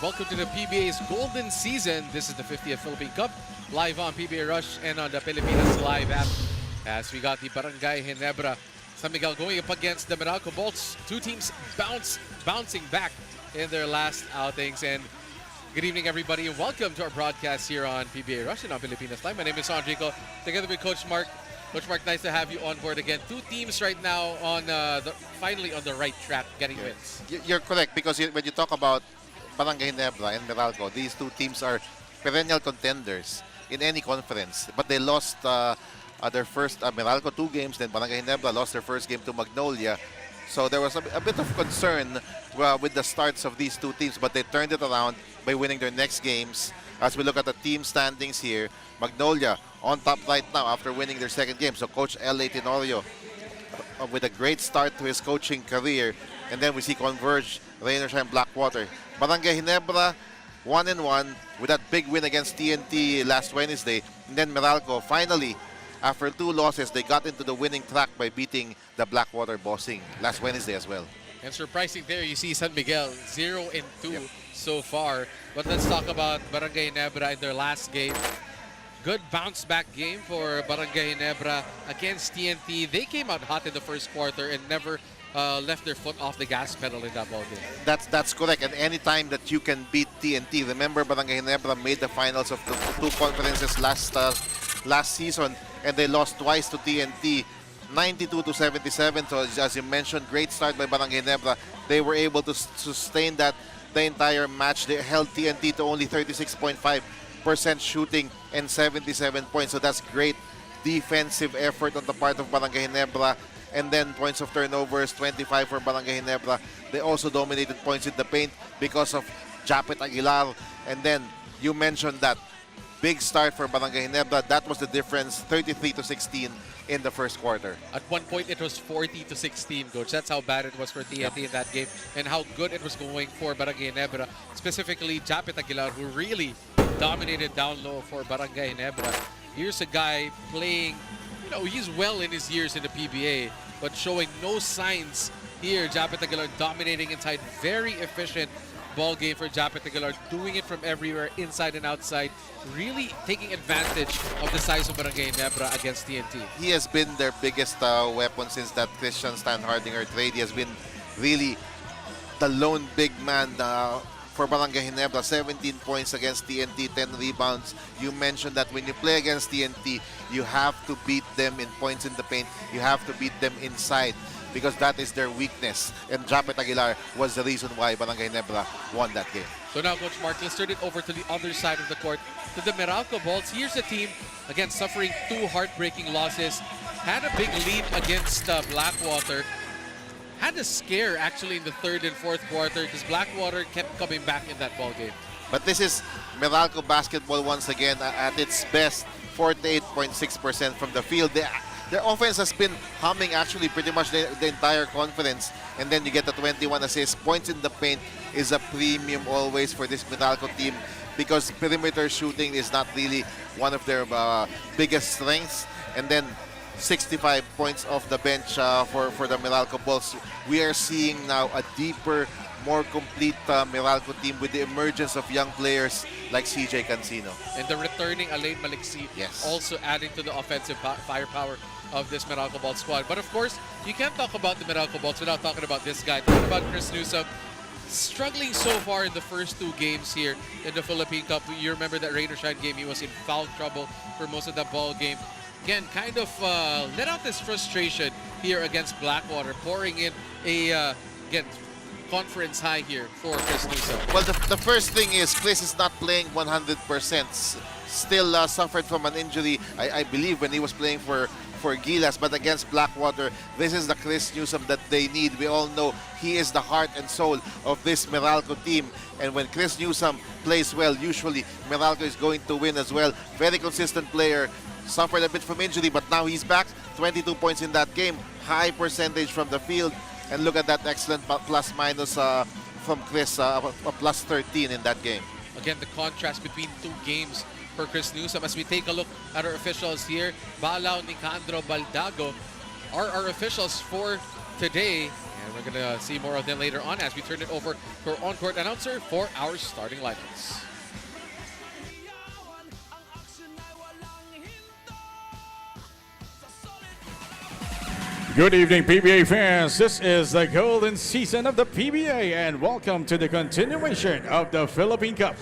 Welcome to the PBA's Golden Season. This is the 50th Philippine Cup, live on PBA Rush and on the Pilipinas Live app. As we got the Barangay Ginebra San Miguel going up against the Maralco Bolts. Two teams bouncing back in their last outings. And good evening, everybody, and welcome to our broadcast here on PBA Rush and on Pilipinas Live. My name is Enrico, together with Coach Mark. Coach Mark, nice to have you on board again. Two teams right now on finally on the right track, getting wins. You're correct, because when you talk about Barangay Ginebra and Meralco, these two teams are perennial contenders in any conference. But they lost their first, Meralco 2 games, then Barangay Ginebra lost their first game to Magnolia. So there was a bit of concern with the starts of these two teams, but they turned it around by winning their next games. As we look at the team standings here, Magnolia on top right now after winning their second game. So Coach L.A. Tenorio with a great start to his coaching career. And then we see Converge, Rainershine, Blackwater. Barangay Ginebra 1-1 with that big win against TNT last Wednesday. And then Meralco finally, after 2 losses, they got into the winning track by beating the Blackwater Bossing last Wednesday as well. And surprising there, you see San Miguel 0-2 so far. But let's talk about Barangay Ginebra in their last game. Good bounce back game for Barangay Ginebra against TNT. They came out hot in the first quarter and never left their foot off the gas pedal in that ball game. That's correct. And anytime that you can beat TNT, remember Barangay Ginebra made the finals of the 2 conferences last season, and they lost twice to TNT, 92-77. So as you mentioned, great start by Barangay Ginebra. They were able to sustain that the entire match. They held TNT to only 36.5% shooting and 77 points. So that's great defensive effort on the part of Barangay Ginebra. And then points of turnovers, 25 for Barangay Ginebra. They also dominated points in the paint because of Japet Aguilar. And then you mentioned that big start for Barangay Ginebra. That was the difference, 33-16 in the first quarter. At one point, it was 40-16, Coach. That's how bad it was for TNT in that game and how good it was going for Barangay Ginebra. Specifically, Japet Aguilar, who really dominated down low for Barangay Ginebra. Here's a guy playing, you know, he's well in his years in the PBA, but showing no signs here. Japet Aguilar dominating inside. Very efficient ball game for Japet Aguilar, doing it from everywhere, inside and outside, really taking advantage of the size of Barangay Ginebra against TNT. He has been their biggest weapon since that Christian Stan Hardinger trade. He has been really the lone big man for Barangay Ginebra. 17 points against TNT, 10 rebounds. You mentioned that when you play against TNT, you have to beat them in points in the paint. You have to beat them inside, because that is their weakness. And Japet Aguilar was the reason why Barangay Ginebra won that game. So now, Coach Mark, let's turn it over to the other side of the court, to the Meralco Bolts. Here's a team, again, suffering 2 heartbreaking losses. Had a big lead against Blackwater. Had a scare, actually, in the 3rd and 4th quarter because Blackwater kept coming back in that ball game. But this is Meralco basketball once again at its best, 48.6% from the field. Their offense has been humming actually pretty much the entire conference. And then you get the 21 assists. Points in the paint is a premium always for this Meralco team, because perimeter shooting is not really one of their biggest strengths. And then 65 points off the bench for the Meralco Bolts. We are seeing now a deeper, more complete Meralco team with the emergence of young players like CJ Cancino. And the returning Alain Maliksi, also adding to the offensive firepower of this Meralco Bolts squad. But of course, you can't talk about the Meralco Bolts without talking about this guy. Talking about Chris Newsom, struggling so far in the first 2 games here in the Philippine Cup. You remember that Rainershine game, he was in foul trouble for most of the ball game. Again, kind of let out this frustration here against Blackwater, pouring in a, again, conference high here for Chris Newsom. Well, the first thing is Chris is not playing 100%. Still suffered from an injury, I believe, when he was playing for Gilas. But against Blackwater, this is the Chris Newsom that they need. We all know he is the heart and soul of this Meralco team. And when Chris Newsom plays well, usually Meralco is going to win as well. Very consistent player. Suffered a bit from injury, but now he's back. 22 points in that game. High percentage from the field. And look at that excellent plus-minus from Chris, a plus 13 in that game. Again, the contrast between 2 games for Chris Newsom. As we take a look at our officials here, Balao, Nicandro, Baldago are our officials for today. And we're going to see more of them later on as we turn it over to our on-court announcer for our starting lineups. Good evening, PBA fans. This is the golden season of the PBA, and welcome to the continuation of the Philippine Cup.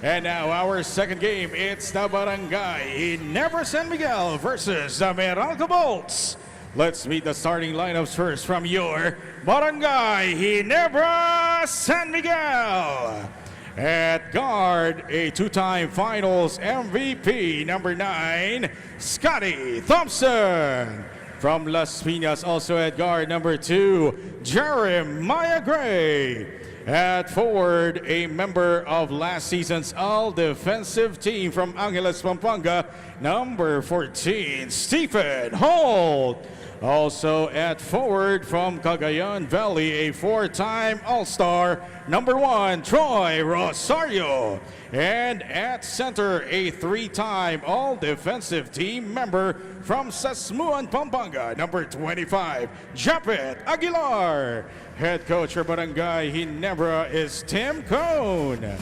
And now our second game, it's the Barangay Ginebra San Miguel versus the Maralco Bolts. Let's meet the starting lineups first from your Barangay Ginebra San Miguel. At guard, a two-time finals MVP, number 9, Scotty Thompson. From Las Piñas, also at guard, number 2, Jeremiah Gray. At forward, a member of last season's all-defensive team from Angeles, Pampanga, number 14, Stephen Holt. Also at forward from Cagayan Valley, a 4-time All-Star, number 1, Troy Rosario. And at center, a 3-time All-Defensive Team member from Sasmuan, Pampanga, number 25, Japet Aguilar. Head coach for Barangay Ginebra is Tim Cone.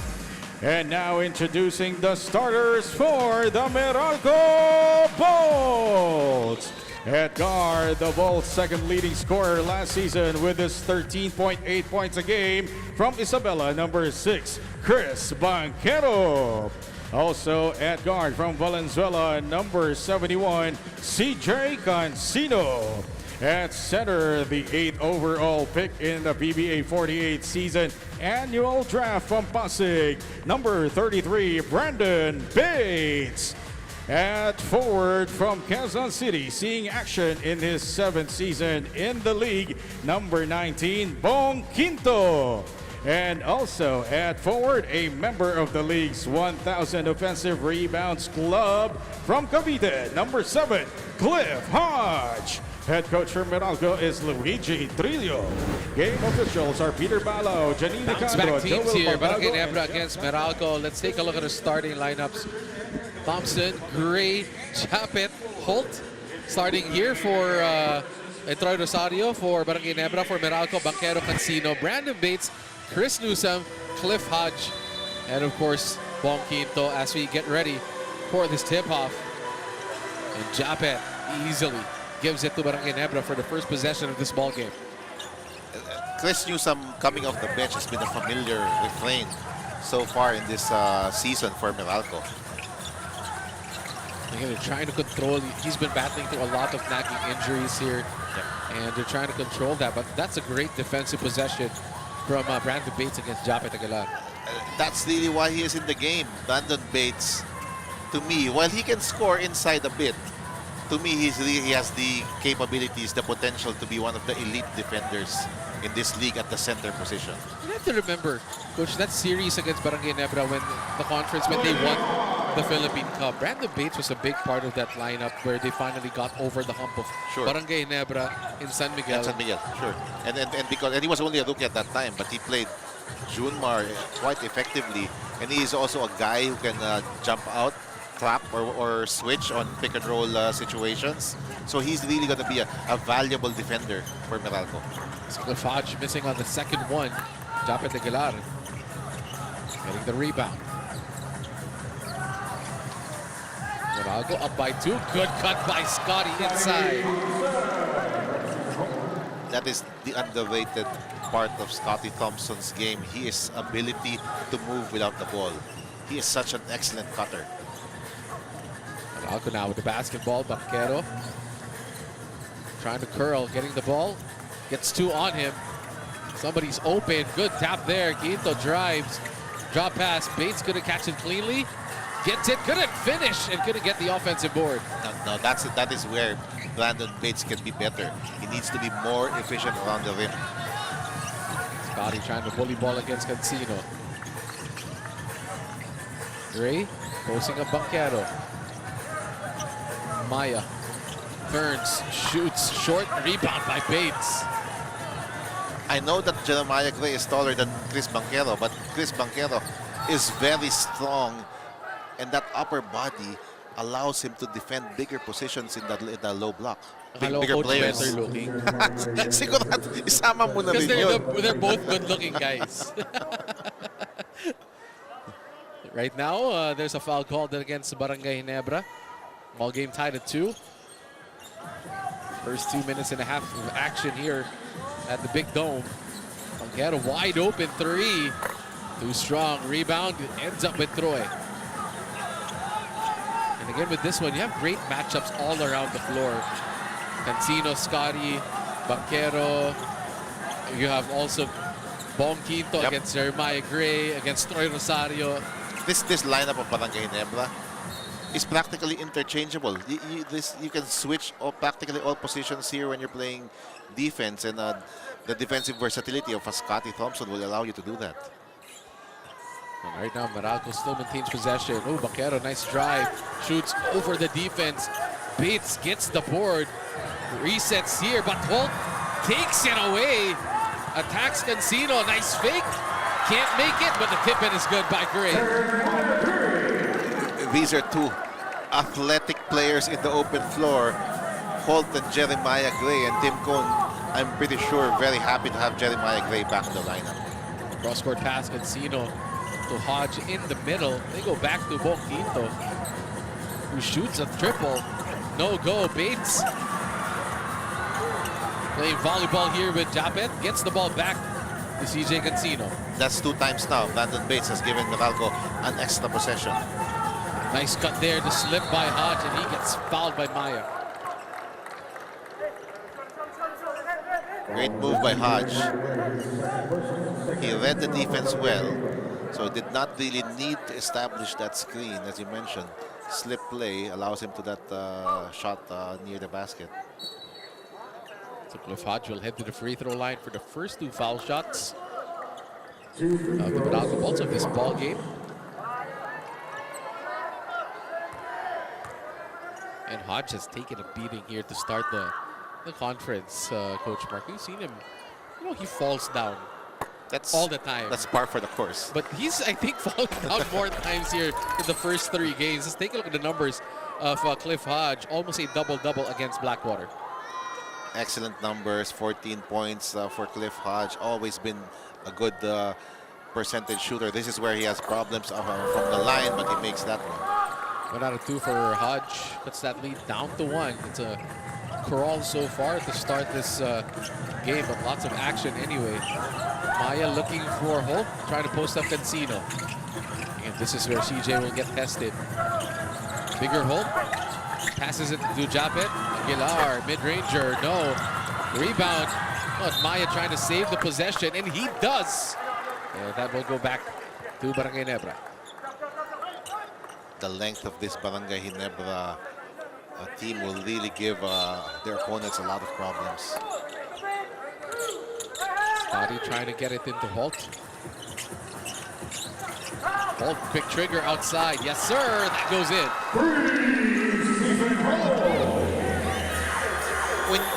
And now introducing the starters for the Meralco Bolts. At guard, the Bolts' second leading scorer last season with his 13.8 points a game from Isabela, number 6, Chris Banquero. Also at guard from Valenzuela, number 71, CJ Cancino. At center, the 8th overall pick in the PBA 48 season annual draft from Pasig, number 33, Brandon Bates. At forward from Quezon City, seeing action in his 7th season in the league, number 19, Bong Quinto. And also at forward, a member of the league's 1,000 offensive rebounds club from Cavite, number 7, Cliff Hodge. Head coach for Meralco is Luigi Trillo. Game officials are Peter Balo, Janine Bounce Castro, back teams Joel here. Pabalo, Barangay Ginebra against Meralco. Let's take a look at the starting lineups. Thompson, Gray, Japet, Holt. Starting here for Troy Rosario for Barangay Ginebra. For Meralco, Banquero, Cancino, Brandon Bates, Chris Newsom, Cliff Hodge, and of course, Bong Quinto as we get ready for this tip-off. And Japet easily gives it to Barangay Ginebra for the first possession of this ball game. Chris Newsom coming off the bench has been a familiar refrain so far in this season for Meralco. Again, they're trying to control. He's been battling through a lot of nagging injuries here, and they're trying to control that. But that's a great defensive possession from Brandon Bates against Japet Aguilar. That's really why he is in the game. Brandon Bates, to me, while he can score inside a bit, to me, he has the capabilities, the potential to be one of the elite defenders in this league at the center position. You have to remember, Coach, that series against Barangay Ginebra when they won the Philippine Cup, Brandon Bates was a big part of that lineup where they finally got over the hump of Barangay Ginebra in San Miguel. And San Miguel, sure. And he was only a rookie at that time, but he played Junmar quite effectively. And he is also a guy who can jump out, trap or switch on pick and roll situations. So he's really going to be a valuable defender for Meralco. Cliff Hodge missing on the second one. Japet Aguilar getting the rebound. Meralco up by 2. Good cut by Scotty inside. That is the underrated part of Scotty Thompson's game. His ability to move without the ball. He is such an excellent cutter. Meralco now with the basketball. Banquero trying to curl, getting the ball. Gets 2 on him. Somebody's open. Good tap there. Quinto drives. Drop pass. Bates couldn't catch it cleanly. Gets it. Couldn't finish and couldn't get the offensive board. No, that is where Brandon Bates can be better. He needs to be more efficient around the rim. Scotty trying to bully ball against Cancino. Gray posting up Banquero. Maya turns, shoots, short rebound by Bates. I know that Jeremiah Gray is taller than Chris Banquero, but Chris Banquero is very strong, and that upper body allows him to defend bigger positions in the low block. Akala ko bigger coach players. better looking. Sigurado, isama mo na Because rin yun. they're both good looking guys. Right now, there's a foul called against Barangay Ginebra. Ball game tied at 2. First 2 minutes and a half of action here at the Big Dome. Get a wide open 3. Too strong. Rebound ends up with Troy. And again with this one, you have great matchups all around the floor. Cancino, Scotty, Banquero. You have also Bong Quinto against Jeremiah Gray, against Troy Rosario. This lineup of Barangay Ginebra is practically interchangeable. You can switch practically all positions here when you're playing defense, and the defensive versatility of a Scotty Thompson will allow you to do that. And right now, Meralco still maintains possession. Oh, Banquero, nice drive. Shoots over the defense. Bates gets the board. Resets here, but Holt takes it away. Attacks Cancino. Nice fake. Can't make it, but the tip-in is good by Gray. These are two athletic players in the open floor. Holt and Jeremiah Gray, and Tim Cone, I'm pretty sure, very happy to have Jeremiah Gray back in the lineup. Cross-court pass, Cancino to Hodge in the middle. They go back to Bong Quinto, who shoots a triple. No go, Bates. Playing volleyball here with Japet. Gets the ball back to CJ Cancino. That's 2 times now. Brandon Bates has given Meralco an extra possession. Nice cut there, the slip by Hodge, and he gets fouled by Maya. Great move by Hodge. He read the defense well, so did not really need to establish that screen, as you mentioned. Slip play allows him to that shot near the basket. So Cliff Hodge will head to the free throw line for the first 2 foul shots of the Maralco Bolts of this ball game. And Hodge has taken a beating here to start the conference, Coach Mark. You've seen him, you know, he falls down all the time. That's par for the course. But he's, I think, fallen down more times here in the first 3 games. Let's take a look at the numbers of Cliff Hodge. Almost a double-double against Blackwater. Excellent numbers, 14 points for Cliff Hodge. Always been a good percentage shooter. This is where he has problems from the line, but he makes that one. 1 out of 2 for Hodge. Puts that lead down to 1. It's a crawl so far to start this game, but lots of action anyway. Maya looking for Holt, trying to post up Cancino. And this is where CJ will get tested. Bigger Holt. Passes it to Japet. Aguilar, mid-ranger, no. Rebound. But Maya trying to save the possession, and he does. And that will go back to Barangay Ginebra. The length of this Barangay Ginebra team will really give their opponents a lot of problems. Scotty trying to get it into Holt. Holt, big trigger outside. Yes, sir. That goes in.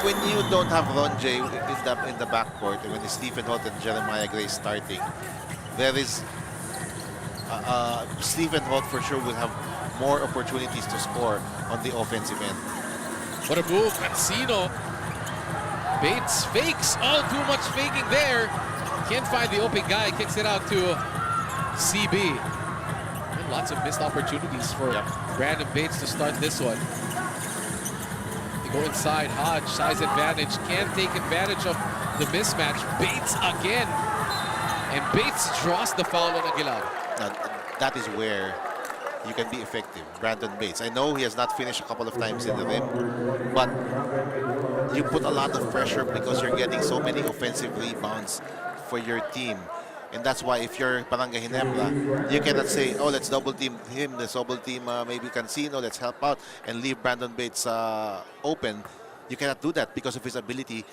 When you don't have Ronjay in the backcourt, and when it's Stephen Holt and Jeremiah Gray starting, there is Stephen Holt for sure will have more opportunities to score on the offensive end. What a move, Cancino. Bates fakes. Oh, too much faking there. Can't find the open guy. Kicks it out to CB. And lots of missed opportunities for Brandon Bates to start this one. They go inside. Hodge, size advantage. Can't take advantage of the mismatch. Bates again. And Bates draws the foul on Aguilar. Now, that is where you can be effective. Brandon Bates. I know he has not finished a couple of times in the rim, but you put a lot of pressure because you're getting so many offensive rebounds for your team. And that's why if you're Barangay Ginebra, you cannot say, oh, let's double team him, let's double team maybe Cancino, let's help out and leave Brandon Bates open. You cannot do that because of his ability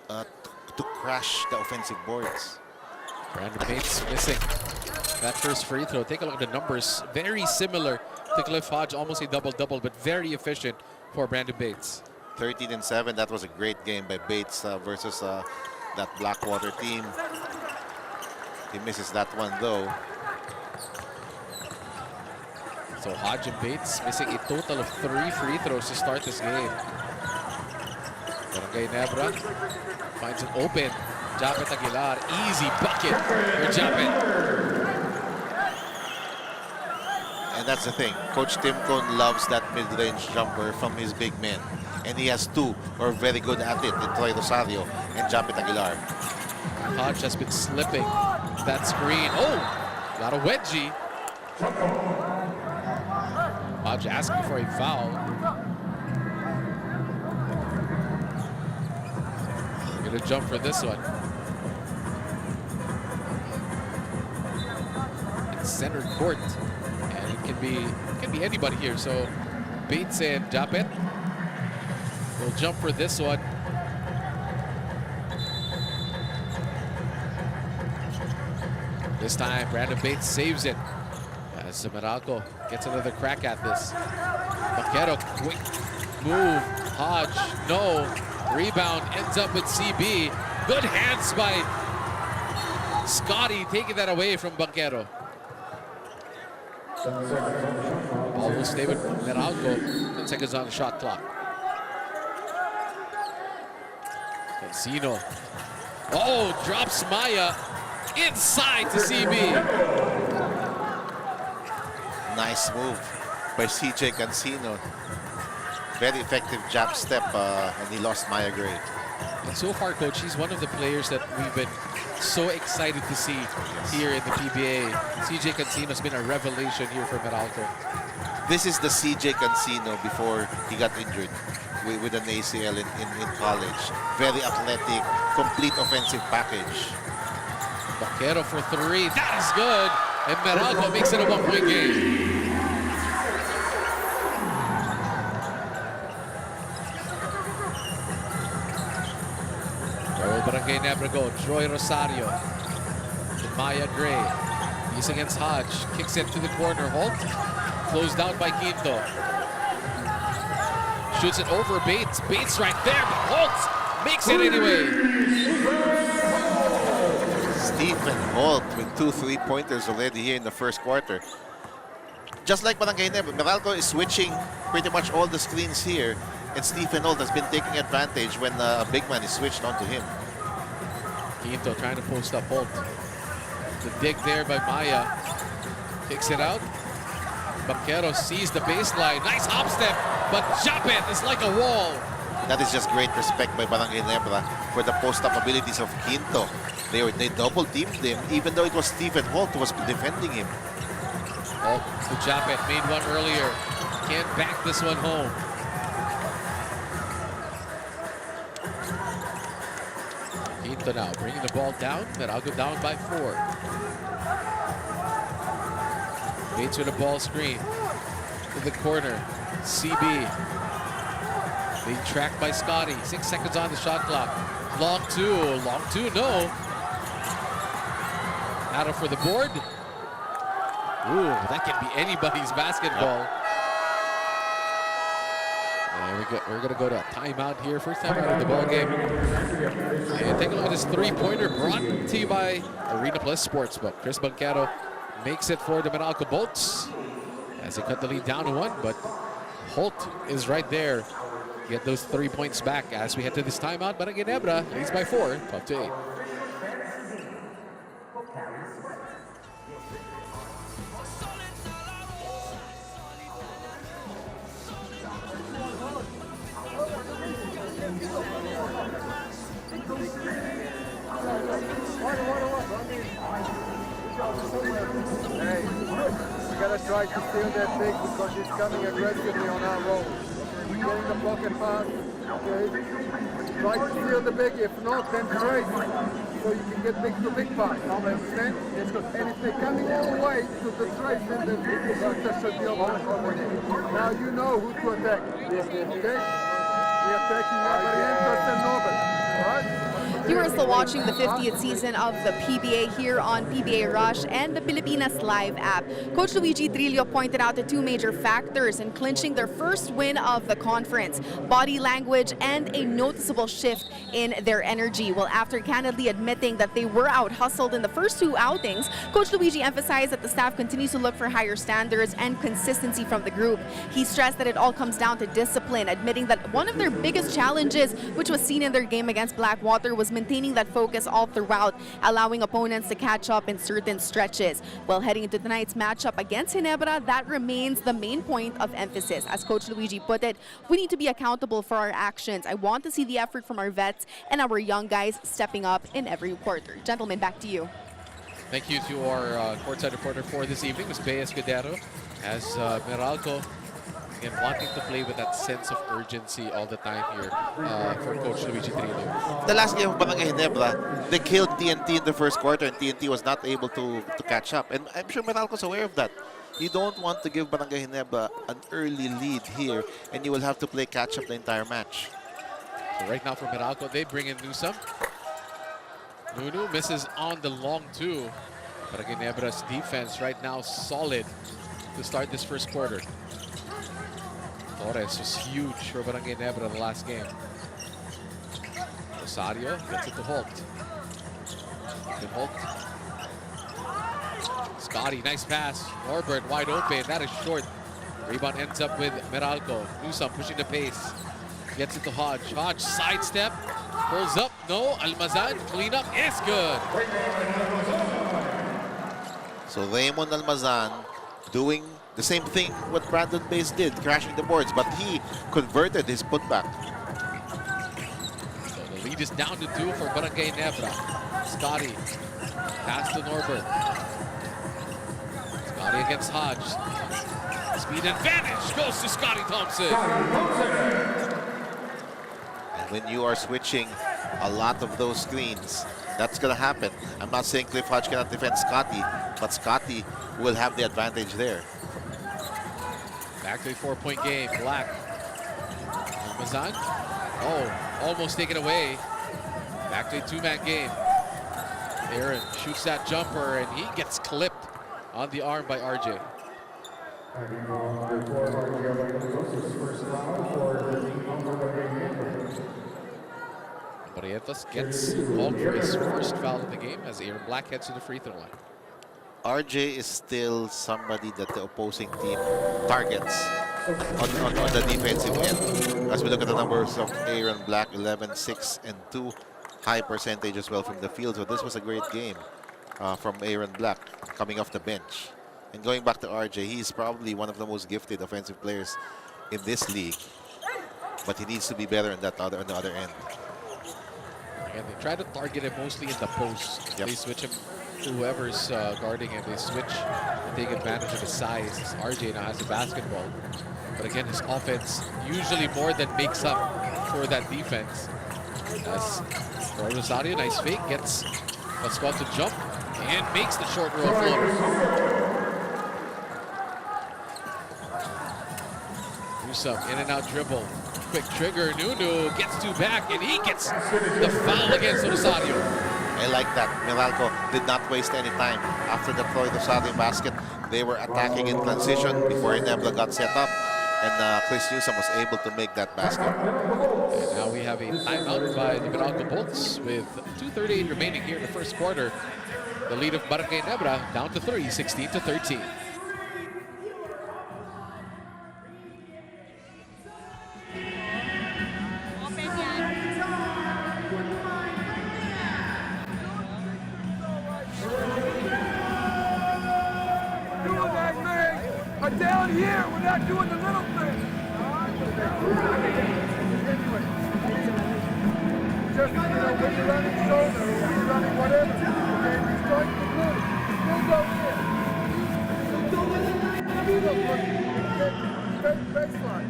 to crash the offensive boards. Brandon Bates missing that first free throw. Take a look at the numbers. Very similar to Cliff Hodge. Almost a double-double, but very efficient for Brandon Bates. 13 and 7. That was a great game by Bates versus that Blackwater team. He misses that one though. So Hodge and Bates missing a total of 3 free throws to start this game. Barangay Ginebra finds an open. Japet Aguilar, easy bucket for Japet. And that's the thing. Coach Tim Cone loves that mid-range jumper from his big men. And he has two who are very good at it in Troy Rosario and Japet Aguilar. Hodge has been slipping that screen. Oh, got a wedgie. Hodge asking for a foul. Gonna jump for this one. It's center court, and it can be anybody here. So Bates and Japet will jump for this one. This time, Brandon Bates saves it as Meralco gets another crack at this. Banquero, quick move. Hodge, no. Rebound ends up with CB. Good hands by Scotty, taking that away from Banquero. Ball will stay with Meralco. 10 seconds on the shot clock. Cancino. Oh, drops Maya. Inside to CB. Nice move by CJ Cancino. Very effective jab step, and he lost Maya Gray. And so far, Coach, he's one of the players that we've been so excited to see here in the PBA. CJ Cancino has been a revelation here for Meralco. This is the CJ Cancino before he got injured with an ACL in college. Very athletic, complete offensive package. Banquero for three. That is good. And Meralco makes it a one-point game. Barangay Ginebra go. Troy Rosario to Maya Gray. He's against Hodge. Kicks it to the corner. Holt. Closed down by Quinto. Shoots it over Bates. Bates right there, but Holt makes it anyway. Stephen Holt with 2 3-pointers already here in the first quarter. Just like Barangay Ginebra, Meralco is switching pretty much all the screens here, and Stephen Holt has been taking advantage when a big man is switched onto him. Quinto trying to post up Holt. The dig there by Maya. Kicks it out. Banquero sees the baseline. Nice hop step, but Japet is like a wall. That is just great respect by Barangay Ginebra for the post-up abilities of Quinto. They double-teamed him, even though it was Stephen Holt who was defending him. Oh, so Japet made one earlier. Can't back this one home. Quinto now bringing the ball down. Meralco down by 4. Bates with a ball screen to the corner. CB being tracked by Scotty. 6 seconds on the shot clock. Long two, no. Out for the board. Ooh, that can be anybody's basketball. And we're going to go to a timeout here. First time out of the ball game. And take a look at this three-pointer brought to you by Arena Plus Sportsbook. Chris Banquero makes it for the Maralco Bolts as they cut the lead down to 1. But Holt is right there. Get those 3 points back as we head to this timeout. Barangay Ginebra leads by 4, 12-8. Hey, we gotta try to steal that big because he's coming aggressively on our roll. We're getting the pocket pass. Okay, try to steal the big. If not, then trace so you can get big to big pass. Understand? And if they're coming your way to the trace, then the that should be over there. Now you know who to attack. Okay? We're attacking Barrientos and Nobel. All right? You are still watching the 50th season of the PBA here on PBA Rush and the Pilipinas Live app. Coach Luigi Trillo pointed out the two major factors in clinching their first win of the conference: body language and a noticeable shift in their energy. Well, after candidly admitting that they were out-hustled in the first two outings, Coach Luigi emphasized that the staff continues to look for higher standards and consistency from the group. He stressed that it all comes down to discipline, admitting that one of their biggest challenges, which was seen in their game against Blackwater, was maintaining that focus all throughout, allowing opponents to catch up in certain stretches. Well, heading into tonight's matchup against Ginebra, that remains the main point of emphasis. As Coach Luigi put it, we need to be accountable for our actions. I want to see the effort from our vets and our young guys stepping up in every quarter. Gentlemen, back to you. Thank you to our courtside reporter for this evening, Ms. Bea Escudero, as Meralco, again, wanting to play with that sense of urgency all the time here for Coach Luigi Trillo. The last game of Barangay Ginebra, they killed TNT in the first quarter, and TNT was not able to catch up. And I'm sure Meralco's aware of that. You don't want to give Barangay Ginebra an early lead here, and you will have to play catch-up the entire match. So right now for Meralco, they bring in Newsome. Nunu misses on the long two. Barangay Ginebra's defense right now solid to start this first quarter. Torres was huge for Barangay Ginebra in the last game. Rosario gets it to Holt. Good Holt. Scotty, nice pass. Norbert wide open. That is short. Rebound ends up with Meralco. Newsome pushing the pace. Gets it to Hodge. Hodge sidestep. Pulls up. No. Almazan. Cleanup is good. So Raymond Almazan doing the same thing what Brandon Bays did, crashing the boards, but he converted his putback. So the lead is down to 2 for Barangay Ginebra. Scotty. Pass to Norbert. Scotty against Hodge. Speed advantage goes to Scotty Thompson. And when you are switching a lot of those screens, that's going to happen. I'm not saying Cliff Hodge cannot defend Scotty, but Scotty will have the advantage there. Back to a 4-point game. Black. Almazan. Oh, almost taken away. Back to a 2-man game. Aaron shoots that jumper, and he gets clipped on the arm by RJ. Barrientos gets called for his first foul of the game as Aaron Black heads to the free throw line. RJ is still somebody that the opposing team targets on the defensive end. As we look at the numbers of Aaron Black, 11, 6, and 2. High percentage as well from the field. So this was a great game from Aaron Black coming off the bench. And going back to RJ, he's probably one of the most gifted offensive players in this league. But he needs to be better on the other end. And they try to target him mostly in the post. Yep. They switch him to whoever's guarding him. They switch and take advantage of his size. RJ now has the basketball. But again, his offense usually more than makes up for that defense. As Rosario, nice fake, gets Pascual to jump and makes the short roll floater. Newsome, in and out dribble. Quick trigger, Nunu gets 2 back, and he gets the foul against Rosario. I like that. Meralco did not waste any time. After the Floyd Rosario basket, they were attacking in transition before Ginebra got set up, and Chris Newsome was able to make that basket. And now we have a timeout by the Maralco Bolts with 2:38 remaining here in the first quarter. The lead of Barangay Ginebra down to 3, 16-13. Down here, we're not doing the little thing. Just, when you're running shoulder, or when you're running whatever, okay, we start to move. Still go in. Baseline.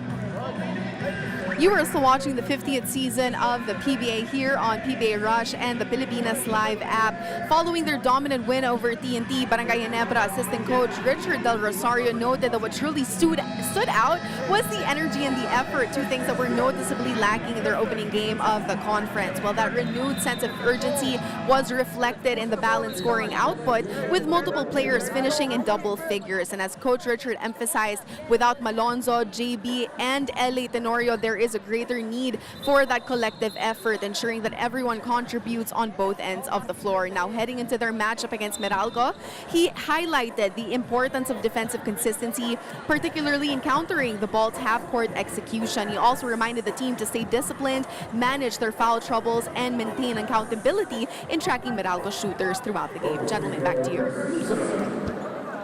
You are still watching the 50th season of the PBA here on PBA Rush and the Pilipinas Live app. Following their dominant win over TNT, Barangay Ginebra assistant coach Richard Del Rosario noted that what truly stood out was the energy and the effort, two things that were noticeably lacking in their opening game of the conference. Well, that renewed sense of urgency was reflected in the balanced scoring output, with multiple players finishing in double figures. And as Coach Richard emphasized, without Malonzo, JB, and LA Tenorio, there is a greater need for that collective effort, ensuring that everyone contributes on both ends of the floor. Now, heading into their matchup against Meralco, he highlighted the importance of defensive consistency, particularly in countering the Bolts' half-court execution. He also reminded the team to stay disciplined, manage their foul troubles, and maintain accountability in tracking Meralco shooters throughout the game. Gentlemen, back to you.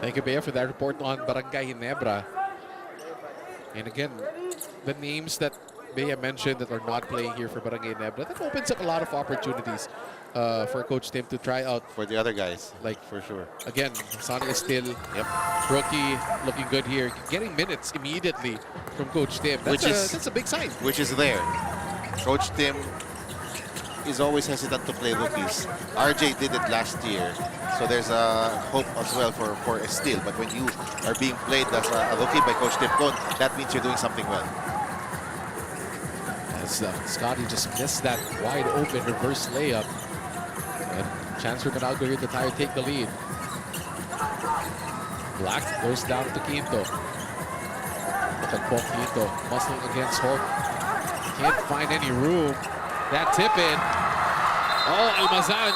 Thank you, Bea, for that report on Barangay Ginebra. And again, the names that Bea mentioned that are not playing here for Barangay Ginebra, that opens up a lot of opportunities for Coach Tim to try out. For the other guys, Like, for sure. again, Sonny is still rookie, looking good here, getting minutes immediately from Coach Tim. That's a big sign. Which is there. Coach Tim is always hesitant to play rookies. RJ did it last year, so there's a hope as well for a steal. But when you are being played as a rookie by Coach Tim, that means you're doing something well. As Scotty just missed that wide open reverse layup. And chance for Meralco here to take the lead. Black goes down to Quinto. Look at Bong Quinto muscling against Hulk. Can't find any room. That tip in. Oh, Almazan.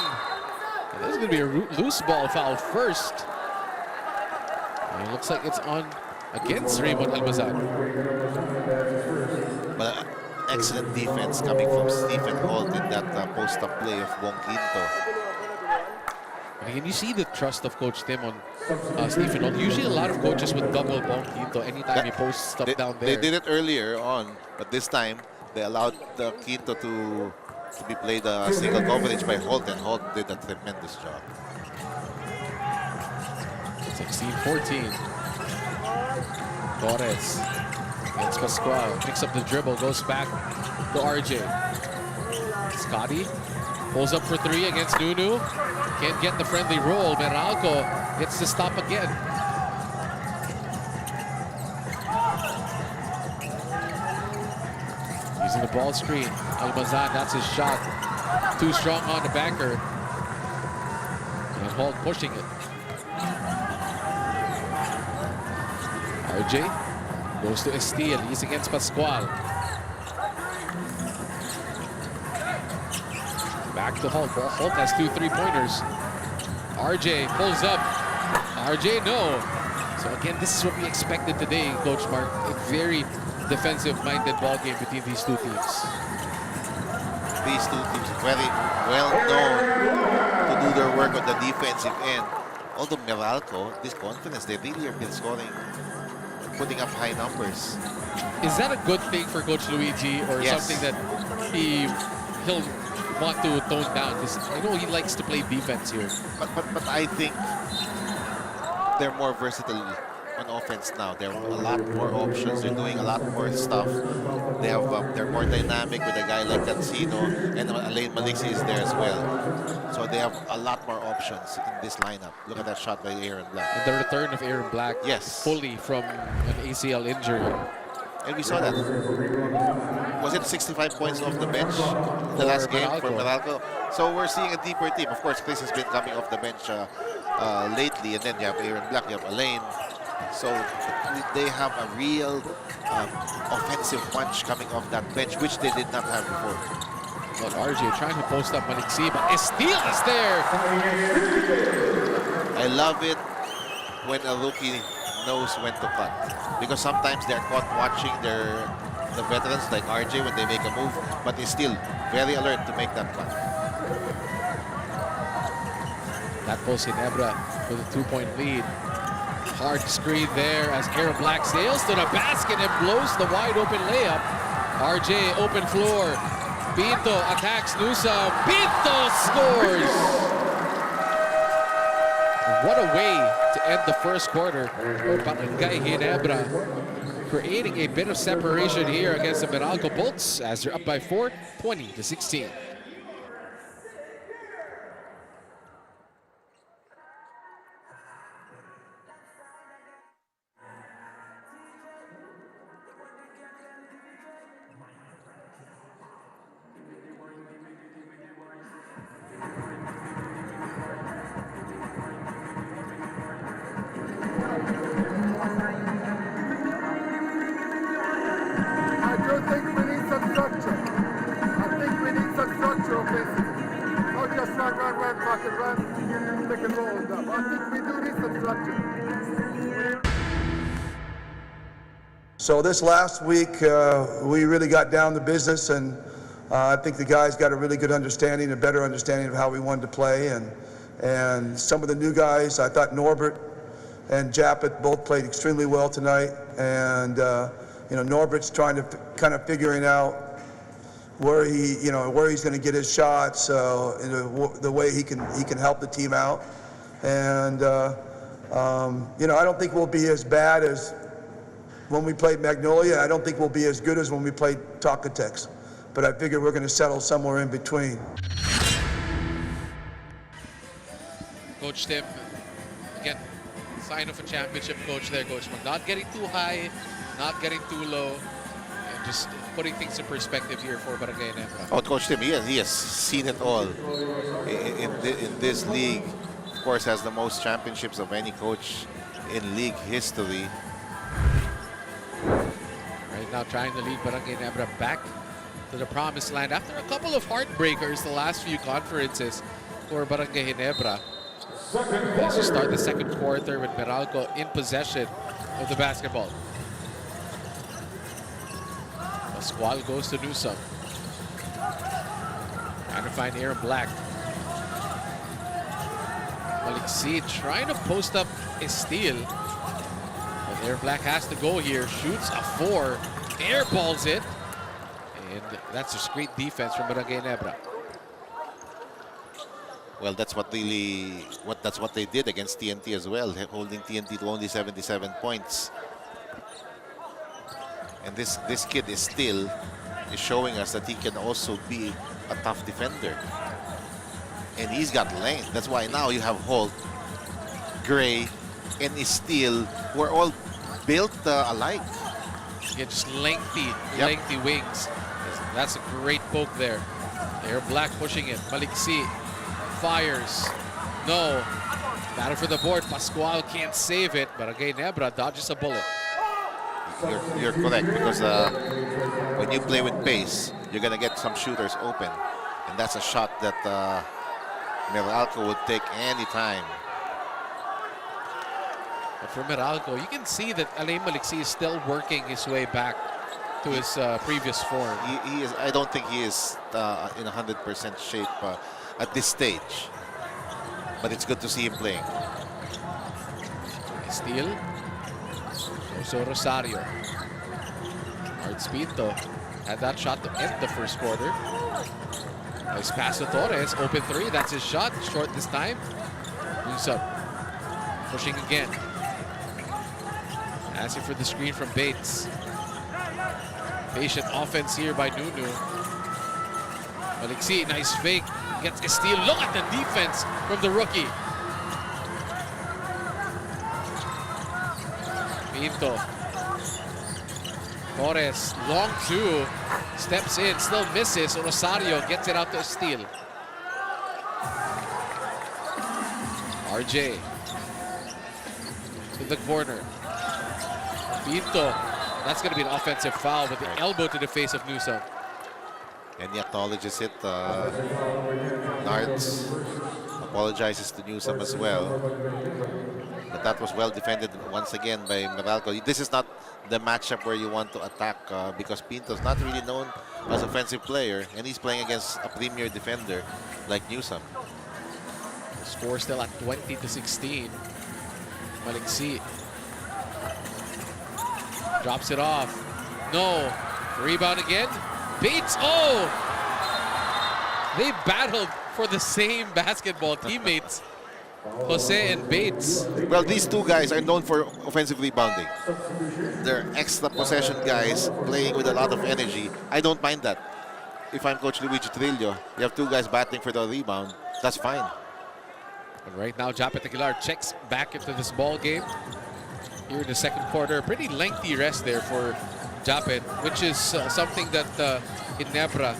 And there's going to be a loose ball foul first. And it looks like it's on against Raymond Almazan. But excellent defense coming from Stephen Holt in that post-up play of Bong Quinto. And you see the trust of Coach Tim on Stephen Holt. Usually a lot of coaches would double Bong Quinto anytime he posts stuff down there. They did it earlier on, but this time they allowed Quinto to be played a single coverage by Holt, and Holt did a tremendous job. 16-14. Torres against Pascual. Picks up the dribble, goes back to RJ. Scotty pulls up for three against Nunu. Can't get the friendly roll. Meralco gets to stop again. Using the ball screen. Almazan, that's his shot. Too strong on the banker. And Holt pushing it. RJ goes to Estil. He's against Pascual. Back to Holt. Holt has 2 3-pointers. RJ pulls up. RJ, no. So again, this is what we expected today, Coach Mark. A very defensive-minded ball game between these two teams. These two teams are very well known to do their work on the defensive end. Although Meralco, this conference, they really have been scoring, putting up high numbers. Is that a good thing for Coach Luigi, or Yes. something that he'll want to tone down? Because I know he likes to play defense here. But I think they're more versatile on offense now. There are a lot more options. They're doing a lot more stuff. They're more dynamic with a guy like Cancino, and Alain Maliksi is there as well. So they have a lot more options in this lineup. Look at that shot by Aaron Black. And the return of Aaron Black, Yes. fully from an ACL injury. And we saw that. Was it 65 points off the bench in the last game for Meralco? So we're seeing a deeper team. Of course, Chris has been coming off the bench lately, and then you have Aaron Black, you have Alain. So they have a real offensive punch coming off that bench, which they did not have before. Well, RJ trying to post up Maliksi, but Estil is there. I love it when a rookie knows when to cut, because sometimes they're caught watching the veterans like RJ when they make a move, but he's still very alert to make that cut. That pulls Ginebra for the 2-point lead. Hard screen there as Aaron Black sails to the basket and blows the wide open layup. RJ open floor. Pinto attacks Newsome. Pinto scores! What a way to end the first quarter for Barangay Ginebra. creating a bit of separation here against the Maralco Bolts as they're up by 4, 20-16. I do think we need some structure. I think we need some structure offensively. Not just run, fuck and run, pick and roll and stuff. I think we do need some structure. So this last week, we really got down to business, and I think the guys got a really good understanding, a better understanding of how we wanted to play. And some of the new guys, I thought Norbert and Japet both played extremely well tonight. And you know, Norbert's trying to kind of figuring out where he's going to get his shots, the way he can help the team out. And you know, I don't think we'll be as bad as when we played Magnolia. I don't think we'll be as good as when we played Talkatex. But I figure we're going to settle somewhere in between. Coach Tim, again, sign of a championship coach there, Coach. Not getting too high, not getting too low, and just putting things in perspective here for Barangay Ginebra. Oh, Coach Tim, he has seen it all in this league. Of course, has the most championships of any coach in league history. Right now trying to lead Barangay Ginebra back to the promised land after a couple of heartbreakers the last few conferences for Barangay Ginebra. As we start the second quarter with Meralco in possession of the basketball. Pascual goes to Newsome. Trying to find Aaron Black. Maliksi trying to post up a steal. But Aaron Black has to go here. Shoots a 4. Airballs it. And that's just great defense from Barangay Ginebra. Well, that's what they did against TNT as well, holding TNT to only 77 points. And this kid is showing us that he can also be a tough defender. And he's got length. That's why now you have Holt, Gray, and Steele, who are all built alike. Yeah, just lengthy wings. That's a great poke there. Aaron Black pushing it. Maliksi fires. No. Battle for the board. Pascual can't save it, but again, Ginebra dodges a bullet. You're correct, because when you play with pace, you're going to get some shooters open. And that's a shot that Meralco would take any time. But for Meralco, you can see that Alain Maliksi is still working his way back to his previous form. He is. I don't think he is in 100% shape at this stage. But it's good to see him playing. Steal. So Rosario. Arts Pinto had that shot to end the first quarter. Nice pass to Torres. Open 3. That's his shot. Short this time. Newsome pushing again. Asking for the screen from Bates. Patient offense here by Nunu. Maliksi, nice fake. Gets a steal. Look at the defense from the rookie. Pinto. Torres, long 2. Steps in, still misses. Rosario gets it out to a steal. RJ. To the corner. Pinto. That's going to be an offensive foul with the elbow to the face of Newsome. And he acknowledges it. Nards apologizes to Newsome as well. But that was well defended once again by Meralco. This is not the matchup where you want to attack because Pinto's not really known as an offensive player, and he's playing against a premier defender like Newsome. Score still at 20-16. Maliksi drops it off. No. Rebound again. Bates. Oh! They battled for the same basketball. Teammates Jose and Bates. Well, these two guys are known for offensive rebounding. They're extra possession guys playing with a lot of energy. I don't mind that. If I'm Coach Luigi Trillo, you have two guys battling for the rebound. That's fine. And right now, Japet Aguilar checks back into this ball game. Here in the second quarter, pretty lengthy rest there for Japet, which is something that Ginebra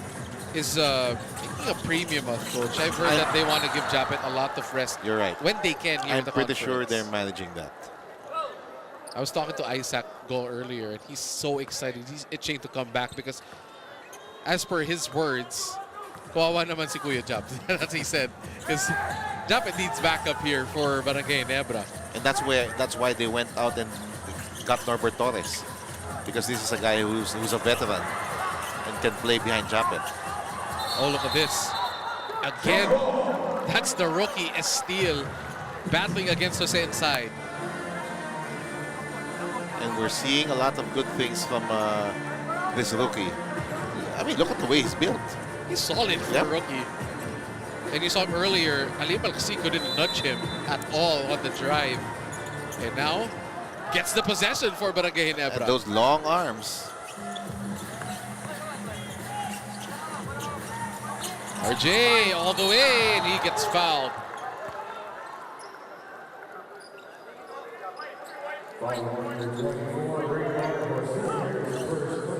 is making a premium of, Coach. I've heard that they want to give Japet a lot of rest. You're right. When they can here in I'm the pretty conference. sure they're managing that. I was talking to Isaac Go earlier, and he's so excited. He's itching to come back because, as per his words, kawawa naman si Kuya Jab. That's what he said. Because Japet needs backup here for Barangay Ginebra. And that's why they went out and got Norbert Torres. Because this is a guy who's a veteran and can play behind Japet. Oh, look at this. Again, that's the rookie Estiel battling against Jose inside. And we're seeing a lot of good things from this rookie. I mean, look at the way he's built. He's solid for a rookie. And you saw him earlier, Ali Malcasi couldn't nudge him at all on the drive. And now, gets the possession for Barangay Ginebra. And those long arms. RJ all the way, and he gets fouled.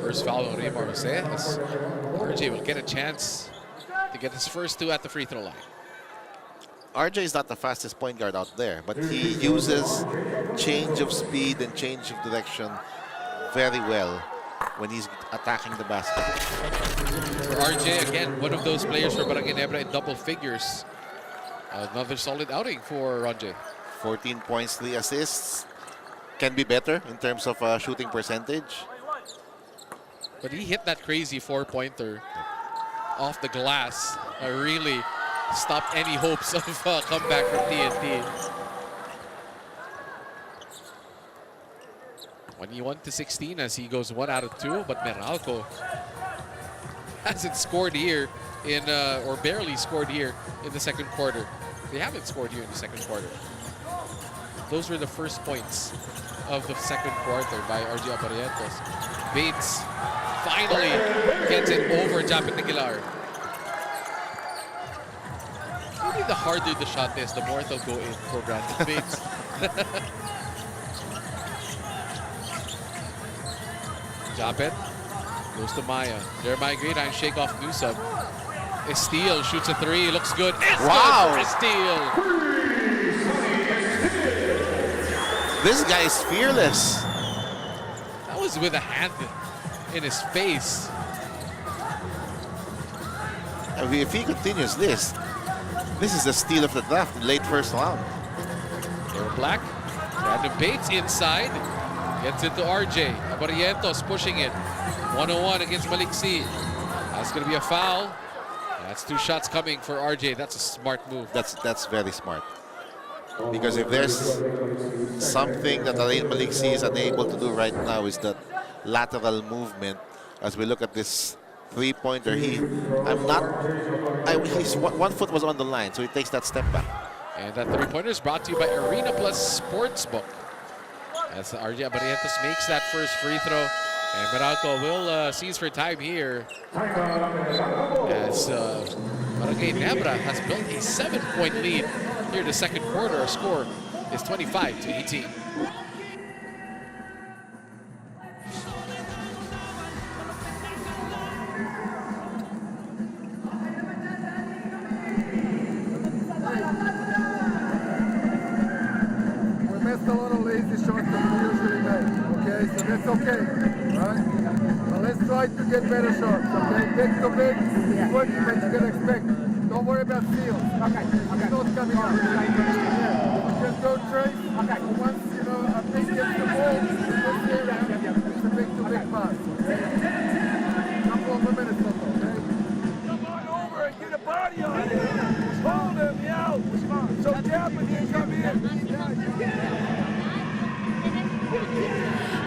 First foul on Raymar Jose, as RJ will get a chance to get his first two at the free throw line. RJ is not the fastest point guard out there, but he uses change of speed and change of direction very well when he's attacking the basket. For RJ, again, one of those players for Barangay Ginebra in double figures. Another solid outing for RJ. 14 points, 3 assists. Can be better in terms of shooting percentage. But he hit that crazy four-pointer off the glass. Really stopped any hopes of comeback from TNT. 21-16 as he goes 1 out of 2, but Meralco hasn't scored here or barely scored here in the second quarter. They haven't scored here in the second quarter. Those were the first points of the second quarter by RJ Abarientos. Bates finally gets it over Japet Aguilar. Maybe the harder the shot is, the more it'll go in for Brandon Bates. Japet goes to Maya. Jeremiah Greatime shake off Newsome. Estiel shoots a 3, looks good. It's Wow. good for Estiel. This guy is fearless. That was with a hand in his face. I mean, if he continues this is the steal of the draft, late first round. They're black. Brandon Bates inside. Gets it to RJ. Abarientos pushing it. 101 against Malik C. That's going to be a foul. That's 2 shots coming for RJ. That's a smart move. That's very smart. Because if there's something that Alain Malik C is unable to do right now is that lateral movement. As we look at this three-pointer, his 1 foot was on the line, so he takes that step back. And that three-pointer is brought to you by Arena Plus Sportsbook. As RJ Abarientos makes that first free throw, and Meralco will seize for time here. As Barangay Ginebra has built a 7-point lead here in the second quarter. Our score is 25-18. We missed a little lazy shots that we usually make, okay? So that's okay, right? But let's try to get better shots, okay? Big to big, what you can expect. Don't worry about steals. Okay. It's not coming out. Yeah. Just go trace. Okay. Once, a big gets the ball, it's a big to big pass. Couple of minutes left, okay? Come on over and get a body on him. Hold him, yo. So Japan can come in.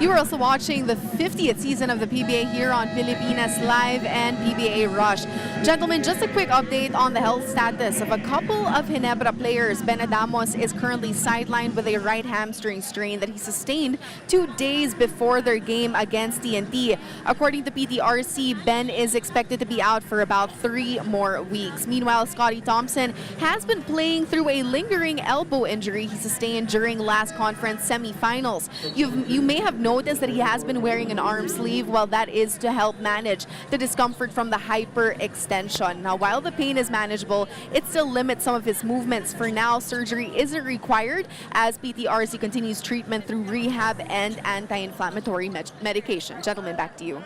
You are also watching the 50th season of the PBA here on Pilipinas Live and PBA Rush. Gentlemen, just a quick update on the health status of a couple of Ginebra players. Ben Adamos is currently sidelined with a right hamstring strain that he sustained 2 days before their game against TNT. According to PTRC, Ben is expected to be out for about 3 more weeks. Meanwhile, Scotty Thompson has been playing through a lingering elbow injury he sustained during last conference semifinals. You may have noticed that he has been wearing an arm sleeve. Well, that is to help manage the discomfort from the hyperextension. Now, while the pain is manageable, it still limits some of his movements. For now, surgery isn't required as PTRC continues treatment through rehab and anti-inflammatory medication. Gentlemen, back to you.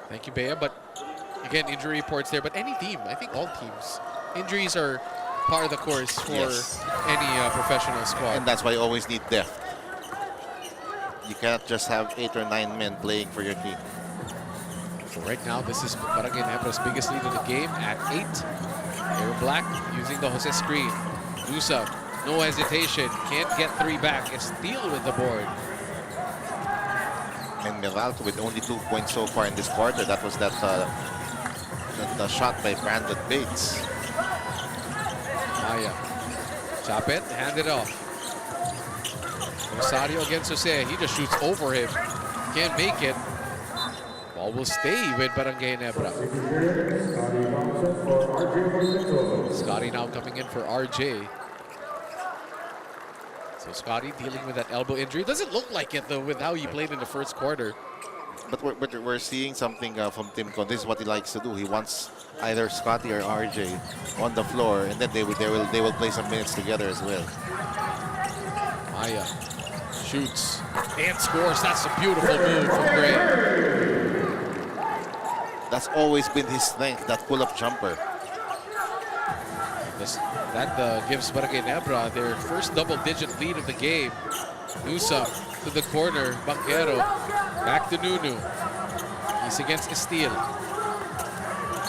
Thank you, Bea. But again, injury reports there. But any team, I think all teams, injuries are part of the course for any professional squad. And that's why you always need depth. You cannot just have 8 or 9 men playing for your team. So right now, this is Barangay Ginebra's biggest lead in the game at 8. Air Black using the Jose screen. Nusa, no hesitation, can't get 3 back. A steal with the board. And Meralco with only 2 points so far in this quarter. That was that shot by Brandon Bates. Maya, chop it, hand it off. Rosario against Jose, he just shoots over him. Can't make it. Ball will stay with Barangay Ginebra. Scotty now coming in for RJ. So Scotty dealing with that elbow injury. Doesn't look like it though with how he played in the first quarter. But we're seeing something from Tim Con. This is what he likes to do. He wants either Scotty or RJ on the floor, and then they will play some minutes together as well. Maya shoots and scores. That's a beautiful move from Gray. That's always been his strength, that pull-up jumper. That gives Barangay Ginebra their first double-digit lead of the game. Nusa to the corner. Banquero back to Nunu. He's against Estil.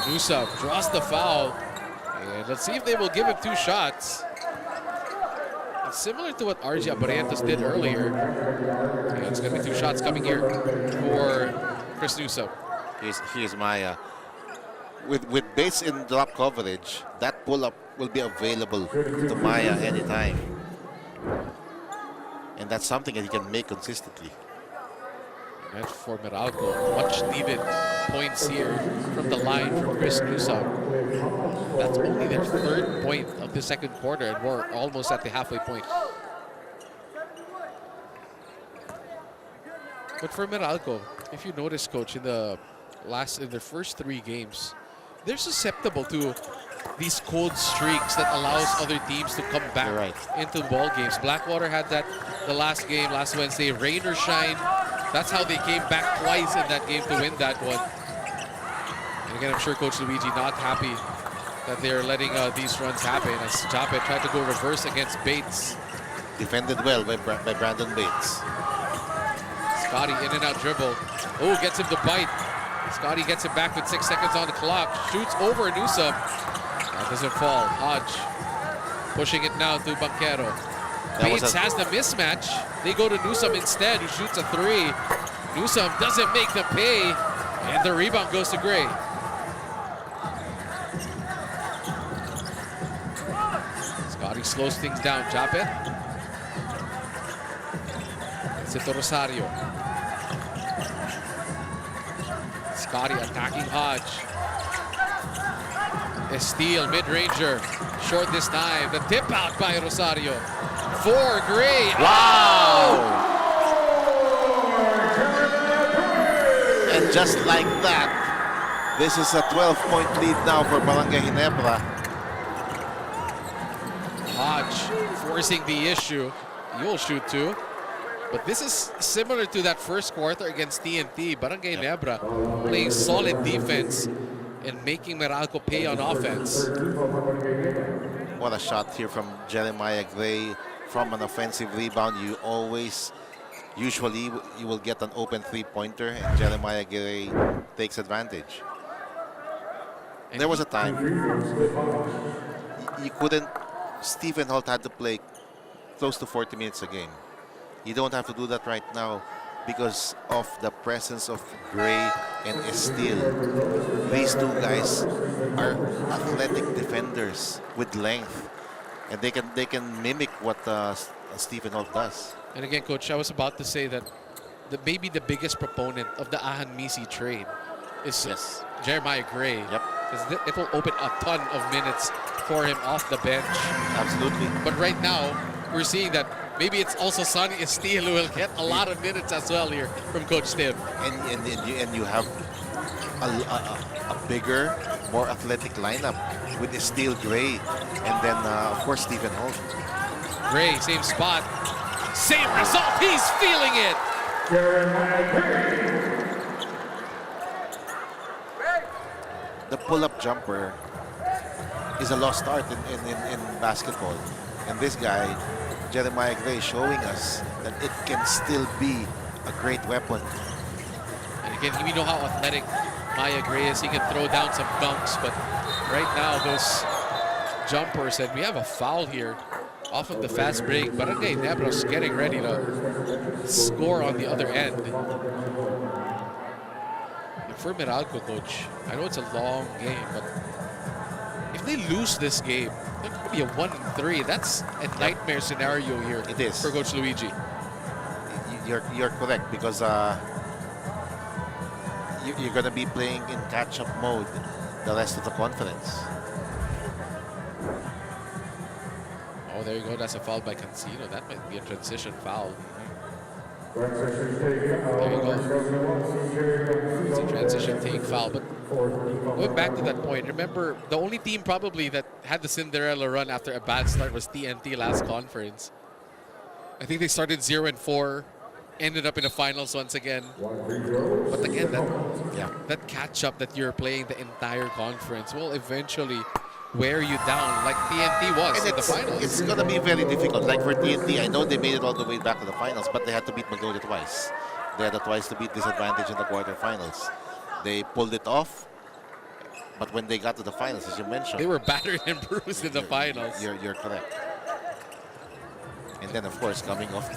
Nusa draws the foul. And let's see if they will give him 2 shots. It's similar to what RJ Abarientos did earlier. Yeah, it's going to be 2 shots coming here for Chris Nusa. Here's Maya. With Bates in drop coverage, that pull-up will be available to Maya anytime. And that's something that he can make consistently. And for Meralco, much needed points here from the line from Chris Nusa. That's only their 3rd point of the second quarter, and we're almost at the halfway point. But for Meralco, if you notice, Coach, in their first 3 games, they're susceptible to these cold streaks that allows other teams to come back into ball games. Blackwater had that the last game, last Wednesday. Rain or shine, that's how they came back twice in that game to win that one. And again, I'm sure Coach Luigi not happy that they're letting these runs happen as Japet tried to go reverse against Bates. Defended well by Brandon Bates. Scotty in and out dribble. Oh, gets him to bite. Scotty gets it back with 6 seconds on the clock. Shoots over Nusa. That doesn't fall. Hodge pushing it now to Banquero. Bates has the mismatch. They go to Newsome instead, who shoots a 3. Newsome doesn't make the pay, and the rebound goes to Gray. Scotty slows things down. Japet. It's to Rosario. Scotty attacking Hodge. Estil, mid-ranger. Short this time. The tip out by Rosario. For Gray. Wow! And just like that, this is a 12-point lead now for Barangay Ginebra. Hodge forcing the issue. You'll shoot 2. But this is similar to that first quarter against TNT. Barangay Ginebra playing solid defense and making Meralco pay on offense. What a shot here from Jeremiah Gray from an offensive rebound. Usually you will get an open 3-pointer, and Jeremiah Gray takes advantage. And there was a time you couldn't. Stephen Holt had to play close to 40 minutes a game. You don't have to do that right now because of the presence of Gray and Estil. These two guys are athletic defenders with length, and they can mimic what Stephen Holt does. And again, Coach, I was about to say that maybe the biggest proponent of the Ahan Misi trade is Jeremiah Gray. Yep. Because it will open a ton of minutes for him off the bench. Absolutely. But right now, we're seeing that maybe it's also Sonny Estil who will get a lot of minutes as well here from Coach Tim. And you have a bigger, more athletic lineup with Estil, Gray, and then of course Stephen Holt. Gray, same spot, same result. He's feeling it. The pull-up jumper is a lost art in basketball, and this guy, Jeremiah Gray, showing us that it can still be a great weapon. And again, we know how athletic Maya Gray is. He can throw down some dunks, but right now those jumpers, and we have a foul here off of the fast break. Barangay Ginebra getting ready to score on the other end. And for Meralco, Coach, I know it's a long game, but if they lose this game, it could be a 1-3. That's a nightmare scenario here. It is for Coach Luigi. You're correct, because you're going to be playing in catch-up mode the rest of the conference. Oh, there you go. That's a foul by Cancino. That might be a transition foul. There you go. It's a transition take foul. But going back to that point, remember, the only team probably that had the Cinderella run after a bad start was TNT last conference. I think they started 0-4, ended up in the finals once again. But again, that catch-up that you're playing the entire conference will eventually wear you down like TNT was And in the finals. It's going to be very difficult. Like for TNT, I know they made it all the way back to the finals, but they had to beat Magnolia twice. They had a twice to beat disadvantage in the quarterfinals. They pulled it off, but when they got to the finals, as you mentioned, They were battered and bruised in the finals. You're correct. And then, of course, coming off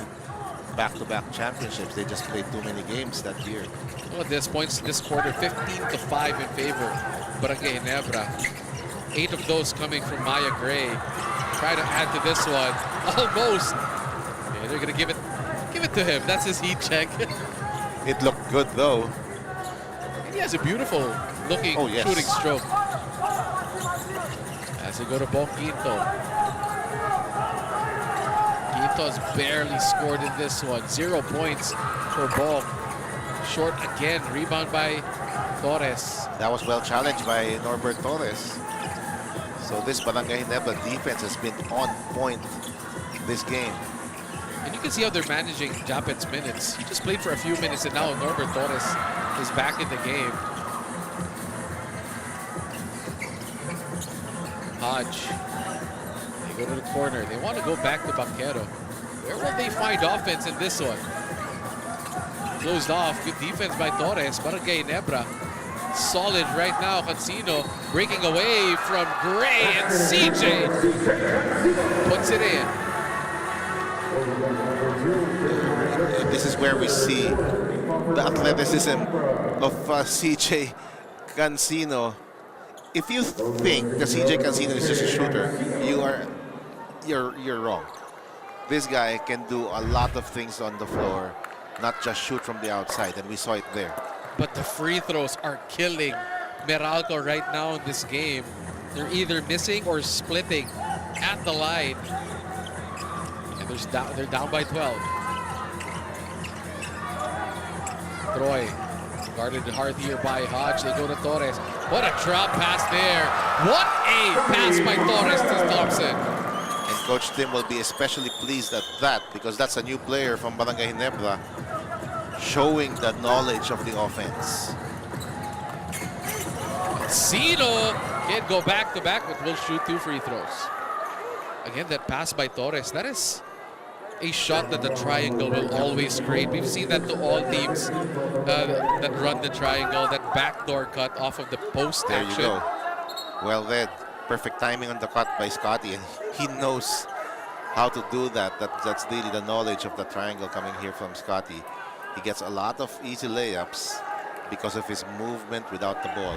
back-to-back championships, they just played too many games that year. Well, at this point, this quarter, 15-5 in favor Barangay Ginebra. 8 of those coming from Maya Gray. Try to add to this one. Almost. Yeah, they're gonna give it to him. That's his heat check. It looked good, though. And he has a beautiful looking shooting stroke. As they go to Bong Quinto. Quinto's barely scored in this one. 0 points for Bong. Short again. Rebound by Torres. That was well challenged by Norbert Torres. So this Barangay Ginebra defense has been on point this game. And you can see how they're managing Japet's minutes. He just played for a few minutes, and now Norbert Torres is back in the game. Hodge. They go to the corner. They want to go back to Banquero. Where will they find offense in this one? Closed off. Good defense by Torres. Barangay Ginebra. Solid right now. Cancino breaking away from Gray, and CJ puts it in. This is where we see the athleticism of CJ Cancino. If you think that CJ Cancino is just a shooter, you're wrong. This guy can do a lot of things on the floor, not just shoot from the outside, and we saw it there. But the free throws are killing Meralco right now in this game. They're either missing or splitting at the line. And they're down by 12. Troy guarded hard here by Hodge. They go to Torres. What a drop pass there. What a pass by Torres to Thompson. And Coach Tim will be especially pleased at that, because that's a new player from Barangay Ginebra, showing the knowledge of the offense. Cino can't go back-to-back, but will shoot 2 free throws. Again, that pass by Torres, that is a shot that the triangle will always create. We've seen that to all teams that run the triangle, that backdoor cut off of the post action. There you go. Well read. Perfect timing on the cut by Scotty, and he knows how to do that. That's really the knowledge of the triangle coming here from Scotty. He gets a lot of easy layups because of his movement without the ball.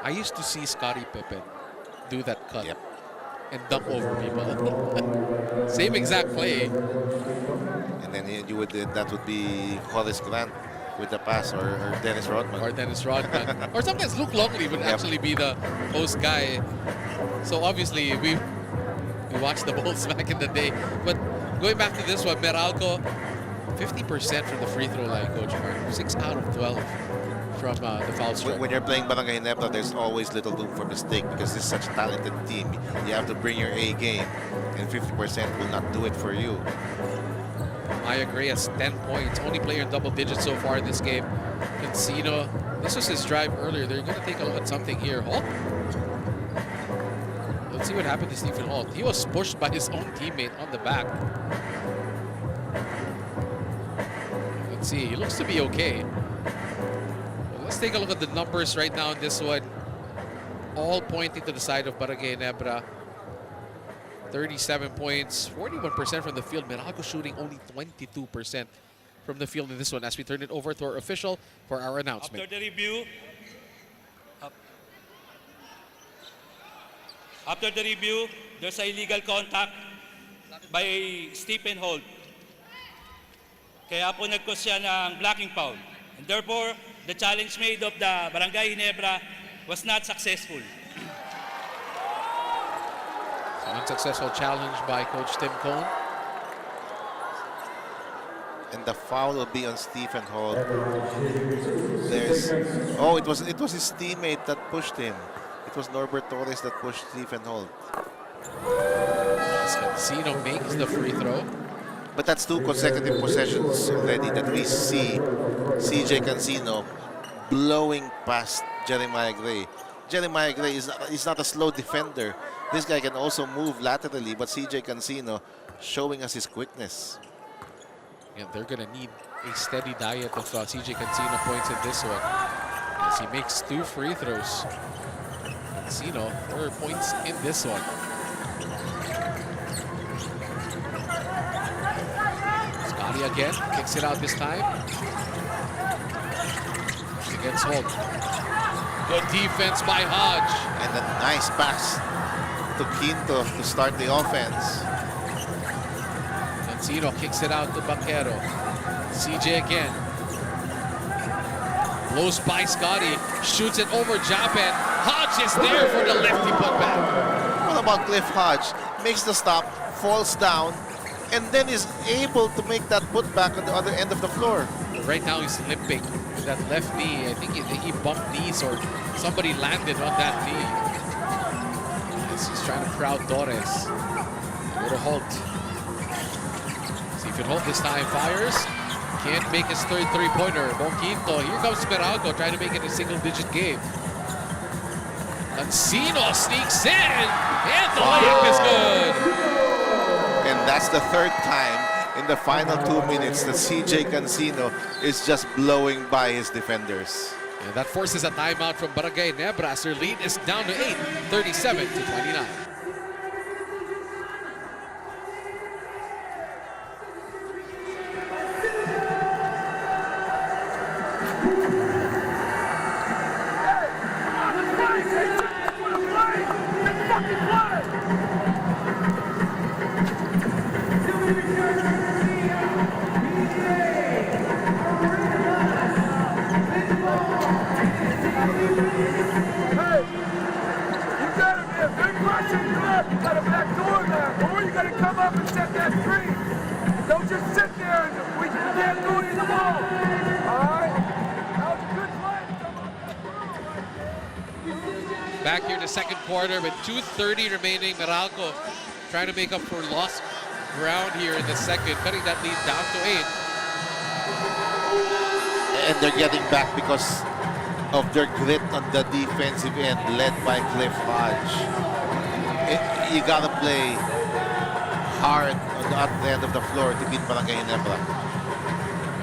I used to see Scottie Pippen do that cut Yep. and dunk over people. Same exact play. And then that would be Horace Grant with the pass, or Dennis Rodman. Or Dennis Rodman. Or sometimes Luke Longley would actually be the host guy. So obviously we watched the Bulls back in the day. But going back to this one, Meralco, 50% from the free throw line, Coach Mark. 6 out of 12 from the foul stripe. When you're playing Barangay Ginebra, there's always little room for mistake because this is such a talented team. You have to bring your A game, and 50% will not do it for you. Maya Gray has 10 points. Only player in double digits so far in this game. Encino, this was his drive earlier. They're going to take a look at something here. Holt. Let's see what happened to Stephen Holt. He was pushed by his own teammate on the back. Let's see. He looks to be okay. Well, let's take a look at the numbers right now in this one. All pointing to the side of Barangay Ginebra. 37 points, 41% from the field. Meralco shooting only 22% from the field in this one as we turn it over to our official for our announcement. After the review, there's a illegal contact by Stephen Holt. Kaya po nag-cause siya ng blocking foul. And therefore, the challenge made of the Barangay Ginebra was not successful. Unsuccessful challenge by Coach Tim Cone. And the foul will be on Stephen Holt. It was his teammate that pushed him. It was Norbert Torres that pushed Stephen Holt. Encino makes the free throw. But that's 2 consecutive possessions already that we see CJ Cancino blowing past Jeremiah Gray. Jeremiah Gray is not a slow defender. This guy can also move laterally, but CJ Cancino showing us his quickness. And they're going to need a steady diet of CJ Cancino points in this one as he makes 2 free throws. Cancino, 4 points in this one. Scotty again, kicks it out this time. Against Holt. Good defense by Hodge. And a nice pass to Quinto to start the offense. Cancino kicks it out to Banquero. CJ again. Blows by Scotty. Shoots it over Japan. Hodge is there for the lefty putback. What about Cliff Hodge? Makes the stop, falls down, and then is able to make that putback on the other end of the floor. Right now he's limping with that left knee. I think he bumped knees or somebody landed on that knee. He's trying to crowd Torres. Go to Holt. See if it Holt this time fires. Can't make his third three-pointer. Bonquinto. Here comes Meralco trying to make it a single-digit game. Cancino sneaks in. And the layup is good. And that's the 3rd time in the final 2 minutes that CJ Cancino is just blowing by his defenders. And that forces a timeout from Barangay Ginebra as their lead is down to 8, 37-29. Back here in the second quarter with 2:30 remaining. Meralco trying to make up for lost ground here in the second, cutting that lead down to 8. And they're getting back because of their grit on the defensive end, led by Cliff Hodge. You gotta play hard on the other end of the floor to beat Barangay Ginebra.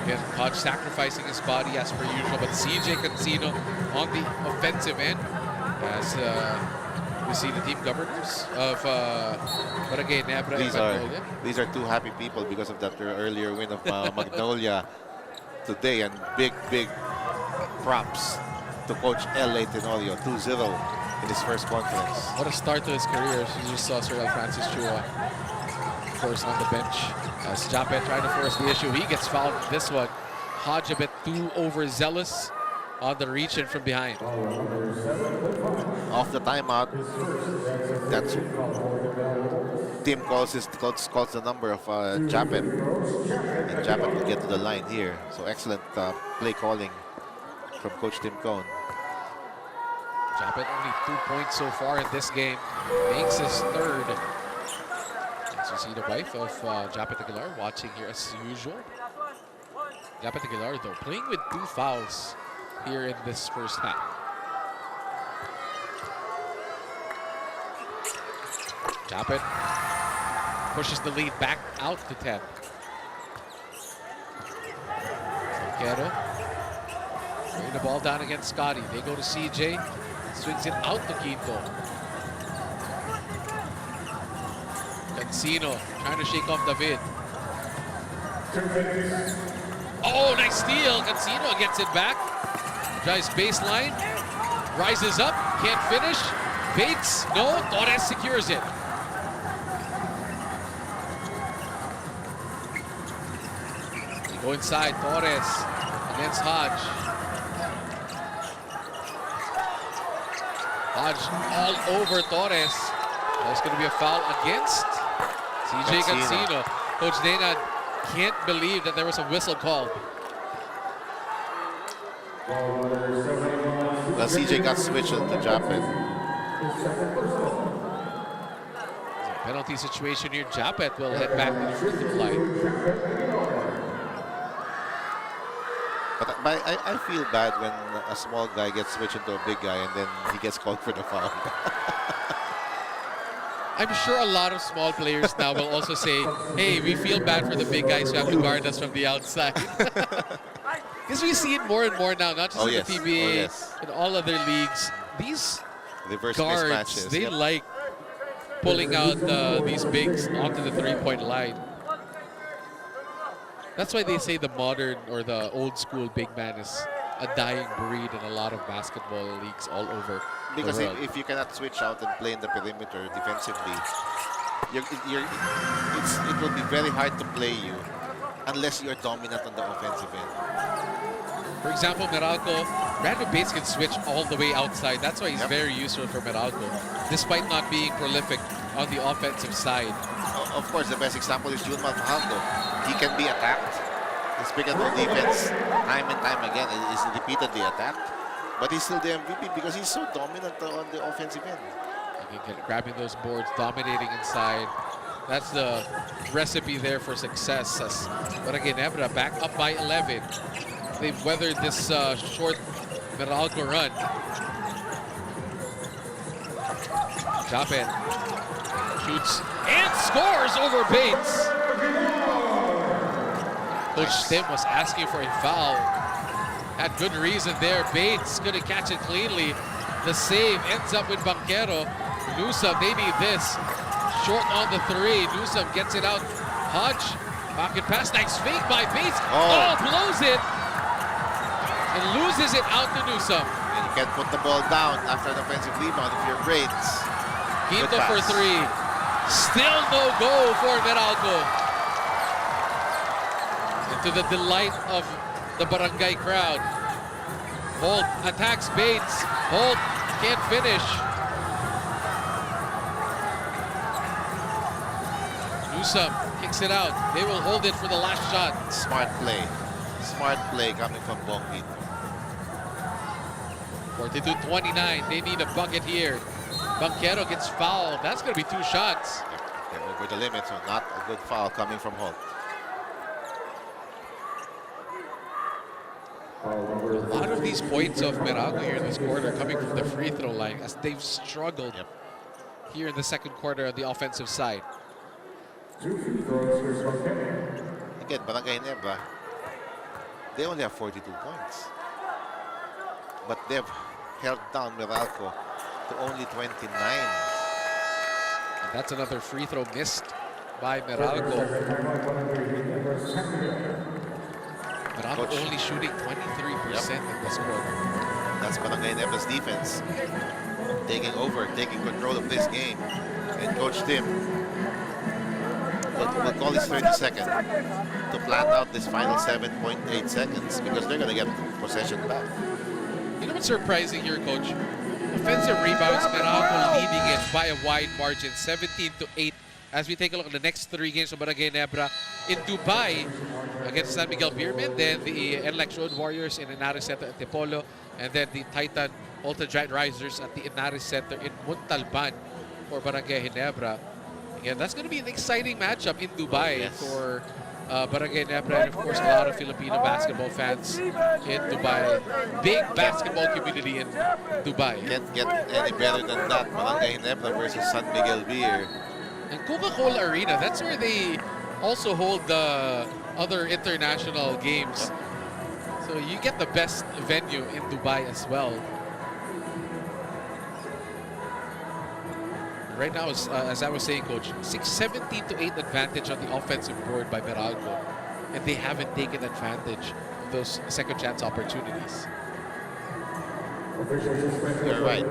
Again, Hodge sacrificing his body as per usual, but CJ Cancino on the offensive end as You see the team governors of Barangay Ginebra and These are Magnolia. these are two happy people because of that earlier win of Magnolia today, and big props to Coach L.A. Tenorio, 2-0 in his first conference. What a start to his career. You just saw Sir Francis Chua, of course, on the bench. As Japet trying to force the issue, he gets fouled in this one. Hodge a bit too overzealous on the reach in from behind. Off the timeout, that's Tim calls the number of Japet, and Japet will get to the line here. So excellent play calling from Coach Tim Cone. Japet only 2 points so far in this game, makes his third. As you see the wife of Japet Aguilar watching here as usual. Japet Aguilar though playing with 2 fouls here in this first half. Japet pushes the lead back out to 10. Quero bringing the ball down against Scotty. They go to CJ. Swings it out to Quinto. Cancino trying to shake off David. Oh, nice steal. Cancino gets it back. Drives baseline. Rises up. Can't finish. Bates. No. Torres secures it. They go inside. Torres against Hodge. Hodge all over Torres. That's going to be a foul against CJ Cancino. Coach Dana can't believe that there was a whistle called. Well, CJ got switched to Japet. Penalty situation here. Japet will head back to the free throw line. But I feel bad when a small guy gets switched into a big guy and then he gets called for the foul. I'm sure a lot of small players now will also say, hey, we feel bad for the big guys who have to guard us from the outside. Because we see it more and more now, not just in the PBA, in all other leagues. These Reverse guards, mismatches. they like pulling out these bigs onto the three-point line. That's why they say the modern or the old school big man is a dying breed in a lot of basketball leagues all over Because the world. if you cannot switch out and play in the perimeter defensively, it will be very hard to play you unless you're dominant on the offensive end. For example, Meralco, Brandon Bates can switch all the way outside. That's why he's very useful for Meralco, despite not being prolific on the offensive side. Of course, the best example is Junmal Fajardo. He can be attacked. His pick and roll defense, time and time again, is repeatedly attacked. But he's still the MVP because he's so dominant on the offensive end. He can get grabbing those boards, dominating inside. That's the recipe there for success. As Barangay Ginebra back up by 11. They've weathered this short Meralco run. Japet shoots and scores over Bates. Coach Tim was asking for a foul. Had good reason there. Bates couldn't catch it cleanly. The save ends up with Banquero. Newsome, they need this. Short on the three. Newsome gets it out. Hodge, pocket pass. Nice fake by Bates. Oh, blows it. And loses it out to Newsome. And you can't put the ball down after an offensive rebound if you're Bates. Quinto for three. Still no go for Meralco. And to the delight of the Barangay crowd. Holt attacks Bates. Holt can't finish. Newsome kicks it out. They will hold it for the last shot. Smart play. Smart play coming from Bongkit. 42-29. They need a bucket here. Banquero gets fouled. That's going to be 2 shots. They're over the limit, so not a good foul coming from Holt. A lot of these points of Meralco here in this quarter coming from the free throw line as they've struggled here in the second quarter on the offensive side. Again, Barangay Ginebra, they only have 42 points. But they've held down Meralco to only 29. And that's another free throw missed by Meralco. Meralco only shooting 23% in this quarter. That's Barangay Ginebra's defense taking over, taking control of this game. And Coach Tim will call his 30 seconds to plan out this final 7.8 seconds because they're going to get possession back. You know what's surprising here, Coach? Offensive rebounds, Meralco leading it by a wide margin, 17-8. As we take a look at the next 3 games of Barangay Ginebra in Dubai against San Miguel Beermen, then the NLEX Road Warriors in Inaris Center at Tipolo, and then the Titan Ultra Giant Risers at the Inaris Center in Montalban for Barangay Ginebra. Again, that's going to be an exciting matchup in Dubai for Barangay Ginebra, and of course a lot of Filipino basketball fans in Dubai. Big basketball community in Dubai. Can't get any better than that. Barangay Ginebra versus San Miguel Beer. And Coca-Cola Arena, that's where they also hold the other international games. So you get the best venue in Dubai as well. Right now, as I was saying, Coach, 17-8 advantage on the offensive board by Meralco. And they haven't taken advantage of those second chance opportunities. You're right.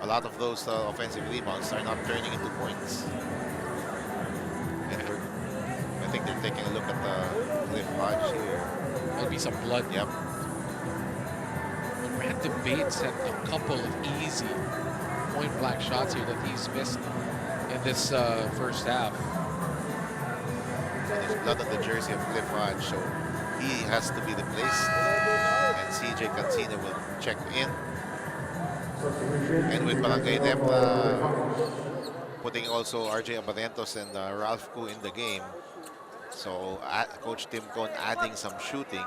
A lot of those offensive rebounds are not turning into points. And I think they're taking a look at the Cliff Lodge here. Might be some blood. Yep. Brandon Bates had a couple of easy point-blank shots here that he's missed in this first half. And there's blood on the jersey of Cliff Lodge, so he has to be replaced. And CJ Cancino will check in. And with Barangay Ginebra putting also RJ Abarentos and Ralph Koo in the game. So Coach Tim Cohn adding some shooting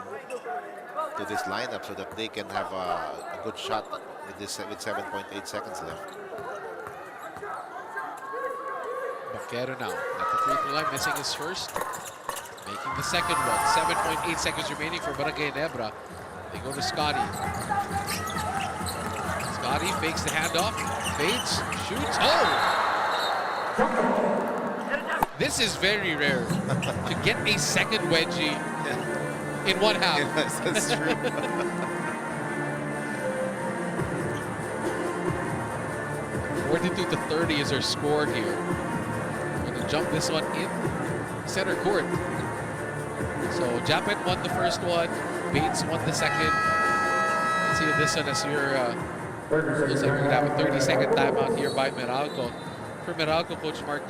to this lineup so that they can have a good shot with 7.8 seconds left. Banquero now at the free throw line, missing his first, making the second one. 7.8 seconds remaining for Barangay Ginebra. They go to Scotty. Scotty fakes the handoff, fades, shoots. Oh! This is very rare to get a second wedgie in one half. Yes, that's true. 42-30 is our score here. Going to jump this one in center court. So Japet won the first one, Bates won the second. Let's see this one as your looks like we're going to have a 30-second timeout here by Meralco. For Meralco, Coach Mark,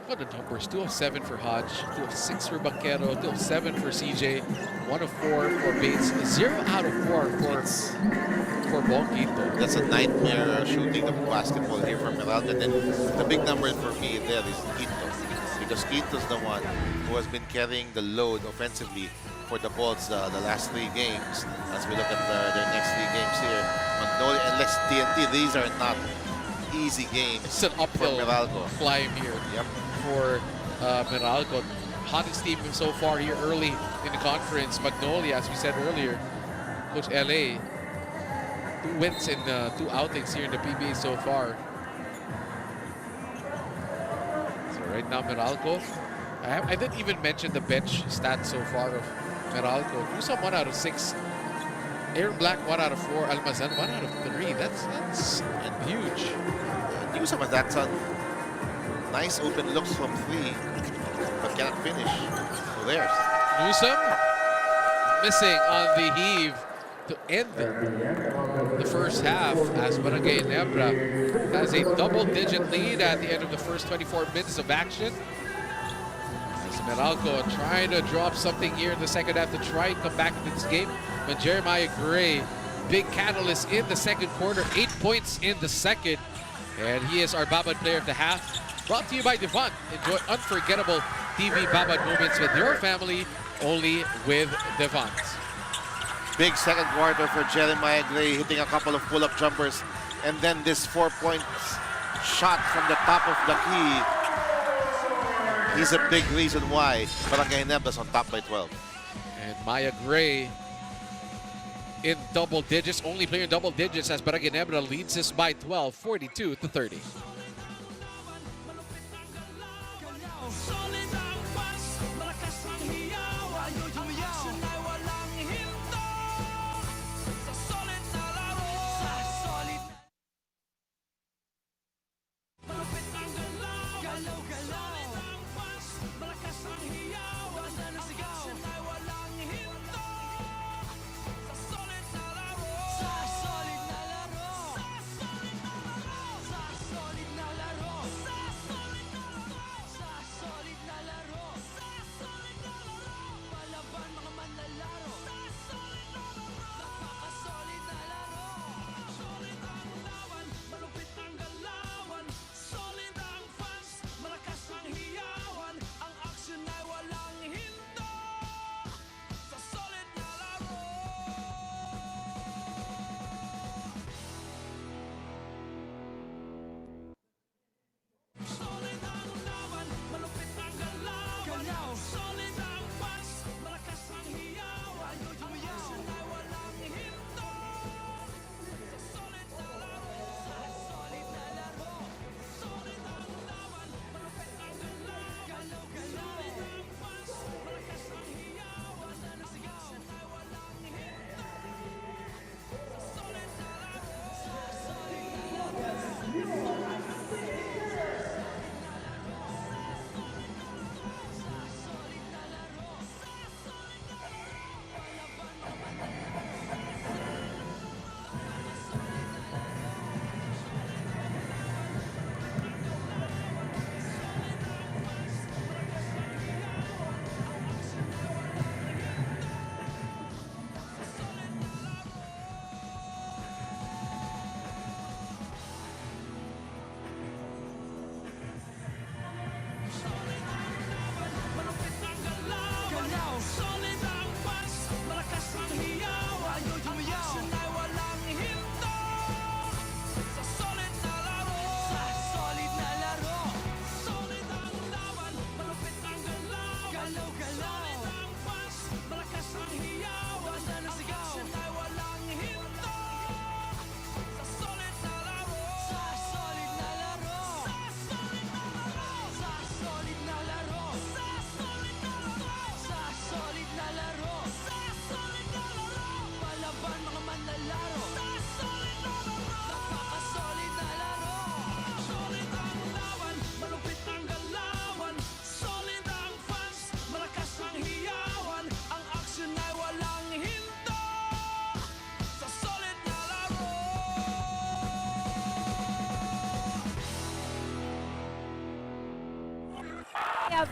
what are the numbers? 2 of 7 for Hodge, 2 of 6 for Banquero, 2 of 7 for CJ, 1 of 4 for Bates, 0 out of 4 for Bonquito. That's a nightmare shooting of basketball here from Meralco. And then the big number for me there is Quinto, because Quinto's the one who has been carrying the load offensively for the Bolts the last 3 games. As we look at their next 3 games here, Magnolia and Lex TNT, these are not easy games. It's an uphill climb here for Meralco. Hottest team so far here early in the conference. Magnolia, as we said earlier, Coach LA, 2 wins in 2 outings here in the PBA so far. So right now Meralco, I didn't even mention the bench stats so far of Meralco. Newsom 1 out of 6. Aaron Black 1 out of 4. Almazan 1 out of 3. That's huge. Newsom has that nice open looks from 3, but cannot finish. So there's Newsom missing on the heave to end the first half as Barangay Ginebra has a double-digit lead at the end of the first 24 minutes of action. As Meralco trying to drop something here in the second half to try and come back into this game. But Jeremiah Gray, big catalyst in the second quarter, 8 points in the second. And he is our Babad player of the half. Brought to you by Devon. Enjoy unforgettable TV Babad moments with your family, only with Devon. big second quarter for Jeremiah Gray, hitting a couple of pull-up jumpers. And then this 4-point shot from the top of the key. He's a big reason why Barangay Ginebra's on top by 12. And Maya Gray in double digits, only player in double digits as Barangay Ginebra leads this by 12, 42-30.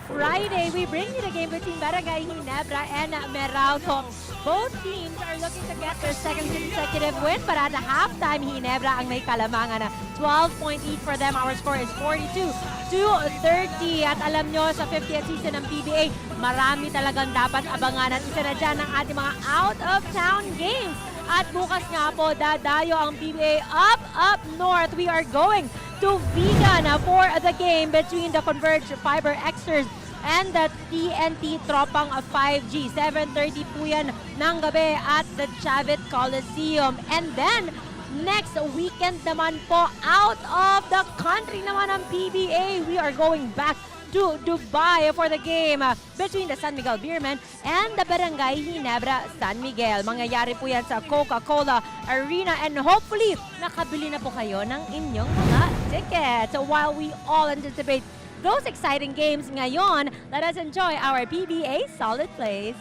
Friday, we bring you the game between Barangay Ginebra and Meralco. Both teams are looking to get their second consecutive win, but at the halftime, Ginebra ang may kalamangan na 12-point lead for them. Our score is 42-30. At alam nyo, sa 50th season ng PBA, marami talagang dapat abangan. At isa na dyan ang ating mga out-of-town games. At bukas nga po, dadayo ang PBA up north. We are going to Vegan for the game between the Converge Fiber Xers and the TNT Tropang 5G. 7:30 po yan ng gabi at the Chavit Coliseum. And then, next weekend naman po, out of the country naman ang PBA. We are going back to Dubai for the game between the San Miguel Beermen and the Barangay Ginebra San Miguel. Mangyayari po yan sa Coca-Cola Arena and hopefully nakabili na po kayo ng inyong mga tickets. So while we all anticipate those exciting games ngayon, let us enjoy our PBA solid plays.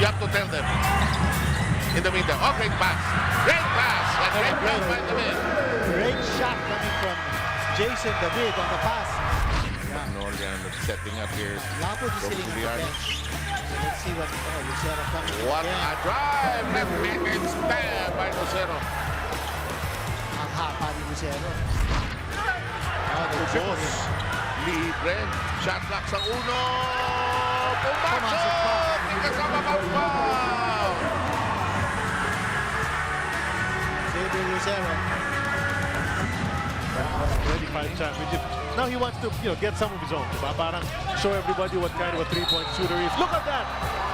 You have to tell them. In the middle. Oh, great pass. Great pass. And great play by the mid. Great shot coming from Jason David on the pass. Norian setting up here. Lapo just sitting on the bench. So let's see what Lucero coming. What a drive! Left hand stab by Lucero. Ang hapa ni Lucero. Boss. Libre. Shot clock sa uno. Pumasok pa. Hindi kasama pang-foul. Save Lucero. Already 5 championship. Now he wants to, get some of his own. Diba? Parang show everybody what kind of a three-point shooter is. Look at that!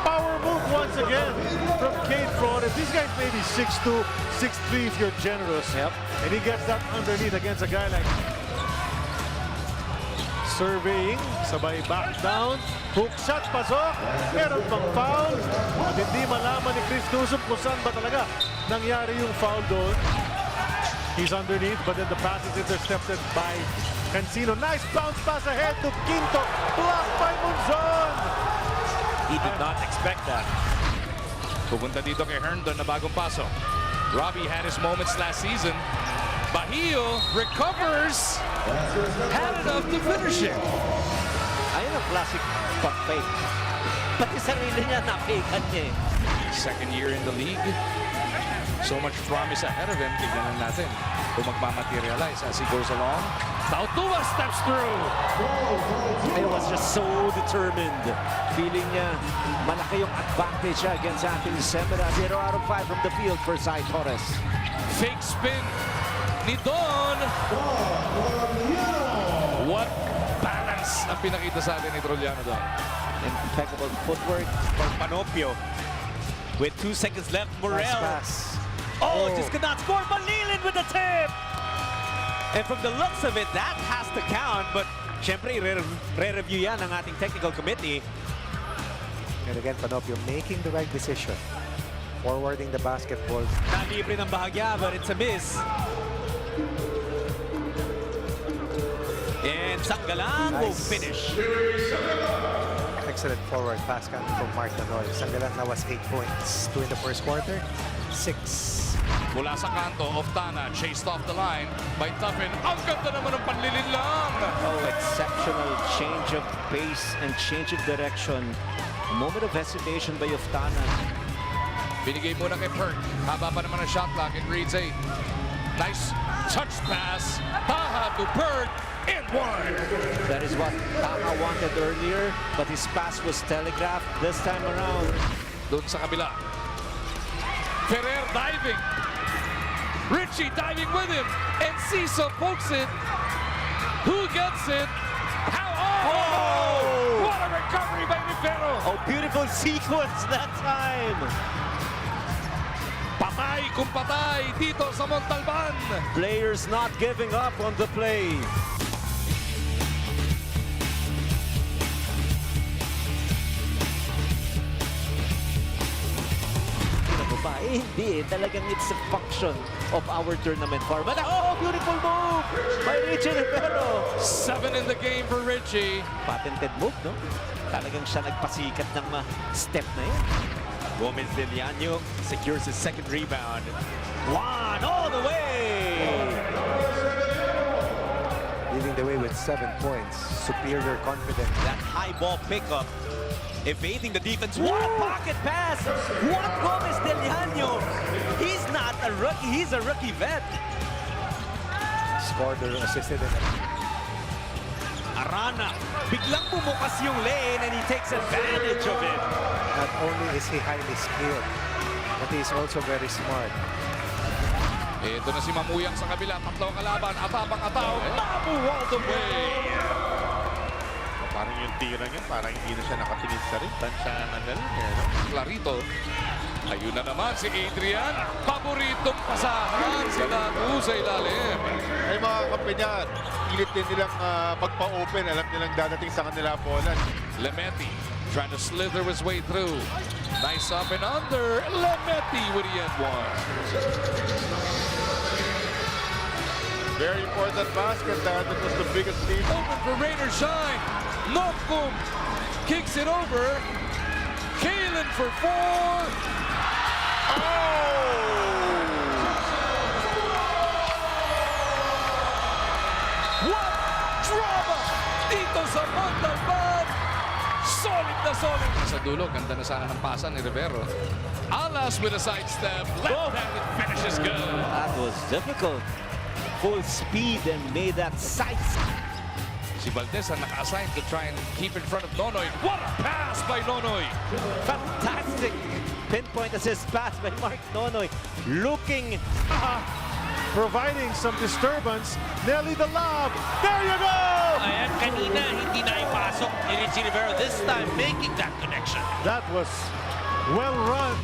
Power move once again from Kate Flores. These guys may be 6'2", 6'3" if you're generous. Yep. And he gets that underneath against a guy like surveying, sabay back down, hook shot, pasok, meron pang foul, at hindi malaman ni Chris Nusum kung saan ba talaga nangyari yung foul doon. He's underneath, but then the pass is intercepted by Cancino. Nice bounce pass ahead to Quinto, blocked by Monzon. He did not expect that. Pupunta dito kay Herndon na bagong pasok. Robbie had his moments last season. Bahio recovers. Had enough to finish it. Ayun ang classic pag-fake. Pati sarili niya, na-fakean niya eh. Second year in the league. So much promise ahead of him. Tignan natin kung magmamaterialize as he goes along. Tautua steps through. He was just so determined. Feeling niya malaki yung advantage niya against Anthony Semera. 0 out of 5 from the field for Sai Torres. Fake spin ni Don. What balance ang pinakita sa atin ni Troliano doon. Impeccable footwork for Panopio. With 2 seconds left, Morel. pass. Oh, just could not score. Malilin with the tip. And from the looks of it, that has to count. But syempre, re-review yan ng ating technical committee. And again, Panopio making the right decision. Forwarding the basketball. Nalibre ng bahagya, but it's a miss. And Sanggalang will finish. Excellent forward pass coming from Mark Nanoy. Sanggalang now was 8 points. 2 in the first quarter, 6. Mula sa kanto, Oftana chased off the line by Tuffin. Ang ganda naman ng panlilin lang. Oh, exceptional change of pace and change of direction. A moment of hesitation by Oftana. Binigay muna kay Perk. Haba pa naman ang shot clock. It reads a nice touch pass. Taha to Perk. And one. That is what Taha wanted earlier, but his pass was telegraphed this time around. Doon sa kabila. Ferrer diving. Richie diving with him. And Ciso pokes it. Who gets it? How? Oh! What a recovery by Rivero. Oh, beautiful sequence that time. Patay kung patay dito sa Montalban. Players not giving up on the play. Hindi, talagang it's a function of our tournament format. Oh, beautiful move by Richie Rivero. 7 in the game for Richie. Patented move, no? Talagang siya nagpasikat ng step na yun. Gomez Deliano secures his second rebound. One all the way! Leading the way with 7 points. Superior confidence. That high ball pickup. Evading the defense. What pocket pass! What Gomez Deliano! He's not a rookie, he's a rookie vet. Scored or assisted in it. Arana, biglang bumukas yung lane and he takes advantage of it. Not only is he highly skilled, but he is also very smart. Ito na si Mamuyang sa kabila. Tatlong kalaban. Atapang-ataw. Mabu all the way. Parang yung tira niya, parang hindi na siya nakatingin sa rin. Tansya na galing. Clarito. Ayun na naman si Adrian. Paboritong pasahan sila sa ilalim. Ay mga kampi niyan, pilit din nilang magpa-open. Alam nilang dadating sa kanila bola. Lemetti trying to slither his way through. Nice up and under. Lemetti with the end one. Very important basket. That was the biggest lead. Open for rain or shine. Nokkum kicks it over. Kalen for 4. Oh! What drama dito sa Montalban. Solid na solid. Sa dulo, ganda na sana ng pasa ni Rivero. Alas with a sidestep. Left-handed finishes good. That was difficult. Full speed and made that side. Si Valdez ang naka-assign to try and keep in front of Nonoy. What a pass by Nonoy! Fantastic pinpoint assist pass by Mark Nonoy. Looking, providing some disturbance. Nelly the lob. There you go! Ayan, kanina hindi na ipasok ni Richie Rivero. This time, making that connection. That was well run.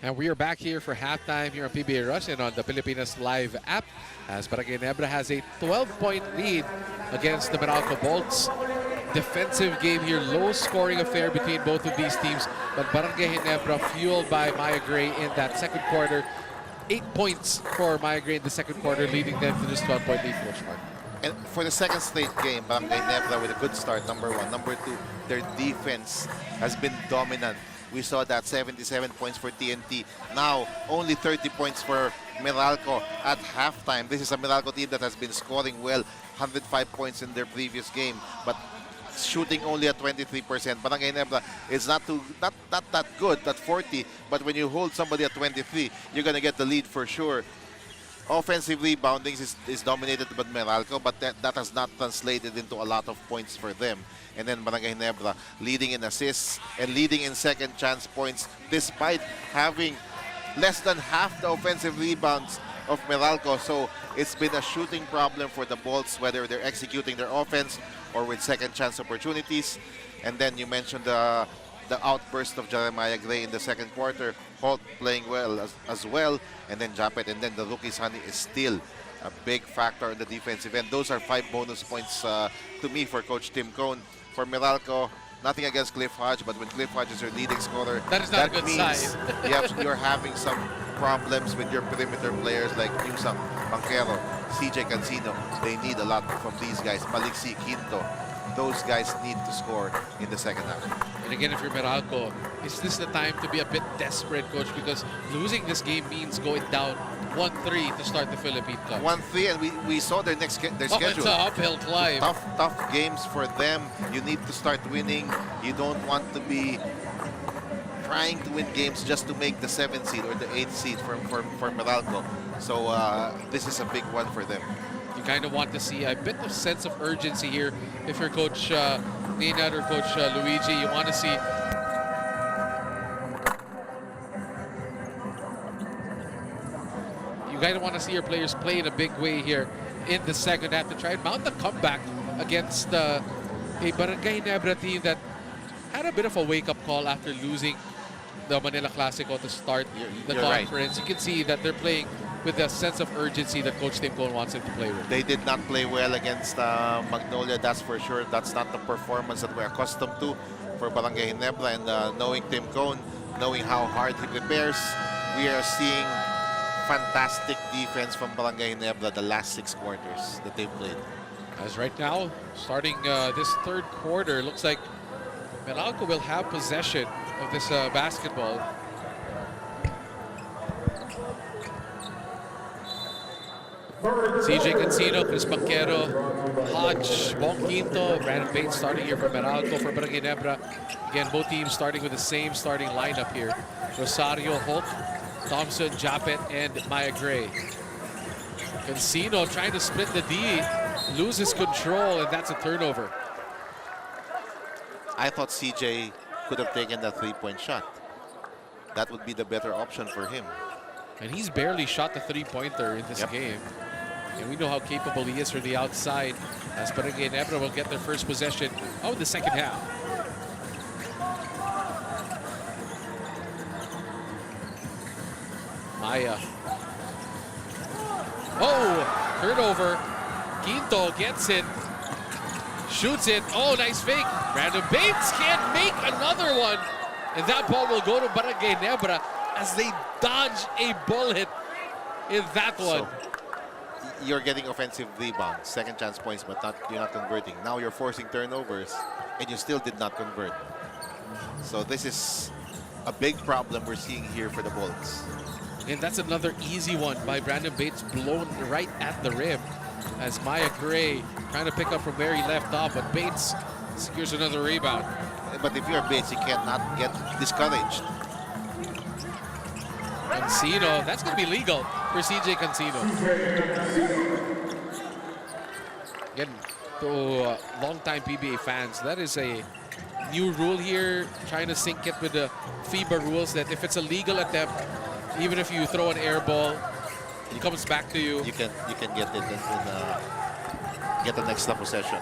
And we are back here for halftime here on PBA Rush and on the Pilipinas Live app as Barangay Ginebra has a 12-point lead against the Meralco Bolts. Defensive game here, low scoring affair between both of these teams, but Barangay Ginebra fueled by BRGY in that second quarter. 8 points for BRGY in the second quarter, leading them to this 12-point lead, Coach Mark. And for the second straight game, Barangay Ginebra with a good start, number one. Number two, their defense has been dominant. We saw that 77 points for TNT. Now, only 30 points for Meralco at halftime. This is a Meralco team that has been scoring well, 105 points in their previous game, but shooting only at 23%. Barangay Ginebra is not that good at 40, but when you hold somebody at 23, you're going to get the lead for sure. Offensive rebounding is dominated by Meralco, but that has not translated into a lot of points for them. And then Barangay Ginebra leading in assists and leading in second chance points despite having less than half the offensive rebounds of Meralco. So it's been a shooting problem for the Bolts, whether they're executing their offense or with second chance opportunities. And then you mentioned the outburst of Jeremiah Gray in the second quarter. Holt playing well as well. And then Japet, and then the rookie Sunny is still a big factor in the defensive end. Those are 5 bonus points to me for Coach Tim Cone. For Meralco, nothing against Cliff Hodge, but when Cliff Hodge is your leading scorer, that is not a good sign. You're having some problems with your perimeter players like Newsome, Banquero, CJ Cancino. They need a lot from these guys. Maliksi, Quinto. Those guys need to score in the second half. And again, if you're Meralco, is this the time to be a bit desperate, Coach? Because losing this game means going down 1-3 to start the Philippine Cup. 1-3, and we saw their schedule. It's an uphill climb. Tough games for them. You need to start winning. You don't want to be trying to win games just to make the 7th seed or the 8th seed for Meralco. So this is a big one for them. You kind of want to see a bit of sense of urgency here. If you're Coach Nenad or Coach Luigi, you want to see you kind of want to see your players play in a big way here. in the second half to try and mount a comeback against a Barangay Ginebra team that had a bit of a wake-up call after losing the Manila Clasico to start the you're conference. You can see that they're playing with a sense of urgency that Coach Tim Cone wants them to play with. They did not play well against Magnolia, that's for sure. That's not the performance that we're accustomed to for Barangay Ginebra. And knowing Tim Cone, knowing how hard he prepares, we are seeing fantastic defense from Barangay Ginebra the last 6 quarters that they've played. As right now, starting this third quarter, looks like Meralco will have possession of this basketball. CJ Cancino, Chris Banquero, Hodge, Bong Quinto, Brandon Bates starting here for Meralco. For Barangay Ginebra, again, both teams starting with the same starting lineup here. Rosario, Holt, Thompson, Japet, and Maya Gray. Cancino trying to split the D, loses control, and that's a turnover. I thought CJ could have taken that 3-point shot. That would be the better option for him. And he's barely shot the 3-pointer in this game. And we know how capable he is from the outside, as Barangay Ginebra will get their first possession of the second half. Maya. Oh, turnover. Quinto gets it. Shoots it. Oh, nice fake. Brandon Bates can't make another one. And that ball will go to Barangay Ginebra as they dodge a bullet in that one. So, you're getting offensive rebounds, second chance points, but you're not converting. Now you're forcing turnovers, and you still did not convert. So this is a big problem we're seeing here for the Bolts. And that's another easy one by Brandon Bates, blown right at the rim. As Maya Gray trying to pick up from where he left off, but Bates secures another rebound. But if you're Bates, you cannot get discouraged. Cancino, that's going to be legal for CJ Cancino. Again, to long-time PBA fans, that is a new rule here, trying to sync it with the FIBA rules that if it's a legal attempt, even if you throw an air ball, it comes back to you. You can get it and get an extra possession.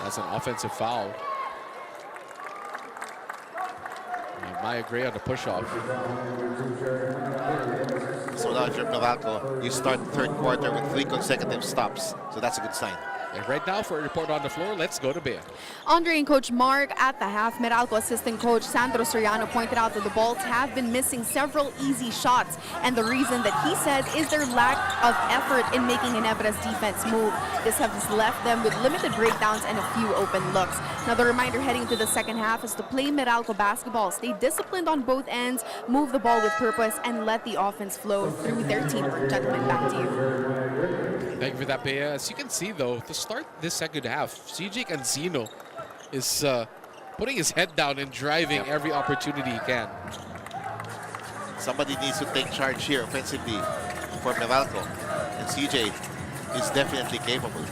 That's an offensive foul. And Maya Gray on the push-off. So now if you're Meralco, you start the third quarter with 3 consecutive stops. So that's a good sign. And right now, for a report on the floor, let's go to bed. Andre and Coach Mark at the half. Meralco assistant coach Sandro Soriano pointed out that the Bolts have been missing several easy shots. And the reason that he says is their lack of effort in making Ginebra's defense move. This has left them with limited breakdowns and a few open looks. Now the reminder heading into the second half is to play Meralco basketball. Stay disciplined on both ends, move the ball with purpose, and let the offense flow through their teamwork. Gentlemen, back to you. Thank you for that, Bea. As you can see, though, to start this second half, CJ Cancino is putting his head down and driving every opportunity he can. Somebody needs to take charge here offensively for Meralco. And CJ is definitely capable.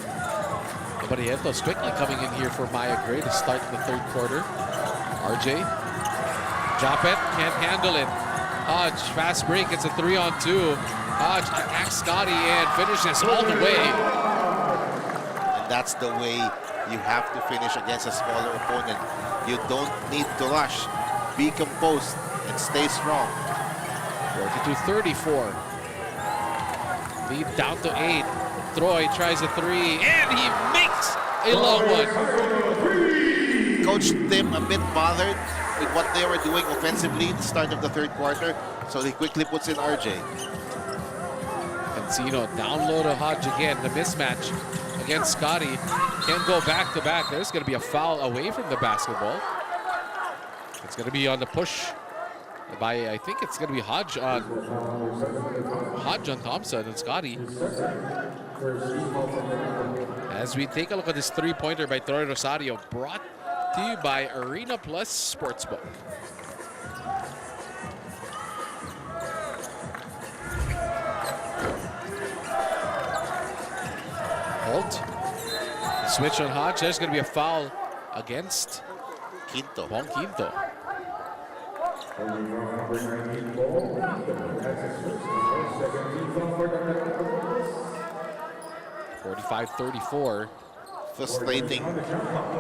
Barrientos quickly coming in here for Maya Gray to start the third quarter. RJ. Japet can't handle it. Hodge, fast break. It's a 3-on-2. Hodge attacks Scotty and finishes all the way. And that's the way you have to finish against a smaller opponent. You don't need to rush. Be composed and stay strong. 42-34. Lead down to 8. Troy tries a 3 and he makes a long one. Coach Tim a bit bothered with what they were doing offensively at the start of the third quarter, so he quickly puts in RJ. Cancino down low to Hodge again. The mismatch against Scotty. Can't go back to back. There's going to be a foul away from the basketball. It's going to be on the push by, I think it's going to be Hodge on Thompson and Scotty. As we take a look at this three-pointer by Troy Rosario, brought to you by Arena Plus Sportsbook. Holt. Switch on Hodge. There's going to be a foul against Quinto. Bong Quinto. $45-34. Frustrating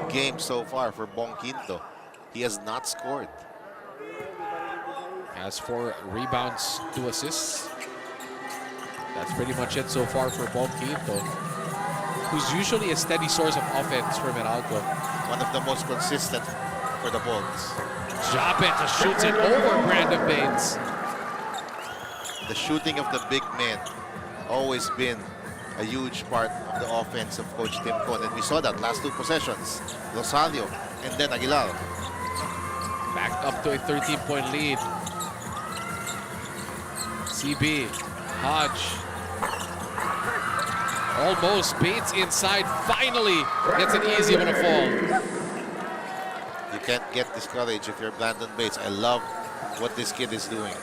game so far for Bong Quinto. He has not scored. Has 4 rebounds, 2 assists. That's pretty much it so far for Bong Quinto, who's usually a steady source of offense for Meralco. One of the most consistent for the Bolts. Japet just shoots it over Brandon Bates. The shooting of the big men always been a huge part of the offense of Coach Tim Con, and we saw that last 2 possessions. Rosario and then Aguilar. Backed up to a 13-point lead. CB, Hodge. Almost Bates inside, finally gets an easy one to fall. You can't get discouraged if you're Brandon Bates. I love what this kid is doing.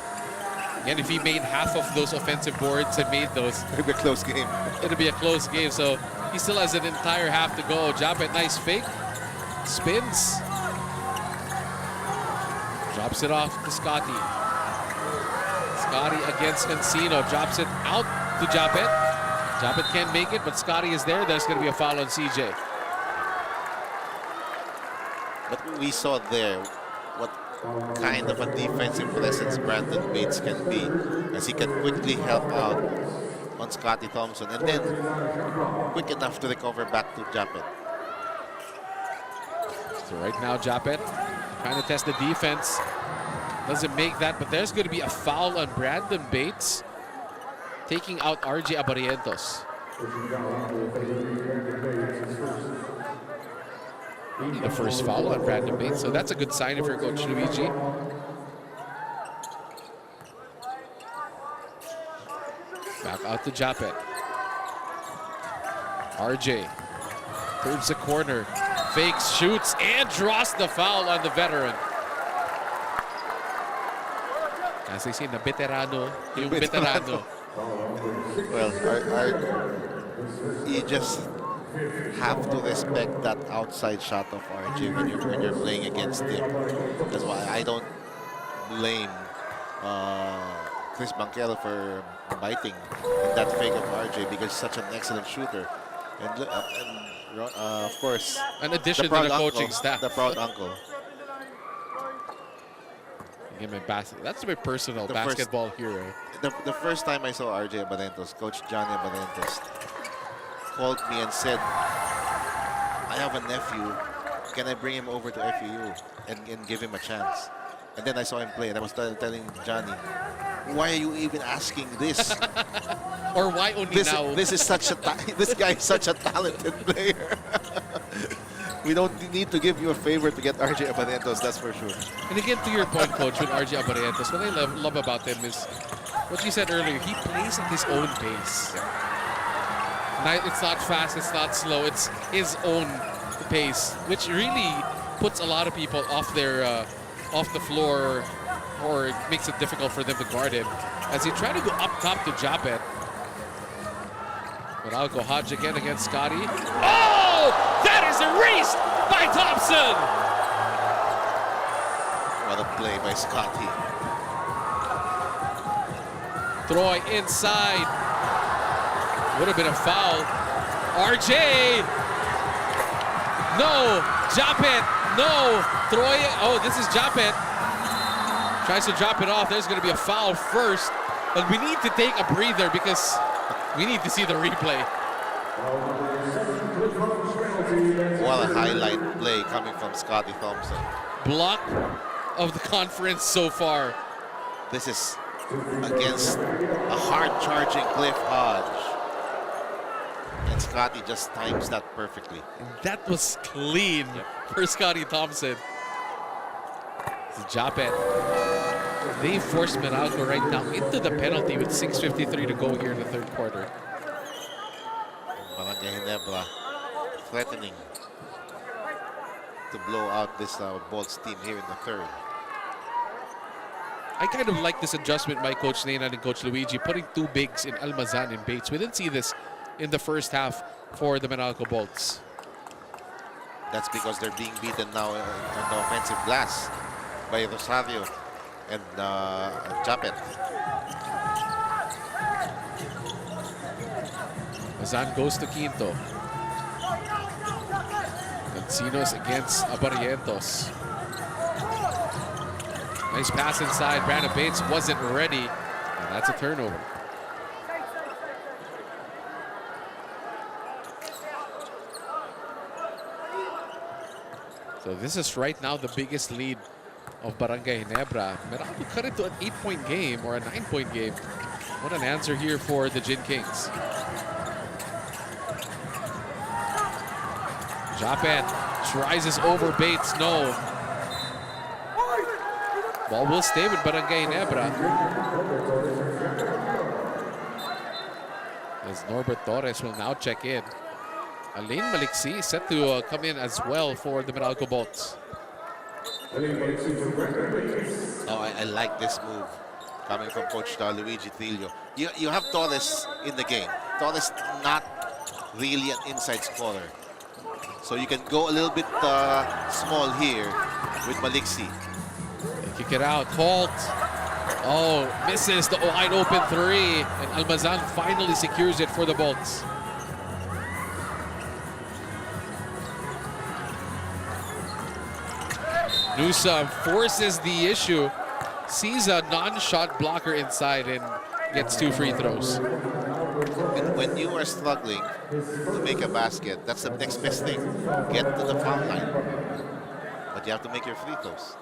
And if he made half of those offensive boards and made those, it'll be a close game. It'll be a close game, so he still has an entire half to go. Japet, nice fake. Spins. Drops it off to Scotty. Scotty against Encino. Drops it out to Japet. Japet can't make it, but Scotty is there. There's going to be a foul on CJ. But we saw there what kind of a defensive presence Brandon Bates can be, as he can quickly help out on Scotty Thompson and then quick enough to recover back to Japet. So right now Japet trying to test the defense. Doesn't make that, but there's going to be a foul on Brandon Bates, taking out RJ Abarientos. The first foul on Brandon Bates, so that's a good sign if you're Coach Luigi. Back out to Japet. RJ turns the corner, fakes, shoots, and draws the foul on the veteran. As they say, na veterano, yung veterano. Well, you just have to respect that outside shot of RJ when you're playing against him. That's why I don't blame Chris Banquero for biting in that fake of RJ, because he's such an excellent shooter. And of course, an addition to the coaching staff. The proud uncle. That's my personal basketball hero. The first time I saw RJ Abarentos, Coach Johnny Abarentos called me and said, I have a nephew, can I bring him over to FEU and give him a chance? And then I saw him play and I was telling Johnny, why are you even asking this? Or why only now? This guy is such a talented player. We don't need to give you a favor to get RJ Abarentos, that's for sure. And again, to your point, Coach, with RJ Abarentos, what I love about him is what you said earlier, he plays at his own pace. It's not fast, it's not slow, it's his own pace, which really puts a lot of people off the floor, or makes it difficult for them to guard him. As he tried to go up top to Japet. Maralco Hodge again against Scotty. Oh! That is erased by Thompson! What a play by Scotty. Troy inside. Would have been a foul. RJ! No! Japet! No! Troy! Oh, this is Japet. Tries to drop it off. There's going to be a foul first. But we need to take a breather because we need to see the replay. What a highlight play coming from Scotty Thompson. Block of the conference so far. This is against a hard-charging Cliff Hodge. And Scotty just times that perfectly. That was clean for Scotty Thompson. Japet. They forced Meralco right now into the penalty with 6:53 to go here in the third quarter. Barangay Ginebra threatening to blow out this Bolts team here in the third. I kind of like this adjustment by Coach Neynan and Coach Luigi, putting 2 bigs in Almazan and Bates. We didn't see this in the first half for the Meralco Bolts. That's because they're being beaten now on the offensive glass by Rosario and Japet. Mazan goes to Quinto. Cancinos against Barrientos. Nice pass inside. Brandon Bates wasn't ready. And that's a turnover. So this is right now the biggest lead of Barangay Ginebra. Meralco cut it to an 8-point game or a 9-point game. What an answer here for the Gin Kings. Japet tries his over Bates. No. Ball will stay with Barangay Ginebra. As Norbert Torres will now check in. Alain Maliksi set to come in as well for the Maralco Bolts. Oh, I like this move coming from Coach Luigi Trillo. You have Torres in the game. Torres not really an inside scorer. So you can go a little bit small here with Maliksi. They kick it out. Holt. Oh, misses the wide open three. And Almazan finally secures it for the Bolts. Newsome forces the issue. Sees a non-shot blocker inside and gets 2 free throws. And when you are struggling to make a basket, that's the next best thing. Get to the foul line. But you have to make your free throws.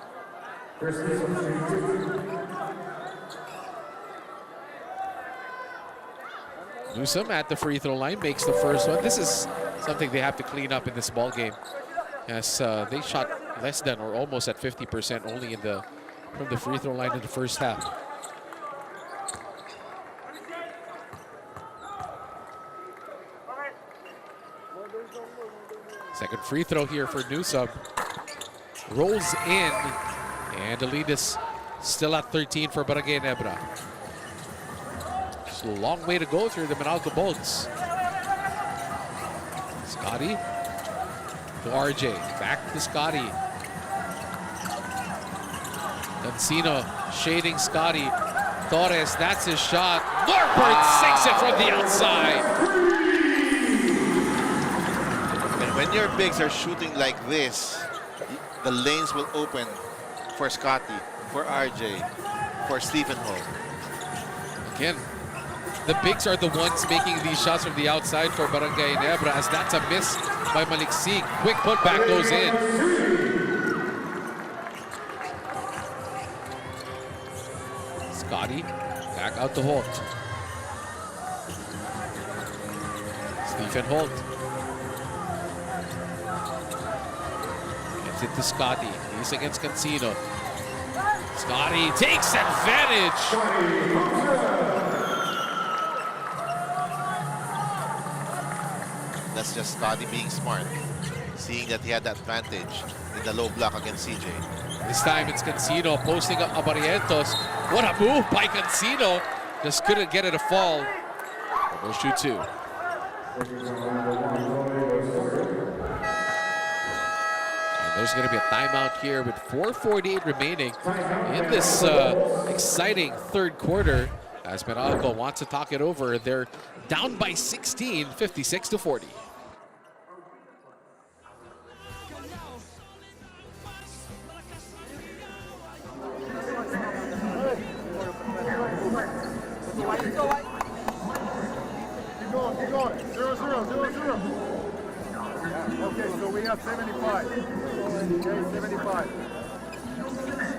Newsome at the free throw line makes the first one. This is something they have to clean up in this ball game, as they shot less than or almost at 50% only from the free throw line in the first half. Second free throw here for Newsome. Rolls in, and the lead is still at 13 for Barangay Ginebra. It's a long way to go through the Maralco Bolts. Scotty to RJ, back to Scotty. Cancino shading Scotty. Torres, that's his shot. Norbert sinks it from the outside. And when your bigs are shooting like this, the lanes will open for Scotty, for RJ, for Stephen Hall. Again, the bigs are the ones making these shots from the outside for Barangay Ginebra, as that's a miss by Maliksi. Quick putback goes in. Scotty back out to Holt. Stephen Holt. Gets it to Scotty. He's against Cancino. Scotty takes advantage. That's just Scotty being smart, seeing that he had that advantage in the low block against CJ. This time it's Cancino posting up Barrientos. What a move by Cancino. Just couldn't get it to fall. We'll shoot 2. There's going to be a timeout here with 4:48 remaining in this exciting third quarter, as Meralco wants to talk it over. They're down by 16, 56-40. Keep going. 0-0. Okay, so we have 75. Okay, 75.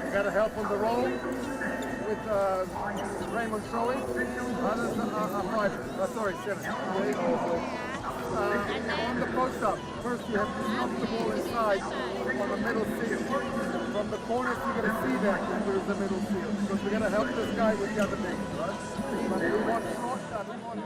You got to help on the roll with Raymond throwing. Others are 5. Sorry, 7. Okay. On the post up, first you have to knock the ball inside on the middle field. From the corners, you're going to see that there's the middle field, because we're going to help this guy with the other big. Right? But we want short, we want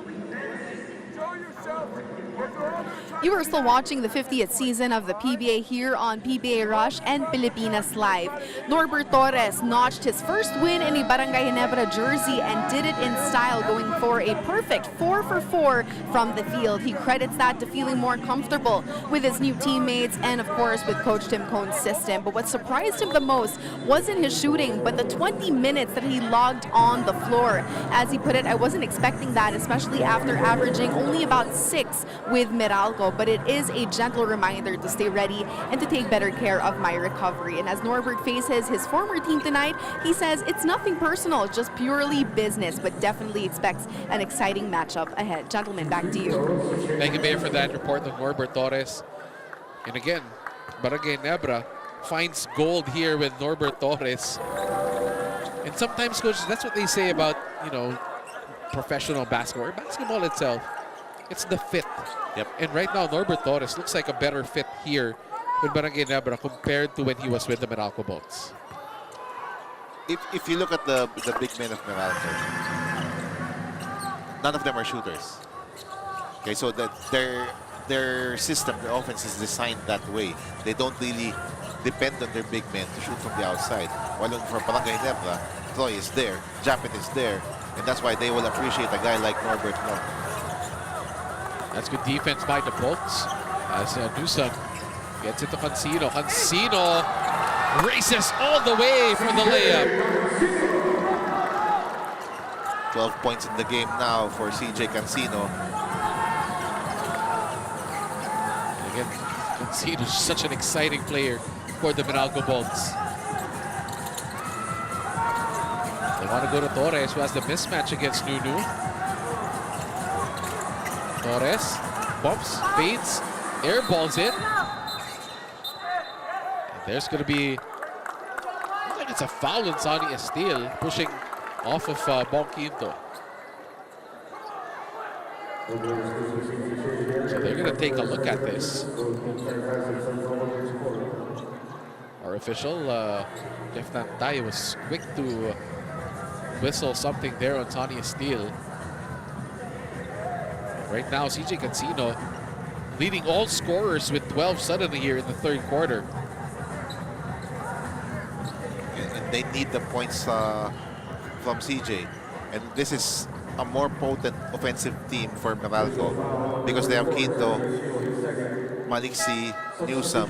Show yourself. That's all they're trying You are still watching the 50th season of the PBA here on PBA Rush and Pilipinas Live. Norbert Torres notched his first win in a Barangay Ginebra jersey and did it in style, going for a perfect 4 for 4 from the field. He credits that to feeling more comfortable with his new teammates and, of course, with Coach Tim Cohn's system. But what surprised him the most wasn't his shooting, but the 20 minutes that he logged on the floor. As he put it, I wasn't expecting that, especially after averaging only about 6 with Meralco. But it is a gentle reminder to stay ready and to take better care of my recovery. And as Norbert faces his former team tonight, he says it's nothing personal, just purely business, but definitely expects an exciting matchup ahead. Gentlemen, back to you. Thank you, Mayor, for that report of Norbert Torres. And again, Barangay Ginebra finds gold here with Norbert Torres. And sometimes, coaches, that's what they say about, you know, professional basketball or basketball itself. It's the fit. Yep. And right now, Norbert Torres looks like a better fit here with Barangay Ginebra compared to when he was with the Maralco Bolts. If you look at the big men of Meralco, none of them are shooters. Okay, so that their system, their offense is designed that way. They don't really depend on their big men to shoot from the outside. While for Barangay Ginebra, Troy is there, Japet is there, and that's why they will appreciate a guy like Norbert more. That's good defense by the Bolts. As Newsom gets it to Cancino. Cancino races all the way for the layup. 12 points in the game now for CJ Cancino. And again, Cancino is such an exciting player for the Meralco Bolts. They want to go to Torres, who has the mismatch against Nunu. Torres bumps, fades, airballs it. And there's going to be, looks like it's a foul on Sonny Estil, pushing off of Bonquinto. So they're going to take a look at this. Our official, Jeff Nantay, was quick to whistle something there on Sonny Estil. Right now, CJ Cancino leading all scorers with 12 suddenly here in the third quarter. And they need the points from CJ. And this is a more potent offensive team for Meralco because they have Quinto, Maliksi, Newsom,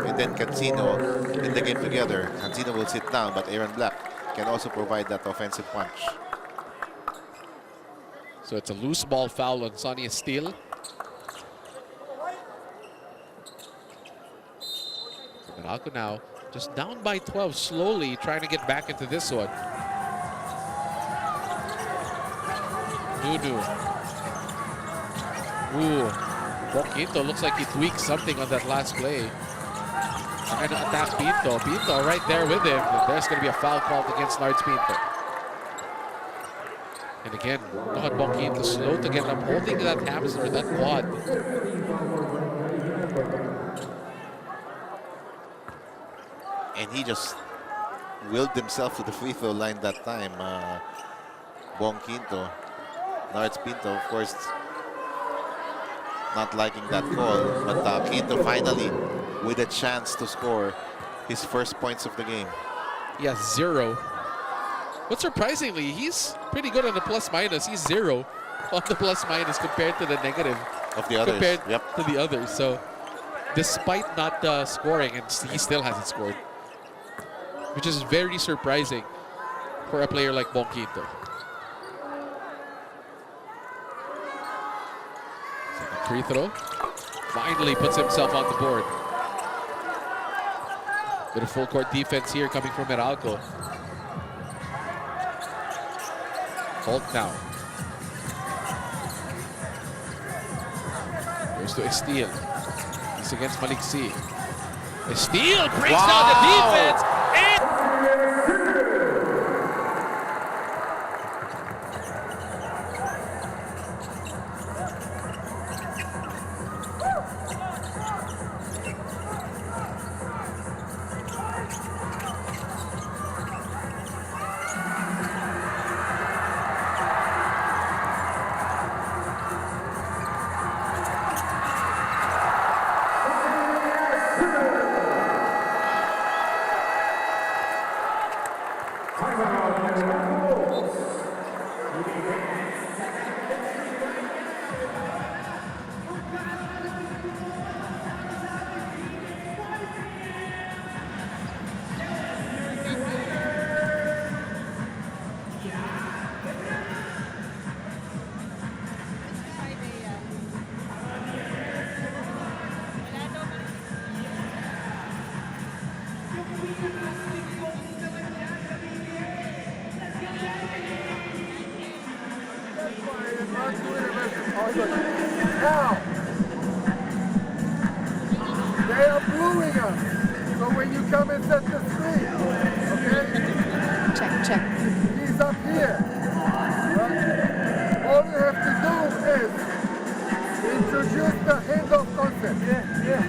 and then Cancino in the game together. Cancino will sit down, but Aaron Black can also provide that offensive punch. So it's a loose ball foul on Sonny Estil. Meralco now just down by 12, slowly trying to get back into this one. Nunu. Ooh, Bonquinto looks like he tweaked something on that last play. Trying to attack Pinto. Pinto right there with him. And there's going to be a foul called against Nards Pinto. And again, not Bonquinto slow to get up, holding that hamstring, that quad. And he just willed himself to the free throw line that time. Bonquinto. Nards Pinto, of course, not liking that call. But Quinto finally with a chance to score his first points of the game. He has 0. But surprisingly, he's pretty good on the plus-minus. He's 0 on the plus-minus compared to the negative of the others. Compared to the others. So, despite not scoring, and he still hasn't scored, which is very surprising for a player like Bonquinto. Second free throw. Finally puts himself on the board. Bit of full court defense here coming from Meralco. Holt now. Goes to Estil. He's against Maliksi. Estil breaks down the defense. And Now, they are booing us. So when you come and set the screen, okay? Check. He's up here. Right? All you have to do is introduce the handoff concept. Yeah.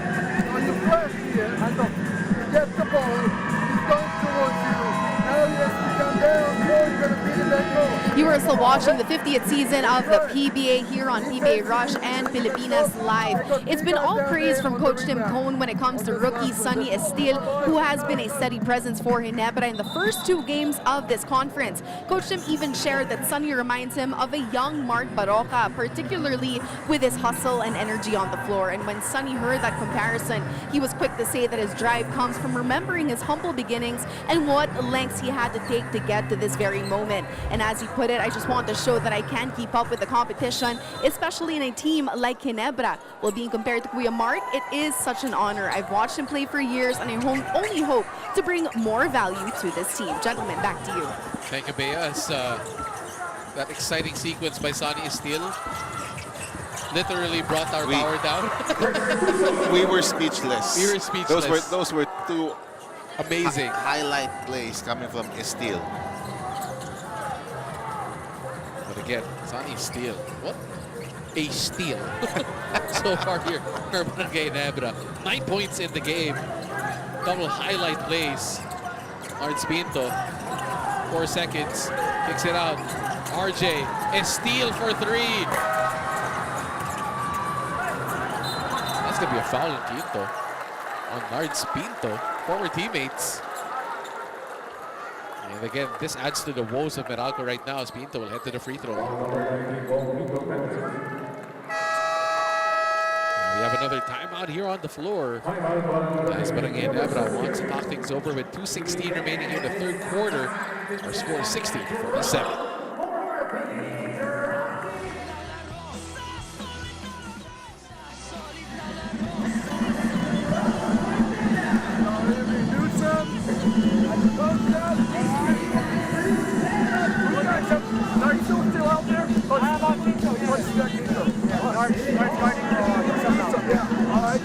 So you flash here, you get the ball, he's going towards you. Now you have to come down, you're going to beat him that goal. You are still watching the 50th season of the PBA here on PBA Rush and Pilipinas Live. It's been all praise from Coach Tim Cone when it comes to rookie Sonny Estil, who has been a steady presence for Ginebra in the first 2 games of this conference. Coach Tim even shared that Sonny reminds him of a young Mark Baroka, particularly with his hustle and energy on the floor. And when Sonny heard that comparison, he was quick to say that his drive comes from remembering his humble beginnings and what lengths he had to take to get to this very moment. And as he put it, I just want to show that I can keep up with the competition, especially in a team like Ginebra. Well, being compared to Kuya Mark, it is such an honor. I've watched him play for years, and I only hope to bring more value to this team. Gentlemen, back to you. Thank you, Bea. That exciting sequence by Sonny Estil literally brought our power down. We were speechless. We were speechless. Those were 2 amazing highlight plays coming from Estil. But again, Sonny Estil. What a steal so far here for Barangay Ginebra. 9 points in the game. Double highlight plays. Arns Pinto, 4 seconds, kicks it out. RJ, Estil for 3. That's gonna be a foul on Pinto. On Arns Pinto, former teammates. And again, this adds to the woes of Meralco right now as Pinto will head to the free throw. And we have another timeout here on the floor. As Barangay Ginebra wants to talk things over with 2:16 remaining in the 3rd quarter. Our score is 60-47.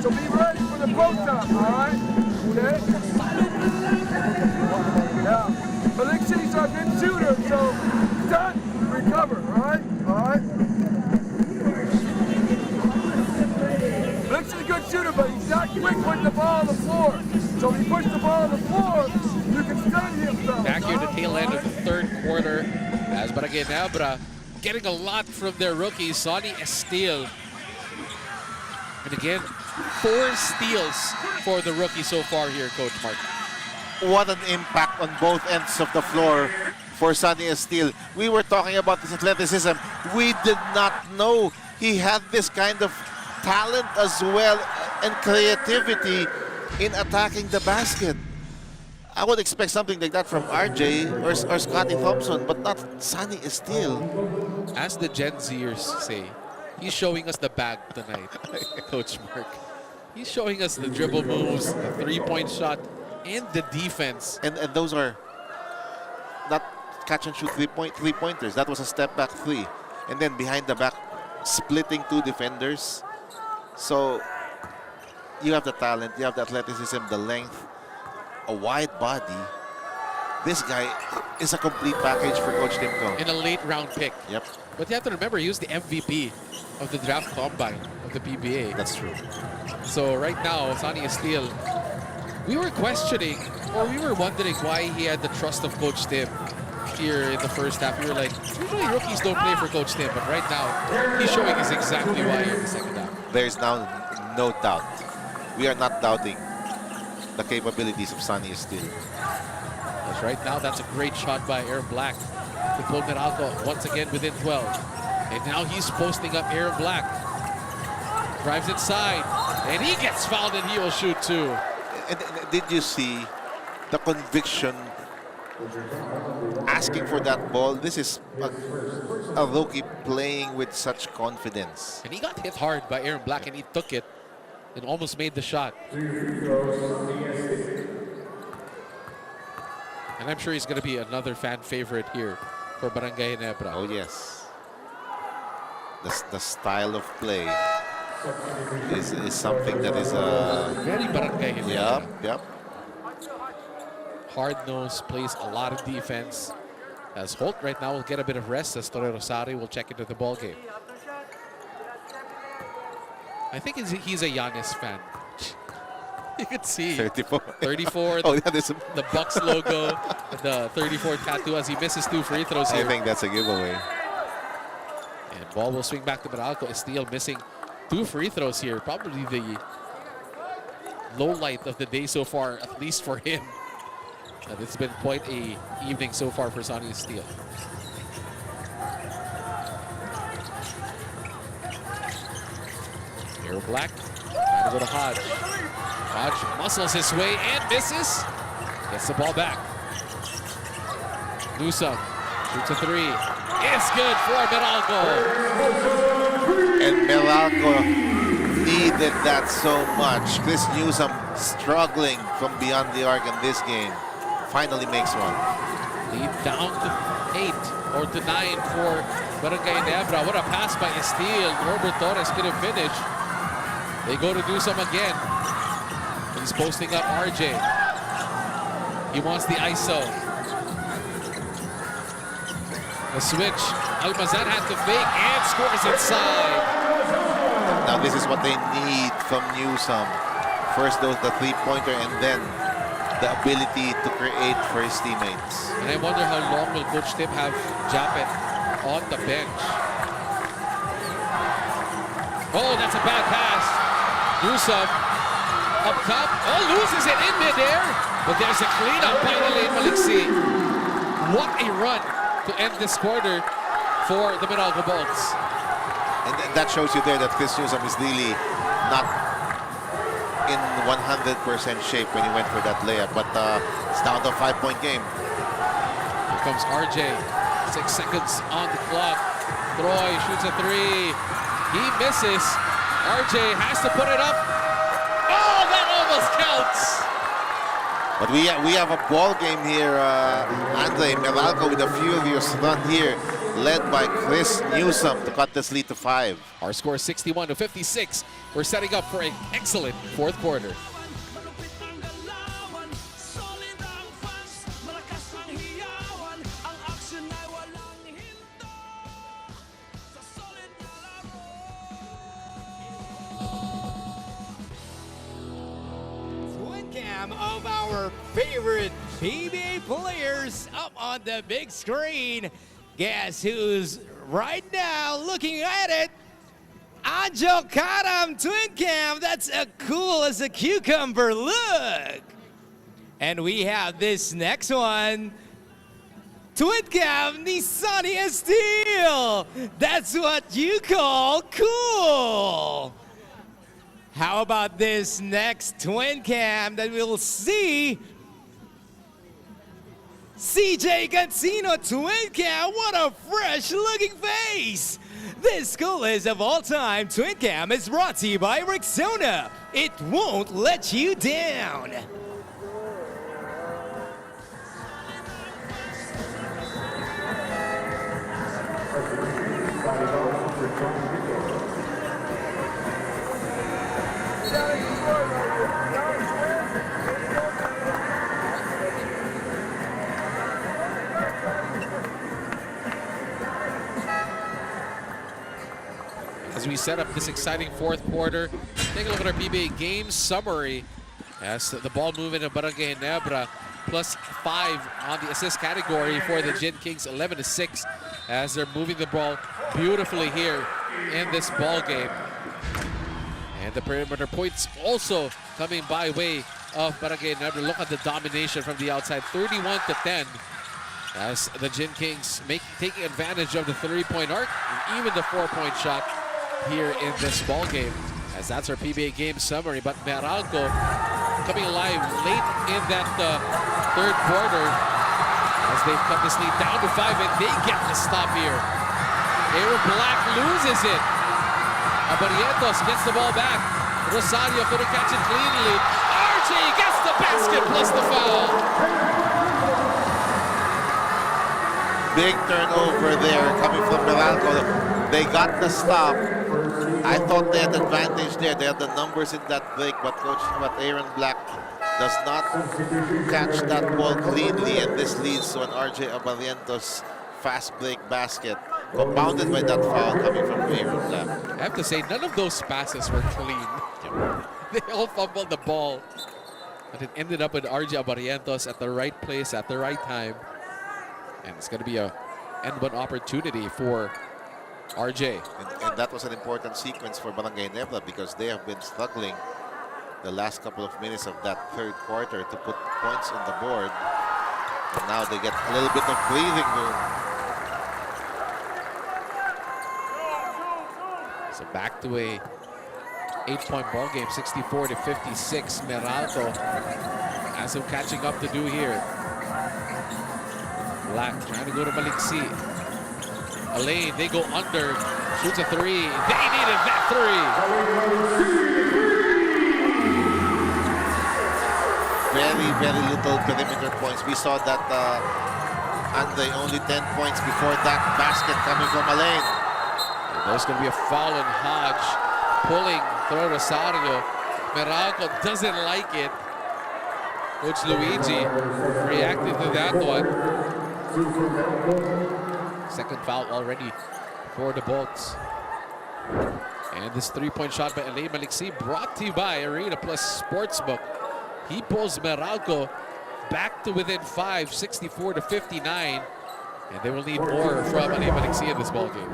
So be ready for the post up, all right? Okay? Yeah. Alexei's our good shooter, so done, recover, all right? All right? Alexei's a good shooter, but he's not quick putting the ball on the floor. So if he puts the ball on the floor, you can study himself. Back here at the tail end of the 3rd quarter, as Barangay Ginebra getting a lot from their rookie, Sonny Estil. And again, 4 steals for the rookie so far here, Coach Mark. What an impact on both ends of the floor for Sonny Estil. We were talking about his athleticism. We did not know he had this kind of talent as well and creativity in attacking the basket. I would expect something like that from RJ or Scotty Thompson, but not Sonny Estil. As the Gen Zers say, he's showing us the bag tonight, Coach Mark. He's showing us the dribble moves, the 3-point shot, and the defense. And those are not catch and shoot 3-pointers. That was a step back 3. And then behind the back, splitting 2 defenders. So you have the talent, you have the athleticism, the length, a wide body. This guy is a complete package for Coach Tim Cone. In a late round pick. Yep. But you have to remember, he was the MVP of the draft combine of the PBA. That's true. So right now, Sonny Estil, we were questioning, or we were wondering why he had the trust of Coach Tim here in the first half. We were like, usually rookies don't play for Coach Tim, but right now, he's showing us exactly why in the second half. There's now no doubt. We are not doubting the capabilities of Sonny Estil. Right now, that's a great shot by Aaron Black to pull Meralco once again within 12. And now he's posting up Aaron Black. Drives inside, and he gets fouled, and he will shoot too. And did you see the conviction asking for that ball? This is a rookie playing with such confidence. And he got hit hard by Aaron Black, and he took it and almost made the shot. And I'm sure he's going to be another fan favorite here for Barangay Ginebra. Oh, yes. The style of play is something that is very Barangay Ginebra. Yep. Hard-nosed, plays a lot of defense. As Holt right now will get a bit of rest as Torre Rosario will check into the ball game. I think he's a Giannis fan. You can see 34. 34. Oh, yeah, there's the Bucks logo, the 34 tattoo as he misses 2 free throws here. I think that's a giveaway. And ball will swing back to Meralco. Steele missing 2 free throws here. Probably the low light of the day so far, at least for him. And it's been quite a evening so far for Sonny Steele. Aaron Black trying to go to Hodge. Hodge muscles his way and misses. Gets the ball back. Newsom shoots a 3. It's good for Meralco. And Meralco needed that so much. Chris Newsom struggling from beyond the arc in this game. Finally makes one. Lead down to 8 or to 9 for Barangay Ginebra. What a pass by Steele. Norbert Torres couldn't finish. They go to Newsom again. He's posting up RJ. He wants the ISO. The switch. Almazan has to fake and scores inside. Now this is what they need from Newsom. First the 3-pointer and then the ability to create for his teammates. And I wonder how long will Coach Tim have Japet on the bench. Oh, that's a bad pass. Newsom up top. Oh, loses it in midair. But there's a cleanup by Elaine Maliksi. What a run to end this quarter for the Maralco Bolts. And that shows you there that Chris Newsom is really not in 100% shape when he went for that layup. But it's down to a 5-point game. Here comes RJ. 6 seconds on the clock. Troy shoots a 3. He misses. RJ has to put it up. Oh, that almost counts. But we have a ball game here, Andre. Meralco with a furious run here, led by Chris Newsom to cut this lead to 5. Our score is 61-56. We're setting up for an excellent 4th quarter. Of our favorite PBA players up on the big screen. Guess who's right now looking at it? Anjo Karam Twin Cam. That's as cool as a cucumber. Look. And we have this next one. Twin Cam Nisani Esteel. That's what you call cool. How about this next twin cam that we'll see? CJ Gansino twin cam, what a fresh looking face! This coolest of all time twin cam is brought to you by Rexona. It won't let you down. As we set up this exciting 4th quarter, take a look at our PBA game summary. As the ball movement of Barangay Ginebra, plus 5 on the assist category for the Gin Kings, 11-6, as they're moving the ball beautifully here in this ball game. And the perimeter points also coming by way of Barangay Ginebra. Look at the domination from the outside, 31-10. As the Gin Kings taking advantage of the 3-point arc and even the 4-point shot here in this ball game. As that's our PBA game summary. But Meralco coming alive late in that third quarter as they've cut this lead down to 5, and they get the stop here. Aaron Black loses it. Barrientos gets the ball back. Rosario couldn't catch it cleanly. RJ gets the basket plus the foul. Big turnover there coming from Meralco. They got the stop. I thought they had advantage there. They had the numbers in that break, but Aaron Black does not catch that ball cleanly, and this leads to an RJ Barrientos fast break basket, compounded by that foul coming from Aaron Black. I have to say, none of those passes were clean. They all fumbled the ball. But it ended up with RJ Barrientos at the right place at the right time. And it's going to be a end one opportunity for RJ. And that was an important sequence for Barangay Ginebra because they have been struggling the last couple of minutes of that third quarter to put points on the board. And now they get a little bit of breathing room. So back to a 8-point ball game, 64-56. Meralco has some catching up to do here. Black trying to go to Maliksi. Elaine, they go under, shoots a 3. They needed that 3. Very little perimeter points. We saw that Andre only 10 points before that basket coming from Elaine. There's going to be a foul on Hodge, pulling throw Rosario. Meralco doesn't like it. Coach Luigi reacted to that one. Second foul already for the Bolts. And this 3-point shot by Elaine Maliksi brought to you by Arena Plus Sportsbook. He pulls Meralco back to within 5, 64-59. And they will need more from Elaine Maliksi in this ball game.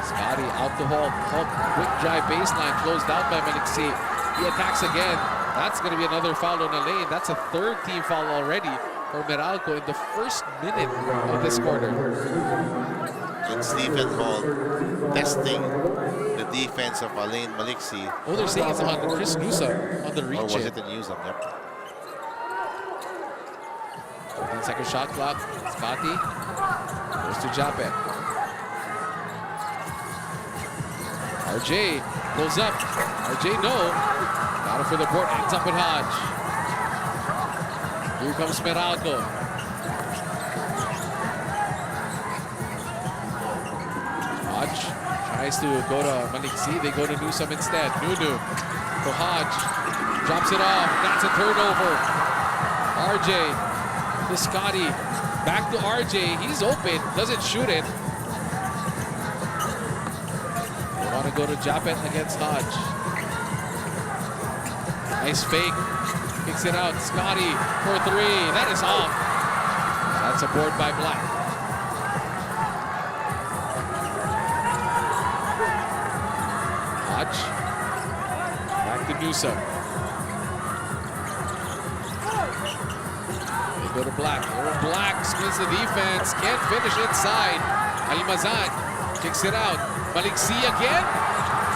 Scotty out to Hulk. Hulk, quick drive baseline, closed out by Maliksi. He attacks again. That's going to be another foul on Elaine. That's a third team foul already for Meralco in the first minute of this quarter. And Stephen Hall testing the defense of Elaine Maliksi. Oh, they're saying it's on Chris Newsom on the reach. Or was it in Newsom? Yep. 15-second shot clock. Scotty goes to Japet. RJ goes up. RJ no. Got it for the board. Ends up with Hodge. Here comes Meralco. Hodge tries to go to Maliksi. They go to Newsom instead. Nunu to Hodge. Drops it off. That's a turnover. RJ to Scotty. Back to RJ. He's open. Doesn't shoot it. They want to go to Japet against Hodge. Nice fake. Kicks it out. Scotty for 3. That is off. That's a board by Black. Hodge. Back to Newsom. They go to Black. Black splits the defense. Can't finish inside. Almazan kicks it out. Maliksi again.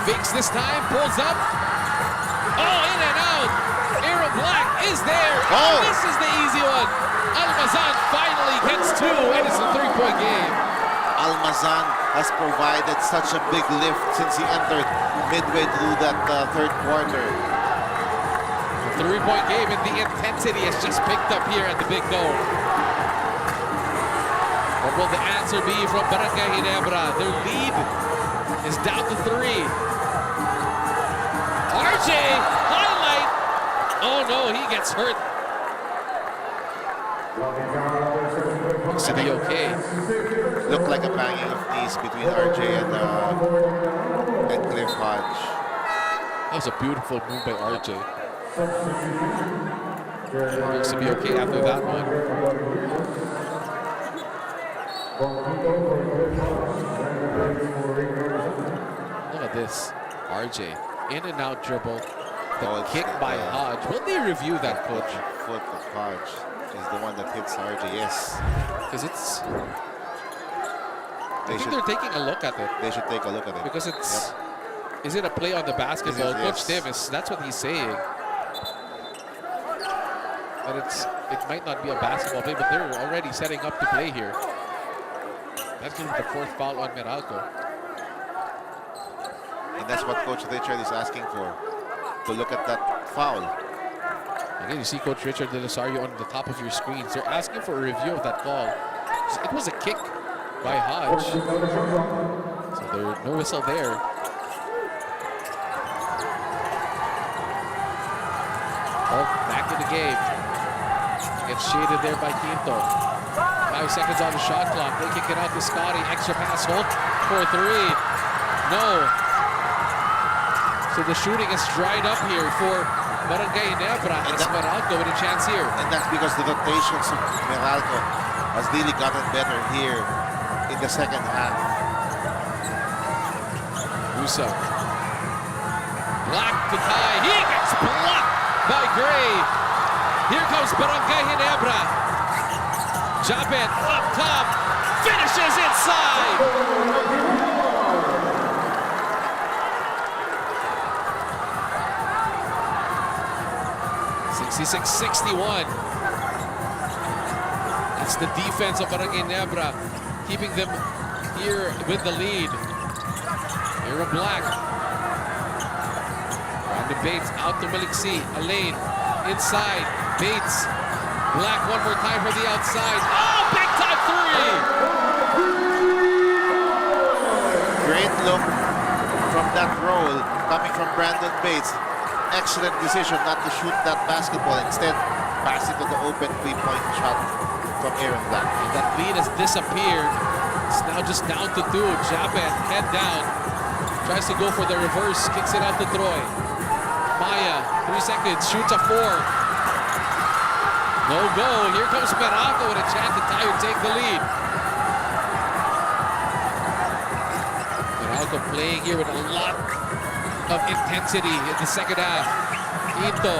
Fakes this time. Pulls up. Oh, in and out. Aaron Black is there. Oh, this is the easy one. Almazan finally gets 2, and it's a 3-point game. Almazan has provided such a big lift since he entered midway through that third quarter. A 3-point game, and the intensity has just picked up here at the Big Dome. What will the answer be from Barangay Ginebra? Their lead is down to 3. RJ, highlight. Oh no, he gets hurt. Looks to be okay. Looked like a banging of knees between RJ and Cliff Hodge. That was a beautiful move by RJ. Looks to be okay after that one. Look at this. RJ, in and out dribble. The kick it's by Hodge. Will they review that, coach? Foot of Hodge is the one that hits RJ, yes. Because it's... I think they're taking a look at it. They should take a look at it. Because it's... Is it a play on the basketball? Coach Tim, that's what he's saying. That it might not be a basketball play, but they're already setting up to play here. That's going to be the 4th foul on Meralco. And that's what Coach Richard is asking for. To look at that foul. Again, you see Coach Richard De Losario on the top of your screens. They're asking for a review of that call. It was a kick by Hodge. So there's no whistle there. Oh, back in the game. Gets shaded there by Quinto. 5 seconds on the shot clock. They kick it out to Scotty. Extra pass, Holt for 3. No. So the shooting is dried up here for Barangay Ginebra. And Meralco with a chance here. And that's because the rotations of Meralco has really gotten better here in the second half. Russo. Black to tie. He gets blocked by Gray. Here comes Barangay Ginebra. Japet up top. Finishes inside. 66-61. It's the defense of Barangay Ginebra keeping them here with the lead. Here in black. Brandon Bates out to Maliksi. Alain inside. Bates. Black one more time for the outside. Oh, big time 3! Great look from that roll coming from Brandon Bates. Excellent decision not to shoot that basketball. Instead, pass it to the open 3-point shot from Aaron Black. And that lead has disappeared. It's now just down to 2. Japet, head down. Tries to go for the reverse. Kicks it out to Troy. Maya, 3 seconds. Shoots a 4. No go. Here comes Meralco with a chance to tie or take the lead. Meralco playing here with a lot of intensity in the second half. Quinto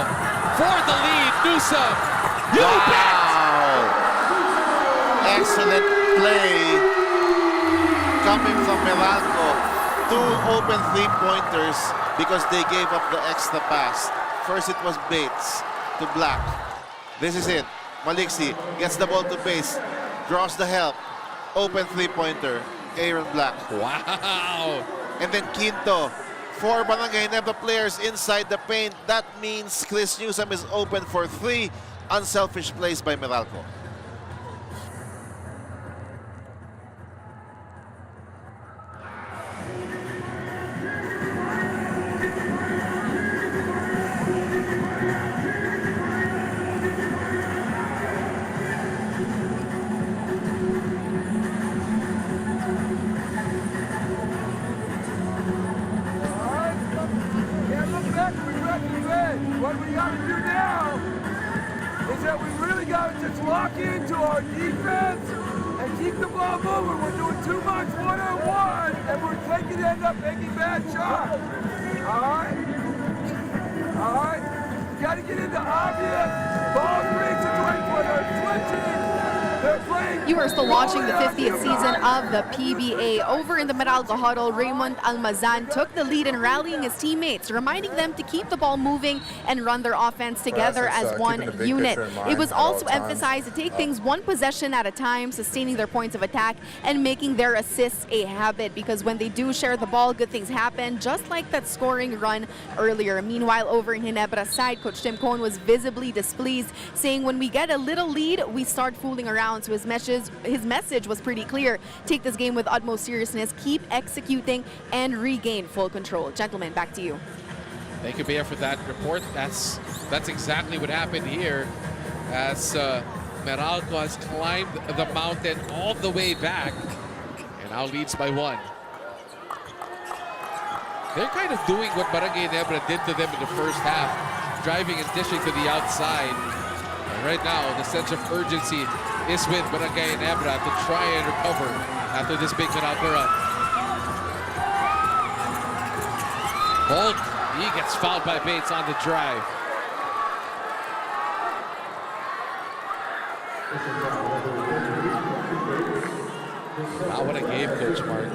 for the lead. Newsom. Wow! Excellent play coming from Meralco. 2 open 3-pointers because they gave up the extra pass. First it was Bates to Black. This is it. Maliksi gets the ball to Bates. Draws the help. Open 3-pointer. Aaron Black. Wow! And then Quinto. 4 Barangay Ginebra players inside the paint. That means Chris Newsom is open for 3 unselfish plays by Meralco. What we got to do now is that we really got to just lock into our defense and keep the ball moving. We're doing too much one-on-one, and we're taking to end up making bad shots. All right? All right? You got to get into obvious ball screen situations where they're switching. You are still watching the 50th season of the PBA. Over in the Meralco huddle, Raymond Almazan took the lead in rallying his teammates, reminding them to keep the ball moving and run their offense together as one unit. It was also emphasized to take things one possession at a time, sustaining their points of attack and making their assists a habit, because when they do share the ball, good things happen, just like that scoring run earlier. Meanwhile, over in Ginebra's side, Coach Tim Cohn was visibly displeased, saying when we get a little lead, we start fooling around. So his message was pretty clear. Take this game with utmost seriousness, keep executing, and regain full control. Gentlemen, back to you. Thank you, Bea, for that report. That's exactly what happened here as Meralco has climbed the mountain all the way back and now leads by 1. They're kind of doing what Barangay Ginebra did to them in the first half, driving and dishing to the outside. And right now, the sense of urgency is with Barangay Ginebra to try and recover after this big Meralco run. Holt, he gets fouled by Bates on the drive. Wow, what a game, Coach Mark.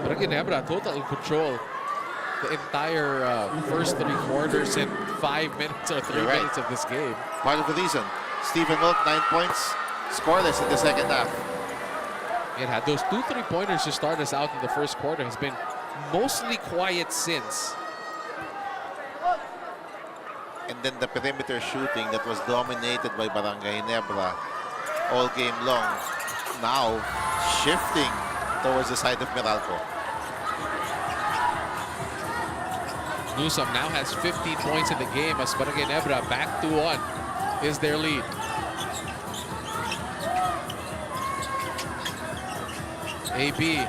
Barangay Ginebra, total control the entire first 3 quarters and 5 minutes or 3 minutes of this game. Part of the reason. Stephen Holt, 9 points, scoreless in the second half. It had those 2 3-pointers to start us out in the first quarter. Has been mostly quiet since. And then the perimeter shooting that was dominated by Barangay Ginebra all game long. Now shifting towards the side of Meralco. Newsome now has 15 points in the game as Barangay Ginebra back to 1 is their lead. AB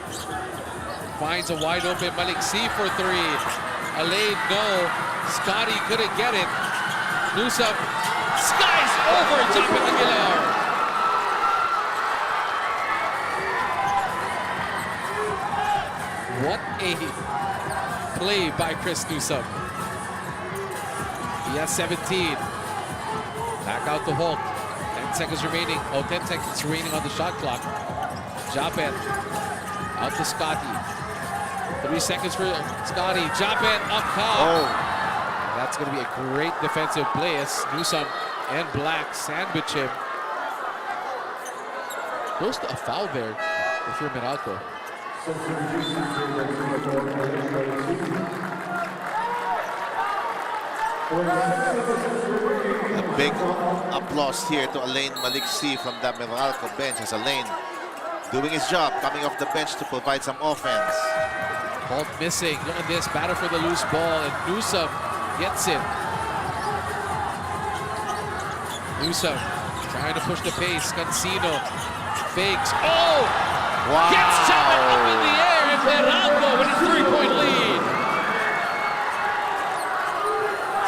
finds a wide open Malik C for 3. Alain, no. Scotty couldn't get it. Newsome skies over Japet Aguilar. What a play by Chris Newsome. He has 17. Back out to Holt. 10 seconds remaining. 10 seconds remaining on the shot clock. Japet out to Scotty. 3 seconds for Scotty. Japet up top. That's going to be a great defensive play as Newsome and Black sandwich him. Close to a foul there if you're Meralco. A big applause here to Alain Malik C from the Meralco bench as Alain doing his job, coming off the bench to provide some offense. Holt missing. Look at this. Batter for the loose ball. And Newsome gets it. Newsome trying to push the pace. Cancino fakes. Oh! Wow! Gets Japet up in the air. And Meralco with a 3-point lead.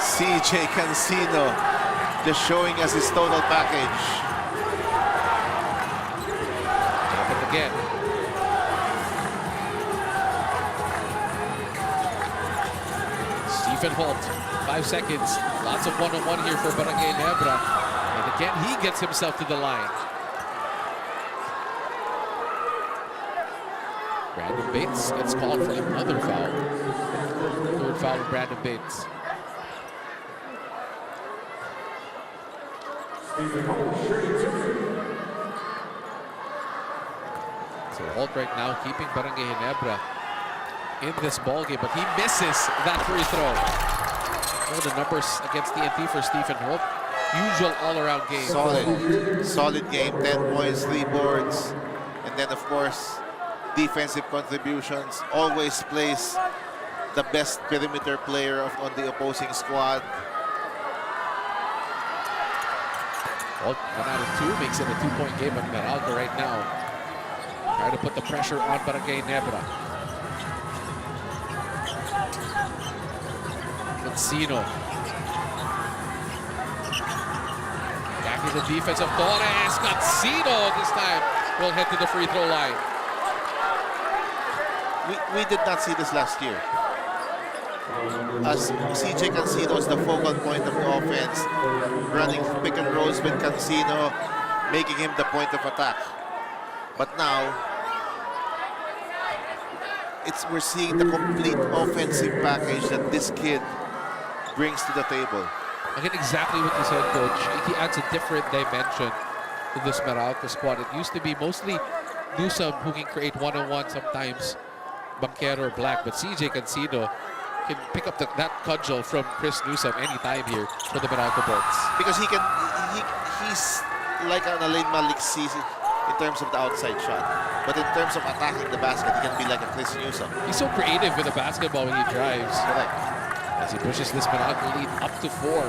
CJ Cancino just showing us his total package. Again. Stephen Holt, 5 seconds. Lots of one-on-one here for Barangay Ginebra. And again, he gets himself to the line. Brandon Bates gets called for another foul. 3rd foul of Brandon Bates. So Holt right now keeping Barangay Ginebra in this ball game, but he misses that free throw. Oh, the numbers against TNT for Stephen Holt. Usual all-around game. Solid game. 10 points, 3 boards, and then of course defensive contributions. Always plays the best perimeter player on the opposing squad. Holt 1 out of 2 makes it a 2-point game, but Meralco right now trying to put the pressure on Barangay Ginebra. Cancino. Back in the defense of Torres. Cancino this time will head to the free throw line. We did not see this last year. As CJ Cancino is the focal point of the offense, running pick and rolls with Cancino, making him the point of attack. But now, we're seeing the complete offensive package that this kid brings to the table. Again, exactly what you said, Coach. He adds a different dimension to this Meralco squad. It used to be mostly Newsome who can create one-on-one, sometimes Banquero or Black, but CJ Cancino can pick up that cudgel from Chris Newsome anytime here for the Maralco Bolts. Because he's like an Alain Malik C in terms of the outside shot. But in terms of attacking the basket, he can be like a Chris Newsome. He's so creative with the basketball when he drives. Correct. As he pushes this Meralco lead up to 4.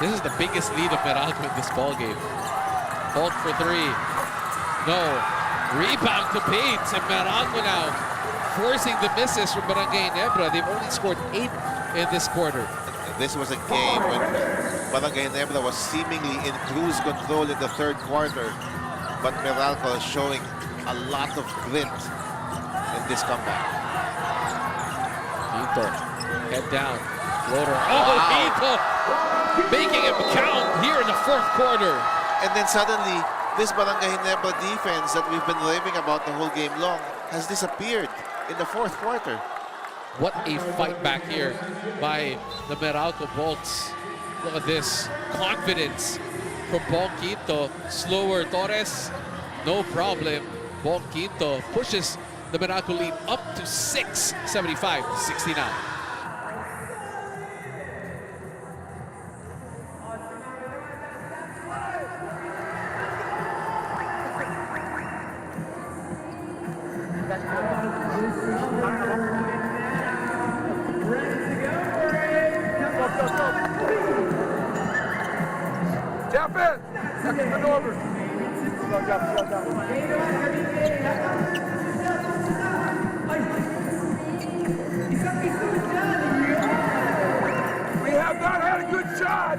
This is the biggest lead of Meralco in this ball game. Holt for 3. No. Rebound to Bates, and Meralco now forcing the misses from Barangay Ginebra. They've only scored 8 in this quarter. This was a game when Barangay Ginebra was seemingly in cruise control in the third quarter, but Meralco is showing a lot of grit in this comeback. Quinto. Head down. Floater. Oh, Quinto! Making him count here in the fourth quarter. And then suddenly, this Barangay Ginebra defense that we've been raving about the whole game long has disappeared in the fourth quarter. What a fight back here by the Maralco Bolts. Look at this confidence from Bong Quinto. Slower Torres, no problem. Bong Quinto pushes the Maralco lead up to 6, 75-69. Jump in! Second maneuver. We have not had a good shot!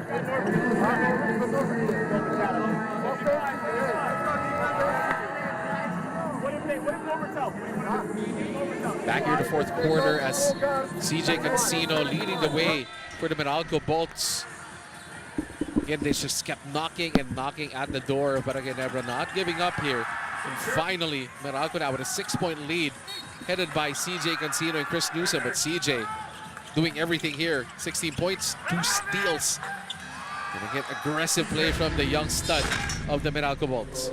Back here to fourth quarter as CJ Cancino leading the way for the Meralco Bolts. Again, they just kept knocking and knocking at the door of Barangay Ginebra, not giving up here. And finally, Meralco now with a 6-point lead, headed by CJ Cancino and Chris Newsom. But CJ doing everything here. 16 points, 2 steals. And again, aggressive play from the young stud of the Meralco Bolts.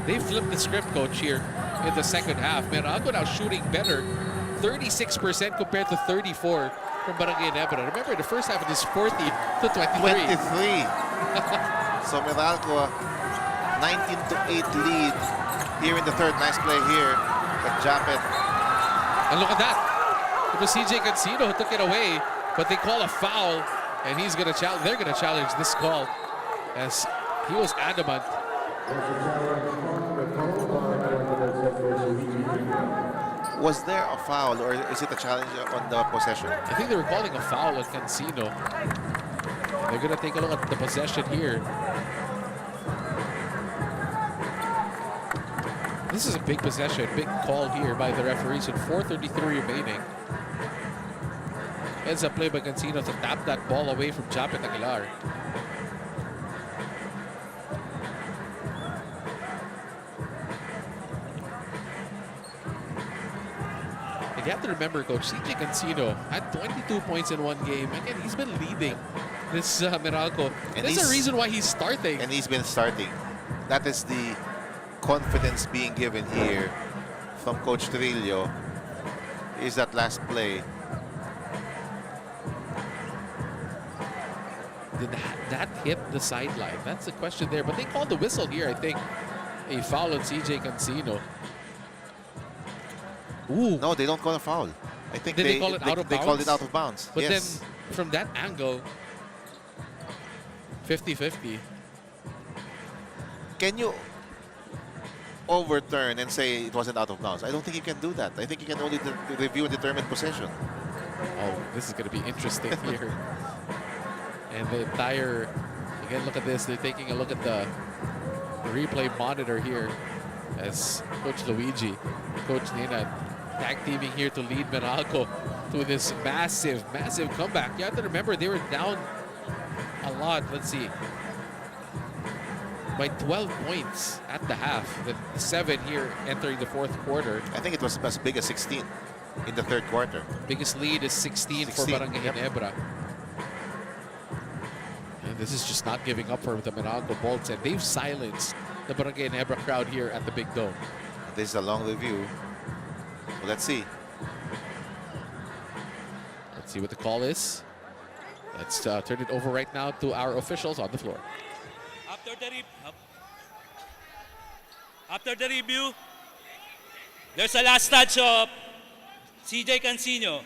They flipped the script, coach, here in the second half. Meralco now shooting better, 36% compared to 34 from Barangay Ginebra. Remember, the first half it is 40 to 23. 23. So Meralco, 19-8 lead here in the third. Nice play here. But Japet. And look at that. It was CJ Cancino who took it away, but they call a foul, and he's gonna challenge. They're gonna challenge this call, as he was adamant. Was there a foul, or is it a challenge on the possession? I think they were calling a foul on Cancino. They're gonna take a look at the possession here. This is a big possession, big call here by the referees with 4:33 remaining. Ends up play by Cancino to tap that ball away from Japet Aguilar. You have to remember, Coach, CJ Cancino had 22 points in one game. Again, he's been leading this Meralco. And that's the reason why he's starting. And he's been starting. That is the confidence being given here from Coach Trillo. Is that last play. Did that hit the sideline? That's the question there. But they called the whistle here, I think. A foul on CJ Cancino. Ooh. No, they don't call a foul. I think they call it out of bounds? They called it out of bounds. But yes. then from that angle, 50-50. Can you overturn and say it wasn't out of bounds? I don't think you can do that. I think you can only review and determine possession. Oh, this is going to be interesting here. And the entire, again, look at this. They're taking a look at the replay monitor here as Coach Luigi, Coach Nina, tag teaming here to lead Meralco to this massive, massive comeback. You have to remember they were down a lot. Let's see. By 12 points at the half. The 7 here entering the fourth quarter. I think it was as big as 16 in the third quarter. Biggest lead is 16 for Barangay Ginebra. And this is just not giving up for the Maralco Bolts, and they've silenced the Barangay Ginebra crowd here at the Big Dome. This is a long review. Well, let's see. Let's see what the call is. Let's turn it over right now to our officials on the floor. After the review, there's a last touch of CJ Cancino.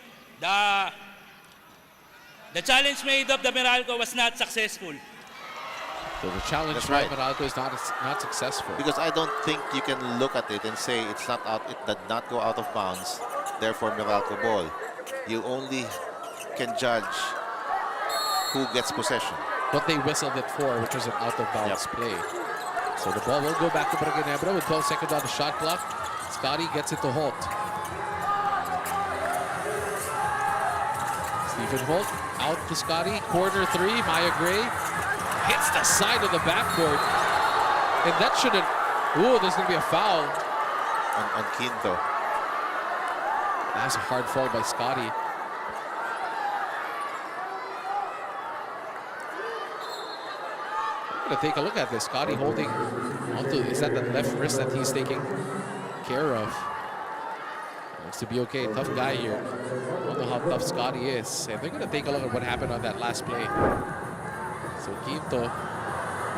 The challenge made of the Meralco was not successful. So the challenge by Meralco is not successful. Because I don't think you can look at it and say it's not out. It did not go out of bounds. Therefore, Meralco ball. You only can judge who gets possession. What they whistled it for, which was an out of bounds play. So the ball will go back to Barangay Ginebra with 12 seconds on the shot clock. Scotty gets it to Holt. Stephen Holt out to Scotty. Corner three. Maya Gray hits the side of the backboard. And that shouldn't... Ooh, there's going to be a foul. On Quinto. That's a hard fall by Scotty. I'm going to take a look at this. Scotty holding onto... Is that the left wrist that he's taking care of? Looks to be okay. Tough guy here. I don't know how tough Scotty is. And they're going to take a look at what happened on that last play. So Quinto.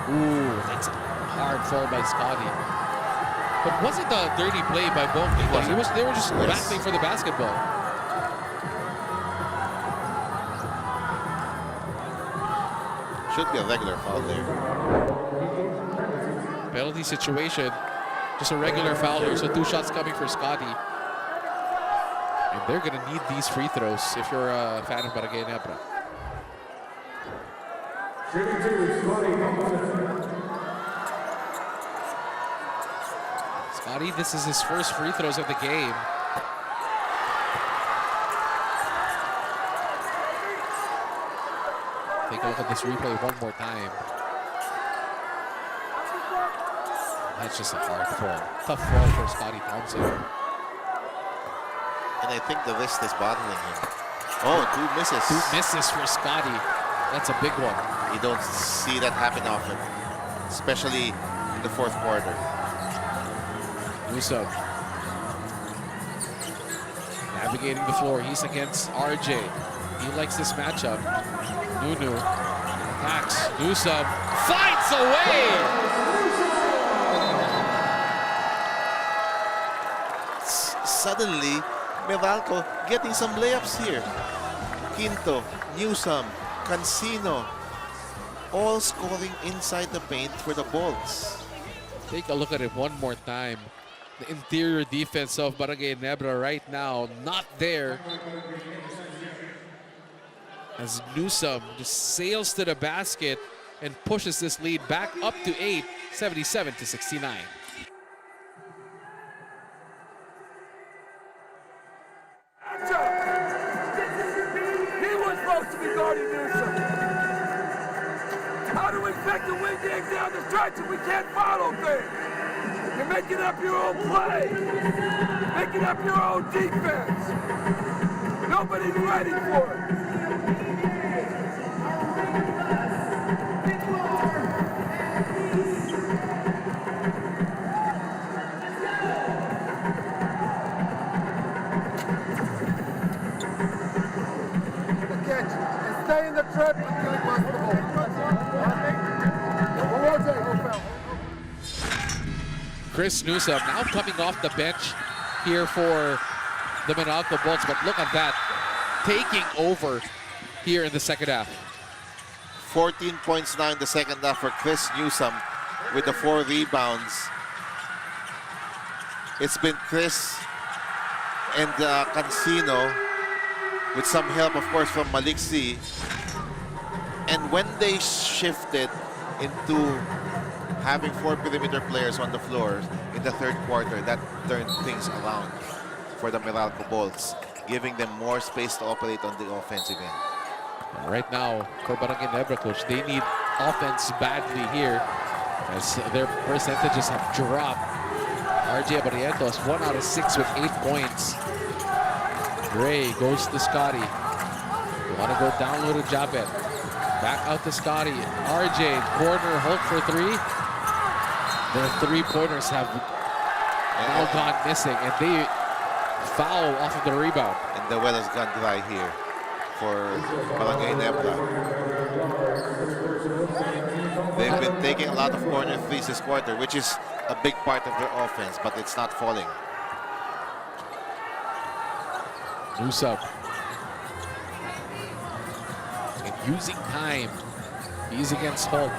Ooh, that's a hard fall by Scotty. But wasn't a dirty play by both people. They were just battling for the basketball. Should be a regular foul there. Penalty situation. Just a regular foul here. So 2 shots coming for Scotty. And they're going to need these free throws if you're a fan of Barangay Ginebra. Scotty, this is his first free throws of the game. Take a look at this replay one more time. That's just a hard fall. Tough fall for Scotty Thompson. And I think the wrist is bothering him. Oh, 2 misses. 2 misses for Scotty. That's a big one. You don't see that happen often, especially in the 4th quarter. Newsom navigating the floor. He's against RJ. He likes this matchup. Nunu attacks. Newsom finds a way. Suddenly, Meralco getting some layups here. Quinto, Newsom, Cancino, all scoring inside the paint for the Bolts. Take a look at it one more time. The interior defense of Barangay Ginebra right now, not there. As Newsom just sails to the basket and pushes this lead back up to 8, 77-69. He was supposed to be guarding Newsom. How do we expect to win games down the stretch if we can't follow things? You're making up your own play, making up your own defense. Nobody's ready for it. Stay in the trap until he passes the ball. Chris Newsom now coming off the bench here for the Maralco Bolts, but look at that, taking over here in the second half. 14 points now in the second half for Chris Newsom with the 4 rebounds. It's been Chris and Cancino with some help, of course, from Malik C. And when they shifted into having 4 perimeter players on the floor in the 3rd quarter, that turned things around for the Meralco Bolts, giving them more space to operate on the offensive end. Right now, for Barangay Ginebra, coach, they need offense badly here as their percentages have dropped. RJ Barrientos, 1 out of 6 with 8 points. Gray goes to Scotty. You want to go down low to Japet. Back out to Scotty. RJ, corner, Holt for 3. Their 3-pointers have now gone missing, and they foul off of the rebound. And the well has gone dry here for Barangay Ginebra. They've been taking a lot of corner threes this quarter, which is a big part of their offense, but it's not falling. Newsom. And using time. He's against Holt.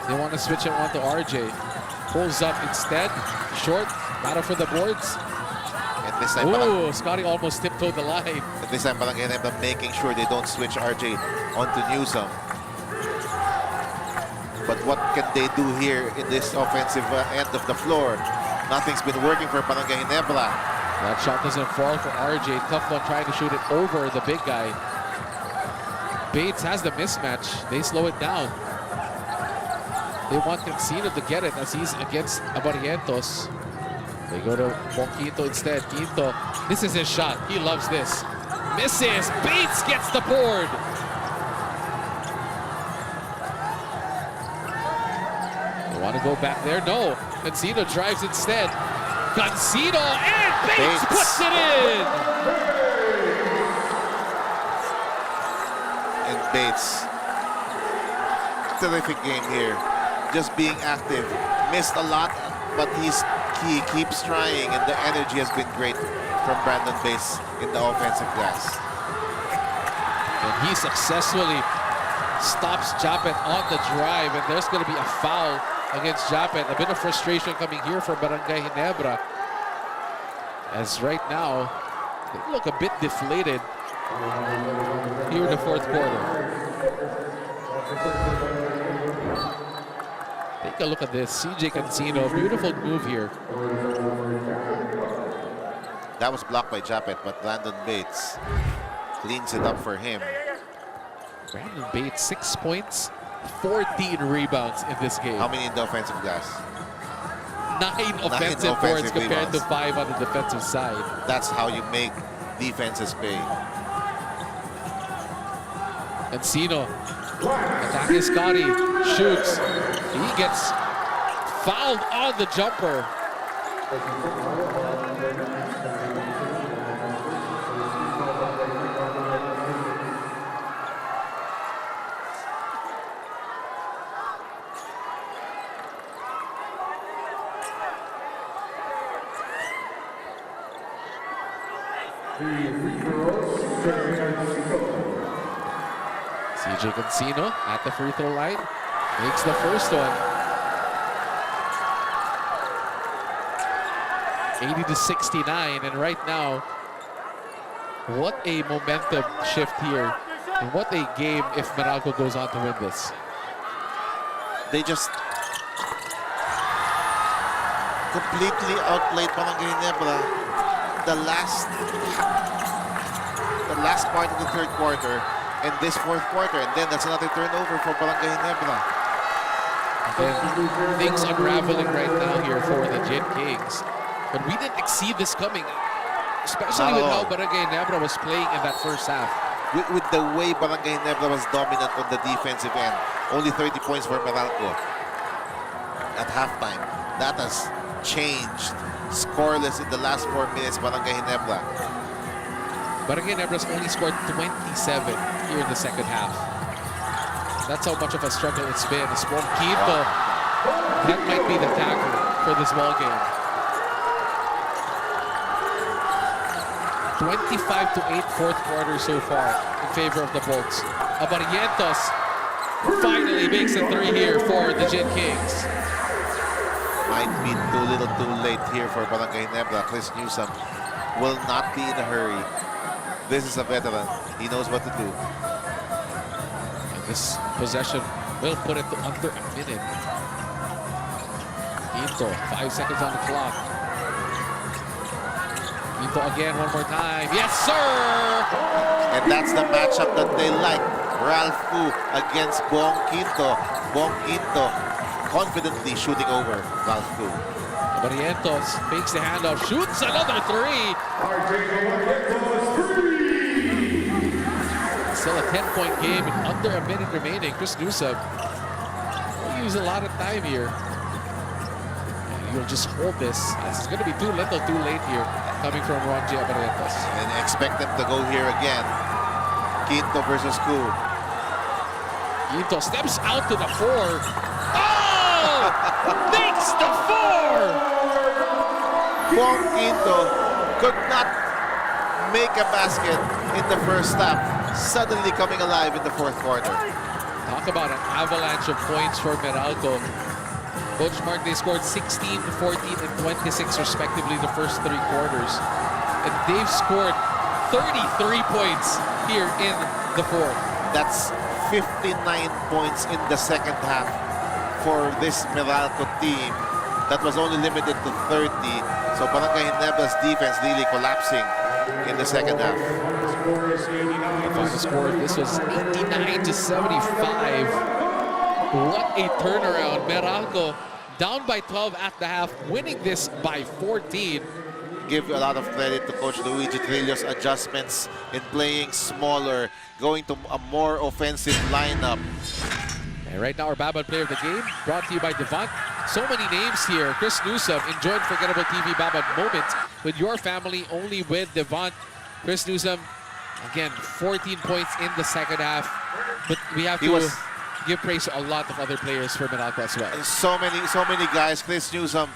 They want to switch it on to RJ. Pulls up instead. Short. Battle for the boards. And this time, ooh, Scotty almost tiptoed the line. And this time, Barangay Ginebra making sure they don't switch RJ onto Newsom. But what can they do here in this offensive end of the floor? Nothing's been working for Barangay Ginebra. That shot doesn't fall for RJ. Tough one trying to shoot it over the big guy. Bates has the mismatch. They slow it down. They want Cancino to get it as he's against Abarientos. They go to Quinto instead. Quinto, this is his shot. He loves this. Misses. Bates gets the board. They want to go back there. No. Cancino drives instead. Cancino and Bates puts it in. And Bates, terrific game here. Just being active. Missed a lot, but he keeps trying, and the energy has been great from Brandon Bates in the offensive glass. And he successfully stops Japet on the drive, and there's going to be a foul against Japet. A bit of frustration coming here for Barangay Ginebra, as right now they look a bit deflated here in the fourth quarter. Take a look at this. CJ Cancino, beautiful move here. That was blocked by Japet, but Brandon Bates cleans it up for him. Brandon Bates, 6 points, 14 rebounds in this game. How many in the offensive glass? 9 offensive boards compared to 5 on the defensive side. That's how you make defenses pay. Cancino, attacking Scotty, shoots. He gets fouled on the jumper. CJ Cancino at the free throw line makes the first one. 80-69, and right now, what a momentum shift here. And what a game if Meralco goes on to win this. They just completely outplayed Barangay Ginebra the last part of the third quarter and this fourth quarter, and then that's another turnover for Barangay Ginebra. And things unraveling right now here for the Gin Kings. But we didn't exceed this coming, especially with how Barangay Ginebra was playing in that first half. With the way Barangay Ginebra was dominant on the defensive end. Only 30 points for Meralco at halftime. That has changed. Scoreless in the last 4 minutes, Barangay Ginebra. Barangay Ginebra's only scored 27 here in the second half. That's how much of a struggle it's been. This one, Quinto, that might be the tackle for this ball game. 25-8 fourth quarter so far in favor of the Bolts. Abarientos finally makes a 3 here for the Gin Kings. Might be too little too late here for Barangay Ginebra. Chris Newsom will not be in a hurry. This is a veteran. He knows what to do. And this possession will put it to under a minute. Quinto, 5 seconds on the clock. Quinto again, one more time. Yes, sir! And that's the matchup that they like. Ralph Fu against Bong Quinto. Bong Quinto confidently shooting over Ralph Fu. Barrientos fakes the handoff, shoots another 3. Still a 10-point game and under a minute remaining. Chris Newsom will use a lot of time here. And he'll just hold this. It's going to be too little, too late here, coming from Ron J. Barrientos. And expect them to go here again. Quinto versus Ku. Quinto steps out to the 4. Oh! Makes the 4! Bong Quinto could not make a basket in the first half. Suddenly coming alive in the fourth quarter. Talk about an avalanche of points for Meralco. Coach Mark, they scored 16, 14, and 26 respectively the first 3 quarters. And they've scored 33 points here in the fourth. That's 59 points in the second half for this Meralco team that was only limited to 30. So Barangay Ginebra's defense really collapsing in the second half. The final score, this was 89 to 75. What a turnaround. Meralco down by 12 at the half, winning this by 14. Give a lot of credit to Coach Luigi Trillo's adjustments in playing smaller, going to a more offensive lineup. And right now, our Babad player of the game, brought to you by Devant. So many names here. Chris Newsom, enjoy unforgettable TV Babad moments with your family, only with Devant. Chris Newsom, again, 14 points in the second half. But we have to give praise to a lot of other players for Meralco as well. So many guys. Chris Newsom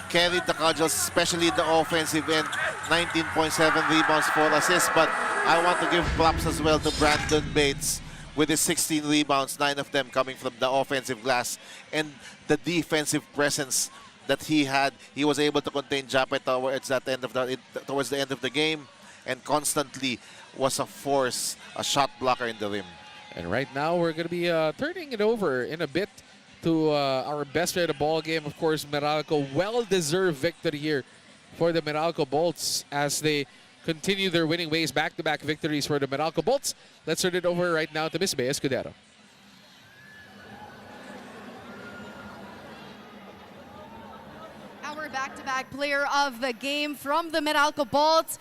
carried the Cudgels, especially in the offensive end. 19.7 rebounds, 4 assists. But I want to give props as well to Brandon Bates with his 16 rebounds, 9 of them coming from the offensive glass. And the defensive presence that he had, he was able to contain Japet towards the end of the game, and constantly was a force, a shot blocker in the rim. And right now, we're going to be turning it over in a bit to our best player of the ball game. Of course, Meralco, well-deserved victory here for the Maralco Bolts as they continue their winning ways. Back-to-back victories for the Maralco Bolts. Let's turn it over right now to Miss Bea Escudero. Our back-to-back player of the game from the Meralco Bolts,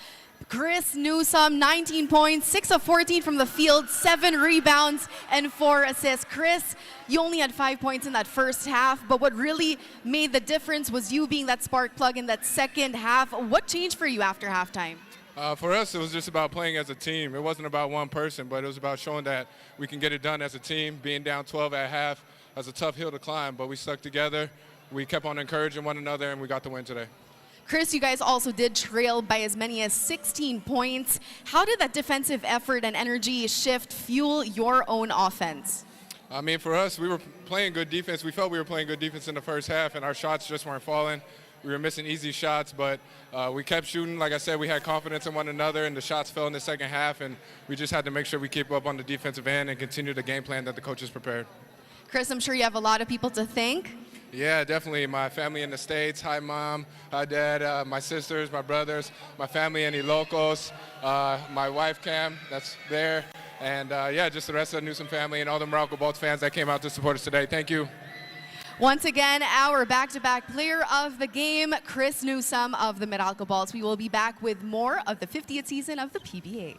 Chris Newsom, 19 points, 6 of 14 from the field, 7 rebounds, and 4 assists. Chris, you only had 5 points in that first half, but what really made the difference was you being that spark plug in that second half. What changed for you after halftime? For us, it was just about playing as a team. It wasn't about one person, but it was about showing that we can get it done as a team. Being down 12 at half was a tough hill to climb, but we stuck together. We kept on encouraging one another, and we got the win today. Chris, you guys also did trail by as many as 16 points. How did that defensive effort and energy shift fuel your own offense? I mean, for us, we were playing good defense. We felt we were playing good defense in the first half, and our shots just weren't falling. We were missing easy shots, but we kept shooting. Like I said, we had confidence in one another, and the shots fell in the second half, and we just had to make sure we keep up on the defensive end and continue the game plan that the coaches prepared. Chris, I'm sure you have a lot of people to thank. Yeah, definitely. My family in the States. Hi, Mom. Hi, Dad. My sisters, my brothers, my family in Ilocos, my wife, Cam, that's there. And, yeah, just the rest of the Newsom family and all the Maralco Bolts fans that came out to support us today. Thank you. Once again, our back-to-back player of the game, Chris Newsom of the Meralco Bolts. We will be back with more of the 50th season of the PBA.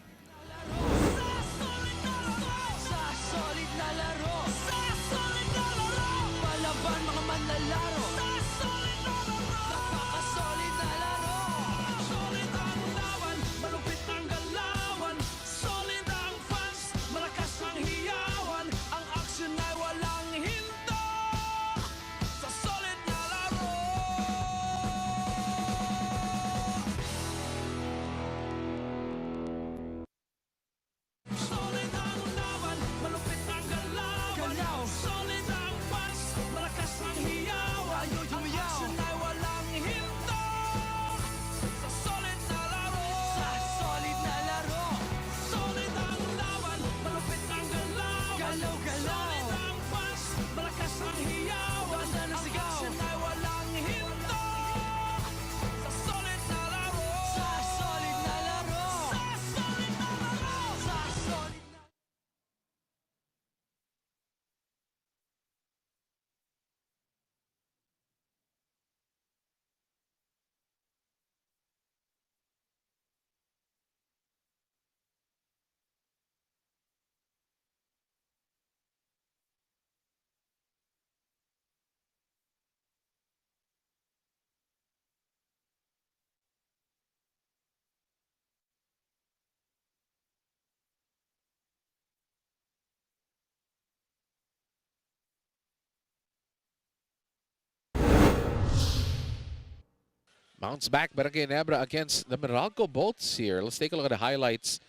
Bounce back Barangay Ginebra against the Maralco Bolts here. Let's take a look at the highlights.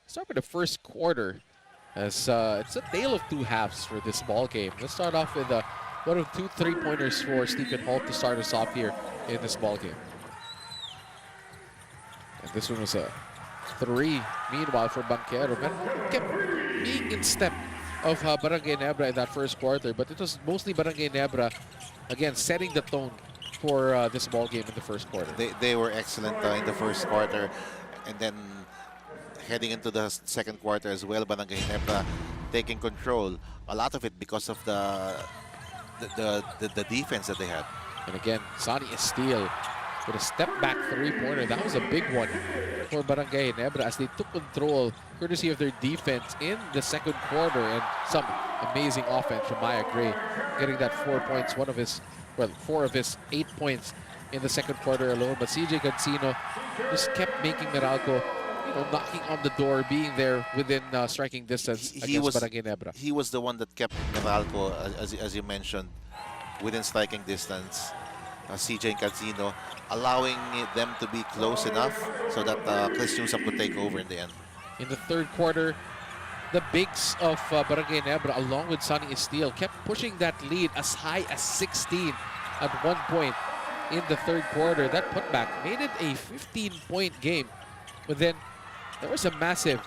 Start with the first quarter, as it's a tale of two halves for this ball game. Let's start off with one of 2 3-pointers for Stephen Holt to start us off here in this ball game. And this one was a 3. Meanwhile, for Banquero, kept being in step of Barangay Ginebra in that first quarter, but it was mostly Barangay Ginebra, again, setting the tone for this ball game in the first quarter. They were excellent in the first quarter, and then heading into the second quarter as well, Barangay Ginebra taking control. A lot of it because of the defense that they had. And again, Sonny Estil with a step-back three-pointer. That was a big one for Barangay Ginebra as they took control courtesy of their defense in the second quarter, and some amazing offense from Maya Gray, getting that 4 points, four of his 8 points in the second quarter alone. But CJ Cancino just kept making Meralco, knocking on the door, being there within striking distance against Barangay Ginebra. He was the one that kept Meralco, as you mentioned, within striking distance. CJ Cancino allowing them to be close enough so that Chris Newsom could take over in the end. In the third quarter, the bigs of Barangay Ginebra, along with Sonny Estil, kept pushing that lead as high as 16 at one point in the third quarter. That putback made it a 15-point game. But then there was a massive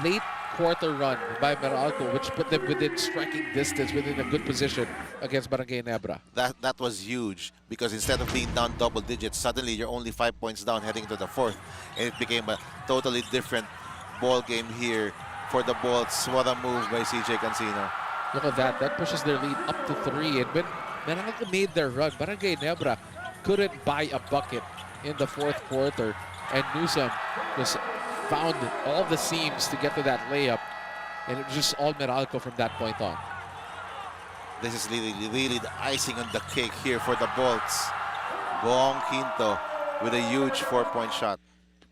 late quarter run by Meralco, which put them within striking distance, within a good position against Barangay Ginebra. That was huge, because instead of being down double digits, suddenly you're only 5 points down heading to the fourth, and it became a totally different ball game here for the Bolts. What a move by CJ Cancino. Look at that. That pushes their lead up to 3. And when Meralco made their run, Barangay Ginebra couldn't buy a bucket in the fourth quarter, and Newsom just found all the seams to get to that layup, and it was just all Meralco from that point on. This is really the icing on the cake here for the Bolts. Bong Quinto with a huge 4-point shot.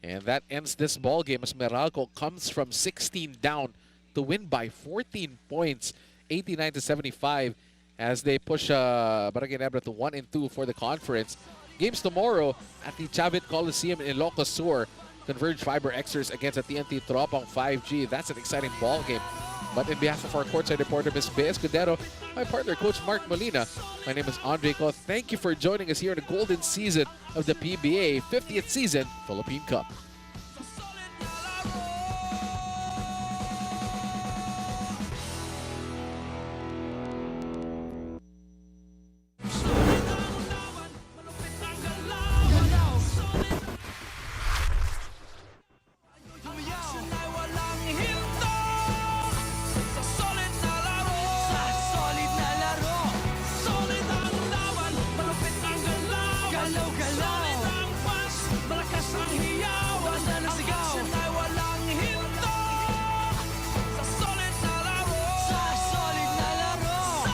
And that ends this ball game as Meralco comes from 16 down to win by 14 points, 89-75, as they push Barangay Ginebra to 1-2 for the conference. Games tomorrow at the Chavit Coliseum in Ilocos Sur. Converge Fiber Xers against the TNT Tropang 5G. That's an exciting ball game. But in behalf of our courtside reporter, Ms. Bea Escudero, my partner, Coach Mark Molina, my name is Andre Co. Thank you for joining us here in the golden season of the PBA 50th season Philippine Cup.